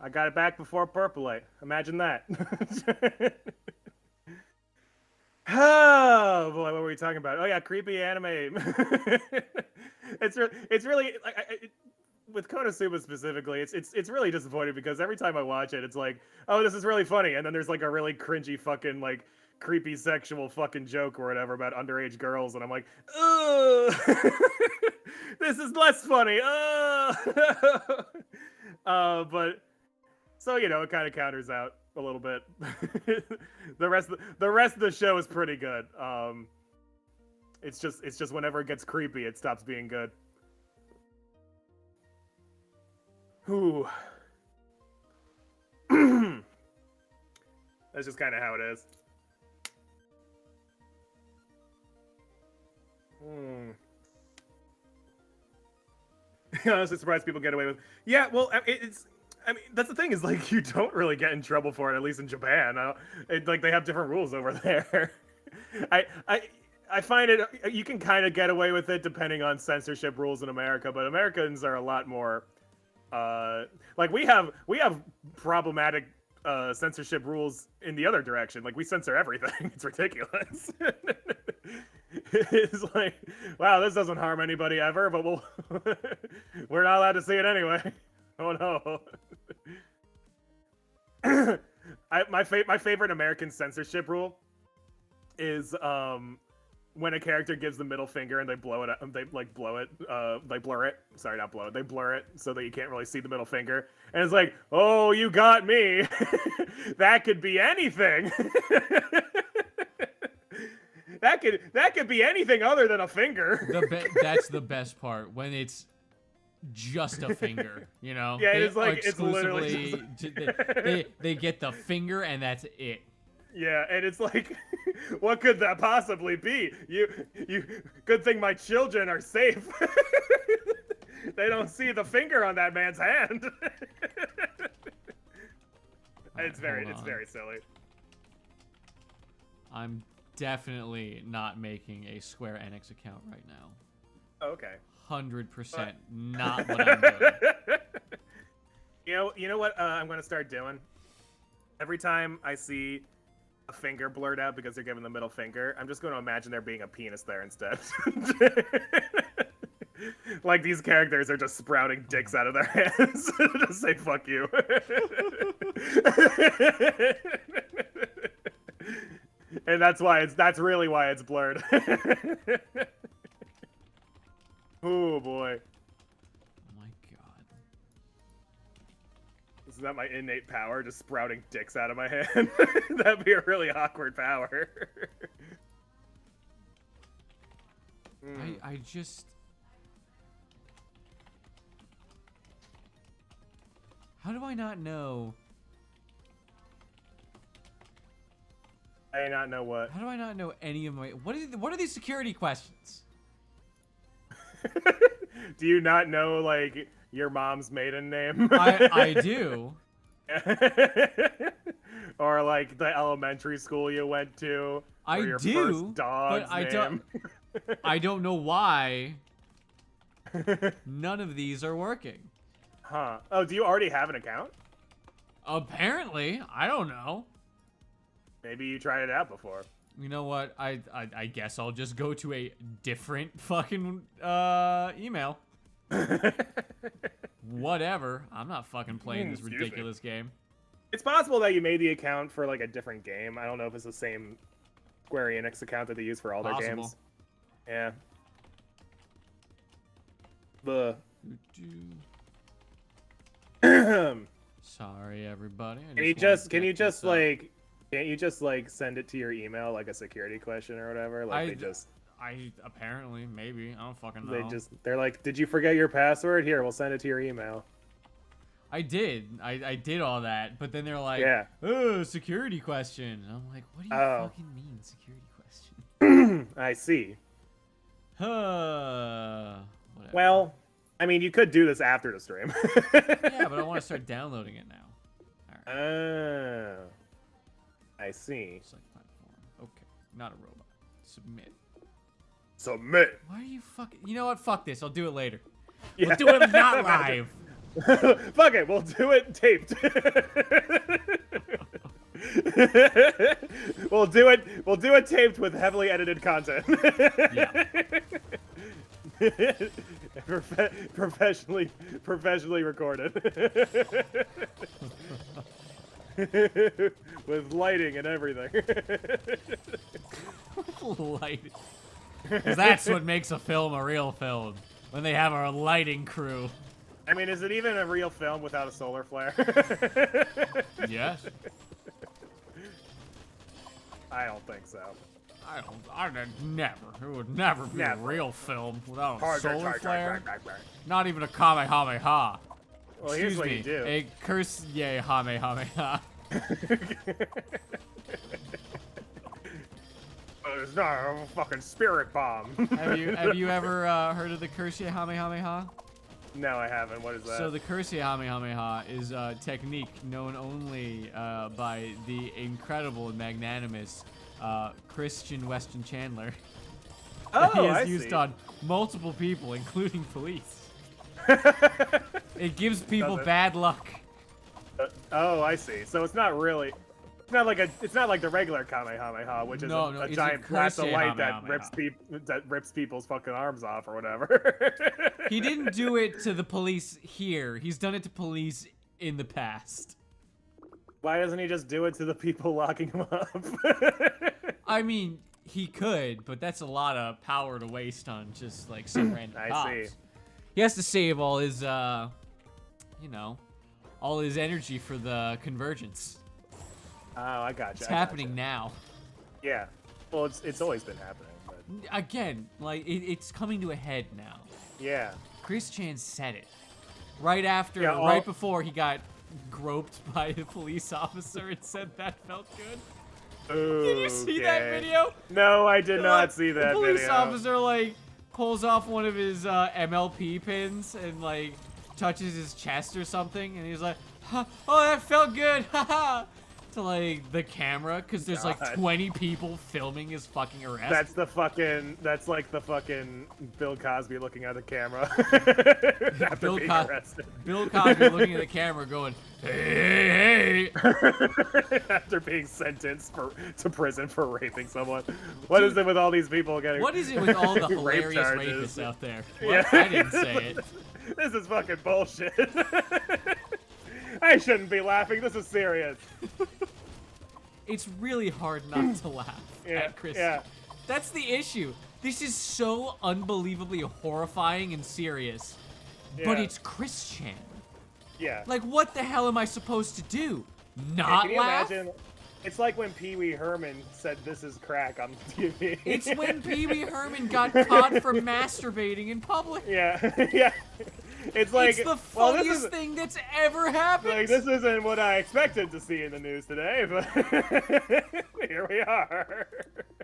I got it back before Purple Light. Imagine that. Oh boy, what were we talking about? Oh yeah, creepy anime. It's really like with Konosuba specifically. It's really disappointing because every time I watch it, it's like, oh, this is really funny, and then there's like a really cringy fucking like creepy sexual fucking joke or whatever about underage girls, and I'm like, ugh, this is less funny. But so it kind of counters out a little bit. the rest of the show is pretty good. It's just whenever it gets creepy, it stops being good. Whew. That's just kind of how it is. Honestly surprised people get away with. Yeah, well, I mean, that's the thing is like you don't really get in trouble for it, at least in Japan. Like they have different rules over there. I find it you can kind of get away with it depending on censorship rules in America, but Americans are a lot more like we have problematic censorship rules in the other direction. Like we censor everything. It's ridiculous. It's like, wow, this doesn't harm anybody ever, but we're not allowed to see it anyway. Oh no. My favorite American censorship rule is when a character gives the middle finger and they blow it up, they blur it. Sorry, not blow it. They blur it so that you can't really see the middle finger. And it's like, oh, you got me. That could be anything. That could be anything other than a finger. That's the best part when it's just a finger, Yeah, it's like it's literally they get the finger and that's it. Yeah, and it's like, what could that possibly be? You good thing my children are safe. They don't see the finger on that man's hand. It's very silly. I'm definitely not making a Square Enix account right now. Okay. 100% not what I'm doing. You know what I'm gonna start doing? Every time I see a finger blurred out because they're giving the middle finger, I'm just going to imagine there being a penis there instead. Like these characters are just sprouting dicks out of their hands to say fuck you. And that's really why it's blurred. Oh boy. Oh my god. Isn't that my innate power, just sprouting dicks out of my hand? That'd be a really awkward power. I just... How do I not know? I not know what. How do I not know any of my... What are these security questions? Do you not know, like, your mom's maiden name? I do. Or, like, the elementary school you went to. I or your do, first dog's but name. I don't know why none of these are working. Huh. Oh, do you already have an account? Apparently. I don't know. Maybe you tried it out before. You know what? I guess I'll just go to a different fucking email. Whatever. I'm not fucking playing this ridiculous game. It's possible that you made the account for like a different game. I don't know if it's the same Square Enix account that they use for all their games. Yeah. Sorry, everybody. Can't you just like send it to your email like a security question or whatever? Like I apparently, maybe, I don't fucking know. They're like, did you forget your password? Here, we'll send it to your email. I did. I did all that, but then they're like, yeah. Oh, security question. And I'm like, what do you fucking mean, security question? I see. Whatever. Well, I mean, you could do this after the stream. Yeah, but I want to start downloading it now. All right. Oh. I see. Select platform. Okay. Not a robot. Submit. Submit. Why are you fucking... You know what? Fuck this. I'll do it later. Yeah. We'll do it not live. Fuck it, we'll do it taped. We'll do it taped with heavily edited content. Yeah. Professionally recorded. With lighting and everything. Lighting. 'Cause that's what makes a film a real film. When they have a lighting crew. I mean, is it even a real film without a solar flare? Yes. I don't think so. Never. It would never be Never. a real film without a Hard, solar hard, flare. hard. Not even a Kamehameha. Well, here's Excuse what me, you do. a curse yay Kamehameha. It's not a fucking spirit bomb. Have you ever heard of the curse yay Kamehameha? No, I haven't. What is that? So the curse yay Kamehameha is a technique known only by the incredible and magnanimous Christian Weston Chandler. Oh, He has I used see. on multiple people, including police. It gives people Does it? bad luck. Oh, I see. So it's not really. It's not like the regular Kamehameha, which is No, a it's a giant blast of curse light that Kamehameha. rips people's fucking arms off or whatever. He didn't do it to the police here. He's done it to police in the past. Why doesn't he just do it to the people locking him up? I mean, he could, but that's a lot of power to waste on just like some random I cops. see. He has to save all his, you know, all his energy for the convergence. Oh, I gotcha. It's happening now. Yeah. Well, it's always been happening. But Again, like, it's coming to a head now. yeah. Chris Chan said it. Right after, Yeah, right before he got groped by a police officer and said that felt good. Did you see that Okay. video? No, I did not Like, see that The police video. officer, like, pulls off one of his MLP pins and, like, touches his chest or something, and he's like, huh, oh, that felt good, haha, to, like, the camera, because there's, like, God. 20 people filming his fucking arrest. That's like the fucking Bill Cosby looking at the camera after Bill being Co- arrested. Bill Cosby looking at the camera going, hey, hey, hey. After being sentenced to prison for raping someone. What is it with all these people getting What is it with all the rape hilarious charges? rapists out there? Yeah. What? I didn't say it. This is fucking bullshit. I shouldn't be laughing. This is serious. It's really hard not to laugh Yeah, at Chris. yeah. That's the issue. This is so unbelievably horrifying and serious, but Yeah. it's Chris Chan. Yeah. Like, what the hell am I supposed to do? Yeah, Not can you laugh? imagine? It's like when Pee Wee Herman said, "This is crack" on TV. It's when Pee Wee Herman got caught for masturbating in public. Yeah, yeah. It's like It's the well, this funniest is thing that's ever happened. like this isn't what I expected to see in the news today, but here we are.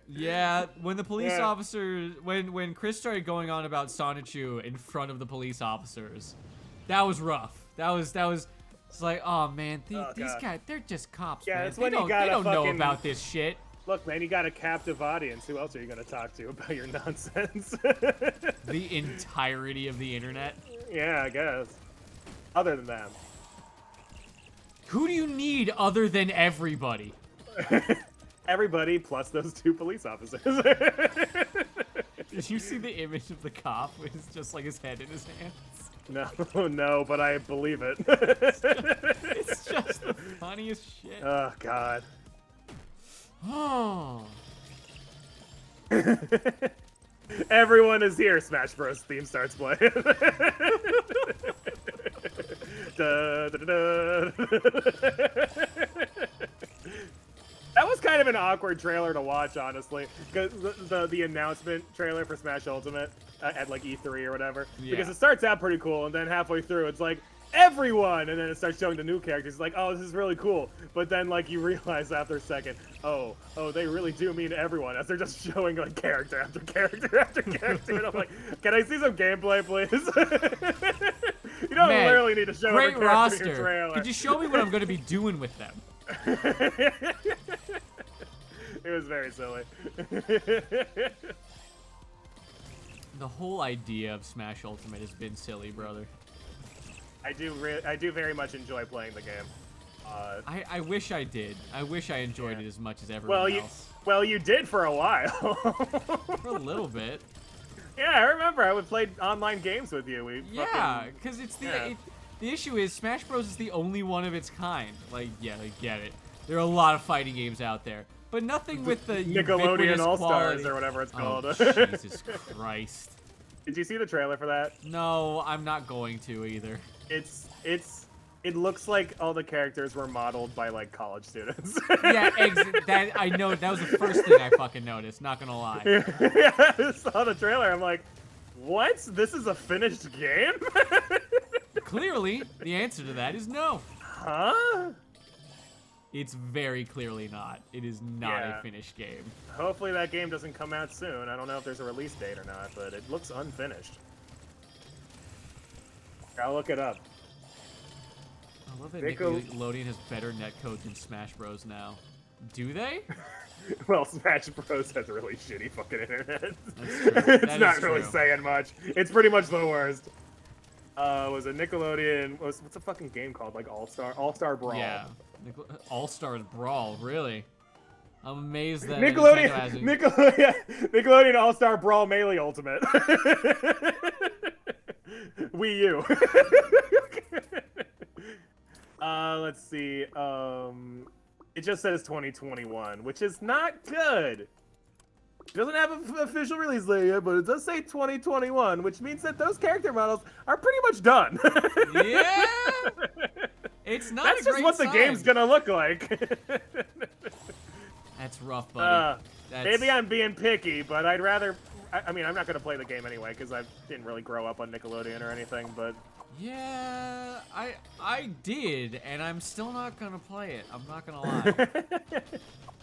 Yeah, when the police Yeah. officers, when Chris started going on about Sonichu in front of the police officers, that was rough. That was, it's like, oh man, these God. guys, they're just cops, Yeah, man. it's They when you don't, gotta they don't know fucking- about this shit. Look, man, you got a captive audience. Who else are you gonna talk to about your nonsense? The entirety of the internet. Yeah, I guess. Other than them. Who do you need other than everybody? Everybody plus those two police officers. Did you see the image of the cop with just like his head in his hands? No, no, but I believe it. It's just the funniest shit. Oh, God. Oh. Everyone is here. Smash Bros. Theme starts playing. Da, da, da, da. That was kind of an awkward trailer to watch, honestly, because the announcement trailer for Smash Ultimate at like E3 or whatever. Yeah. Because it starts out pretty cool, and then halfway through, it's like everyone, and then it starts showing the new characters. It's like, oh, this is really cool. But then like you realize after a second, oh, they really do mean everyone, as they're just showing like character after character after character. And I'm like, can I see some gameplay, please? You don't Man, literally need to show every Great character in your roster. trailer. Could you show me what I'm going to be doing with them? It was very silly. The whole idea of Smash Ultimate has been silly, brother. I do very much enjoy playing the game. I wish I did. I wish I enjoyed it as much as everyone else. Well, you did for a while. For a little bit. Yeah, I remember. I would play online games with you. Yeah, because it's the issue is Smash Bros is the only one of its kind. Like, yeah, I get it. There are a lot of fighting games out there, but nothing with the Nickelodeon All Stars quality. or whatever it's called. Oh, Jesus Christ. Did you see the trailer for that? No, I'm not going to either. It looks like all the characters were modeled by like college students. Yeah, that I know. That was the first thing I fucking noticed. Not gonna lie. Yeah, I saw the trailer. I'm like, what? This is a finished game? Clearly, the answer to that is no. Huh? It's very clearly not. It is not a finished game. Hopefully that game doesn't come out soon. I don't know if there's a release date or not, but it looks unfinished. I'll look it up. I love that Nickelodeon has better netcode than Smash Bros. Now. Do they? Well, Smash Bros. Has really shitty fucking internet. That's true. It's not really saying much. It's pretty much the worst. Was a Nickelodeon? What's the fucking game called? Like All Star Brawl. Yeah. All Stars Brawl. Really? I'm amazed that Nickelodeon All Star Brawl Melee Ultimate. Wii U. Let's see. It just says 2021, which is not good. It doesn't have an official release date yet, but it does say 2021, which means that those character models are pretty much done. Yeah. It's not. That's just what the game's gonna look like. That's rough, buddy. Maybe I'm being picky, but I'd rather. I mean, I'm not gonna play the game anyway because I didn't really grow up on Nickelodeon or anything, but. Yeah, I did, and I'm still not gonna play it. I'm not gonna lie.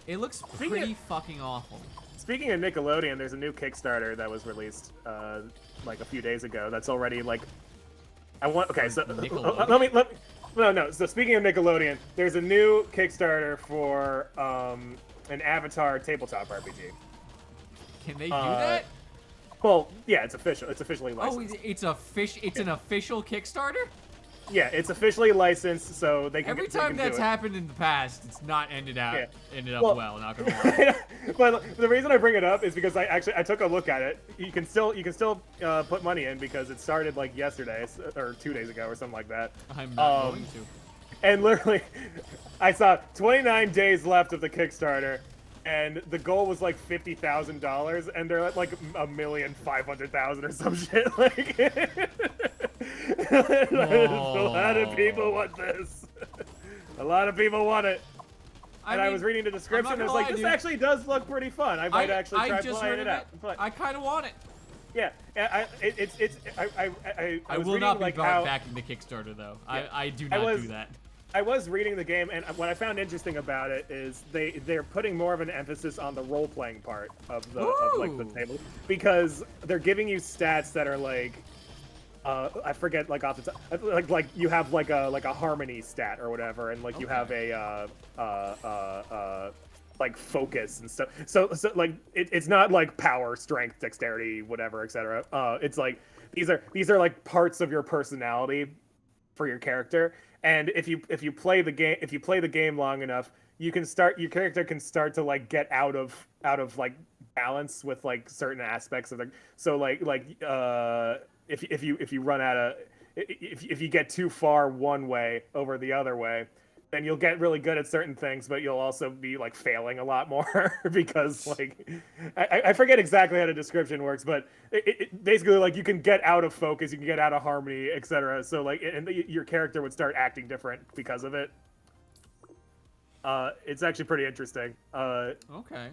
It looks pretty fucking awful. Speaking of Nickelodeon, there's a new Kickstarter that was released like a few days ago. That's already like, okay, so no. So speaking of Nickelodeon, there's a new Kickstarter for an Avatar tabletop RPG. Can they do that? Well, yeah, it's official. It's officially licensed. Oh, it's an official Kickstarter? Yeah, it's officially licensed, so they can. Every time that's happened in the past, it's not ended up well. Not gonna lie. But the reason I bring it up is because I took a look at it. You can still put money in because it started like yesterday or 2 days ago or something like that. I'm not going to. And literally, I saw 29 days left of the Kickstarter. And the goal was like $50,000, and they're at like 1,500,000 or some shit. Like, a lot of people want this. A lot of people want it. And I was reading the description, and I was like, this actually does look pretty fun. I might actually try playing it out. I kind of want it. Yeah, I will not be backing the Kickstarter though. Yeah. I do not do that. I was reading the game, and what I found interesting about it is they're putting more of an emphasis on the role-playing part of the table, because they're giving you stats that are like, I forget, like off the top, like you have like a harmony stat or whatever, and like you have a like focus and stuff. So like it's not like power, strength, dexterity, whatever, etc. It's like these are like parts of your personality for your character. And if you play the game long enough, your character can start to like get out of like balance with like certain aspects of the. So like if you run out of if you get too far one way over the other way, then you'll get really good at certain things, but you'll also be like failing a lot more because like I forget exactly how the description works, but it basically like you can get out of focus, you can get out of harmony, etc. So like and your character would start acting different because of it. It's actually pretty interesting. Okay.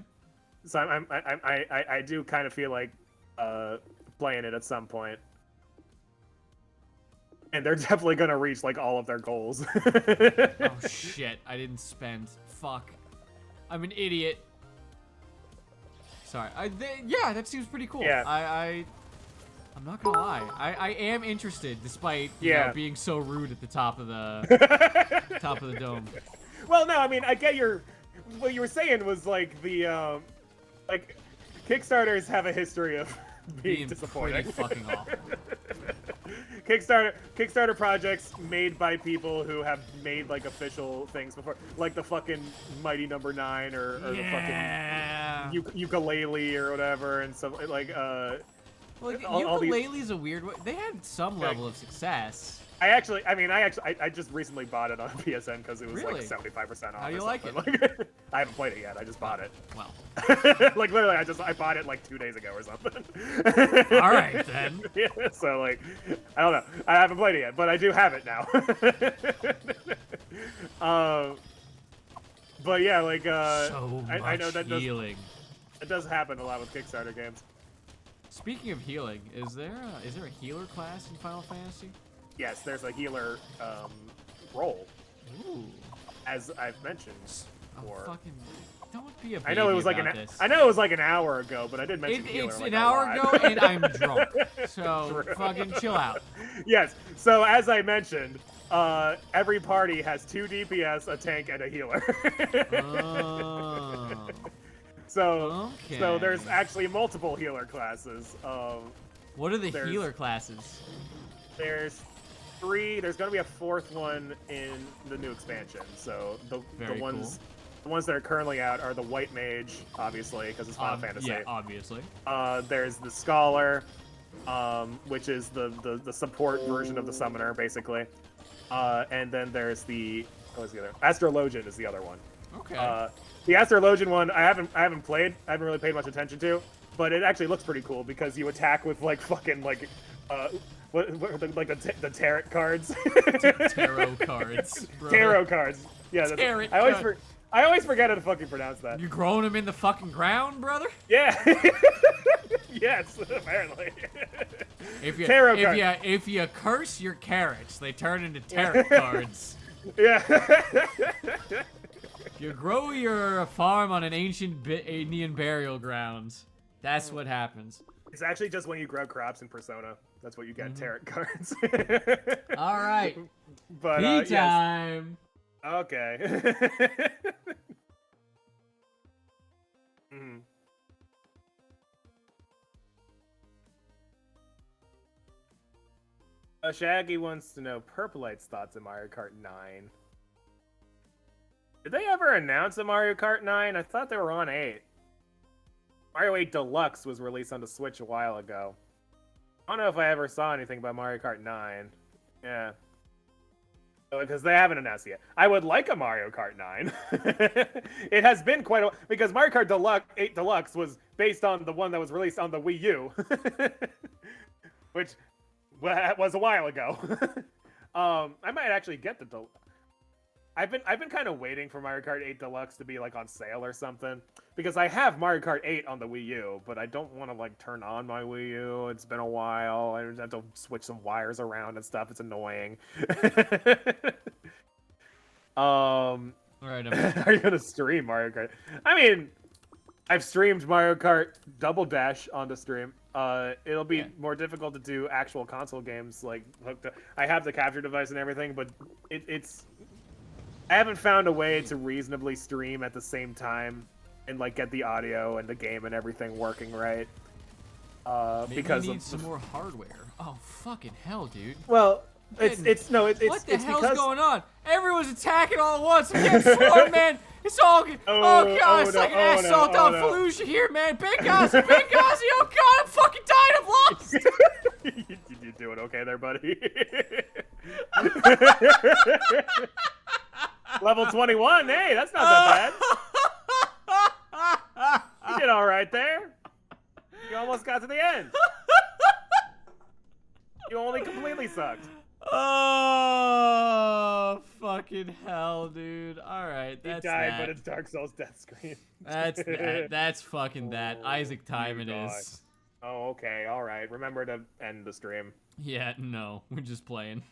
So I do kind of feel like playing it at some point. And they're definitely gonna reach like all of their goals. Oh shit! I didn't spend. Fuck. I'm an idiot. Sorry. Yeah, that seems pretty cool. Yeah. I'm not gonna lie. I am interested, despite you know, being so rude at the top of the top of the dome. Well, no, I mean I get what you were saying was like the like Kickstarters have a history of being disappointing. Pretty fucking awful. Kickstarter projects made by people who have made like official things before, like the fucking Mighty Number 9 or the fucking ukulele or whatever, and stuff like Well, all these... ukulele's a weird way. They had some level of success. I just recently bought it on PSN because it was like 75% off. How do you like it? Like, I haven't played it yet. I just bought it. Well, like literally, I bought it like 2 days ago or something. All right then. Yeah, so like, I don't know. I haven't played it yet, but I do have it now. But yeah, like so much I know that healing. It does happen a lot with Kickstarter games. Speaking of healing, is there a healer class in Final Fantasy? Yes, there's a healer role. Ooh. As I've mentioned before. Fucking don't be a baby I know it was like an hour ago, but I did mention healer. It's like an hour ago, and I'm drunk. So True. fucking chill out. Yes. So as I mentioned, every party has 2 DPS, a tank, and a healer. Oh. So there's actually multiple healer classes. What are the healer classes? There's 3. There's gonna be a 4th one in the new expansion. So the ones that are currently out are the White Mage, obviously, because it's Final Fantasy. Yeah, obviously. There's the Scholar, which is the support version of the Summoner, basically. And then there's what was the other? Astrologian is the other one. Okay. The Astrologian one I haven't played. I haven't really paid much attention to, but it actually looks pretty cool because you attack with like fucking like like the tarot cards. Tarot cards. Bro. Tarot cards. Yeah. I always forget how to fucking pronounce that. You growing them in the fucking ground, brother? Yeah. Yes, apparently. If you curse your carrots, they turn into tarot cards. Yeah. You grow your farm on an ancient Indian burial grounds. That's what happens. It's actually just when you grow crops in Persona. That's what you get, tarot cards. All right. But Tea time. Yes. Okay. Shaggy wants to know Purpleite's thoughts on Mario Kart 9. Did they ever announce a Mario Kart 9? I thought they were on 8. Mario 8 Deluxe was released on the Switch a while ago. I don't know if I ever saw anything about Mario Kart 9. Yeah. Because they haven't announced it yet. I would like a Mario Kart 9. It has been quite a while. Because Mario Kart 8 Deluxe was based on the one that was released on the Wii U. Which was a while ago. I might actually get the Deluxe. I've been kind of waiting for Mario Kart 8 Deluxe to be like on sale or something, because I have Mario Kart 8 on the Wii U, but I don't want to like turn on my Wii U. It's been a while. I have to switch some wires around and stuff. It's annoying. All right. Are you gonna stream Mario Kart? I mean, I've streamed Mario Kart Double Dash on the stream. It'll be more difficult to do actual console games like hooked up. I have the capture device and everything, but it's. I haven't found a way to reasonably stream at the same time and like get the audio and the game and everything working right. Maybe because you need some more hardware. Oh fucking hell, dude! Well, it's what the hell's because... going on? Everyone's attacking all at once. I'm getting swarmed, man. It's all good. Oh god, it's like an assault on Fallujah here, man. Benghazi, oh god, I'm fucking dying. I'm lost. You doing okay there, buddy? Level 21, hey, that's not that bad. You did all right there. You almost got to the end. You only completely sucked. Oh, fucking hell, dude. All right, that's he died, but it's Dark Souls death screen. That's fucking that. Isaac time it is. Oh, okay, all right. Remember to end the stream. Yeah, no, we're just playing.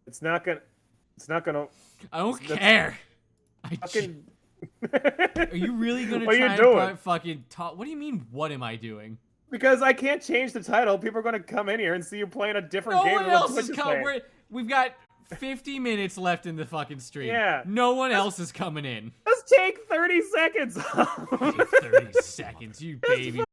It's not gonna. I don't care. Fucking. Are you really gonna what try are you doing? And fucking talk? What do you mean? What am I doing? Because I can't change the title. People are gonna come in here and see you playing a different game. No one else is coming. We've got 50 minutes left in the fucking stream. Yeah. No one else is coming in. Let's take 30 seconds off. 30 seconds, you baby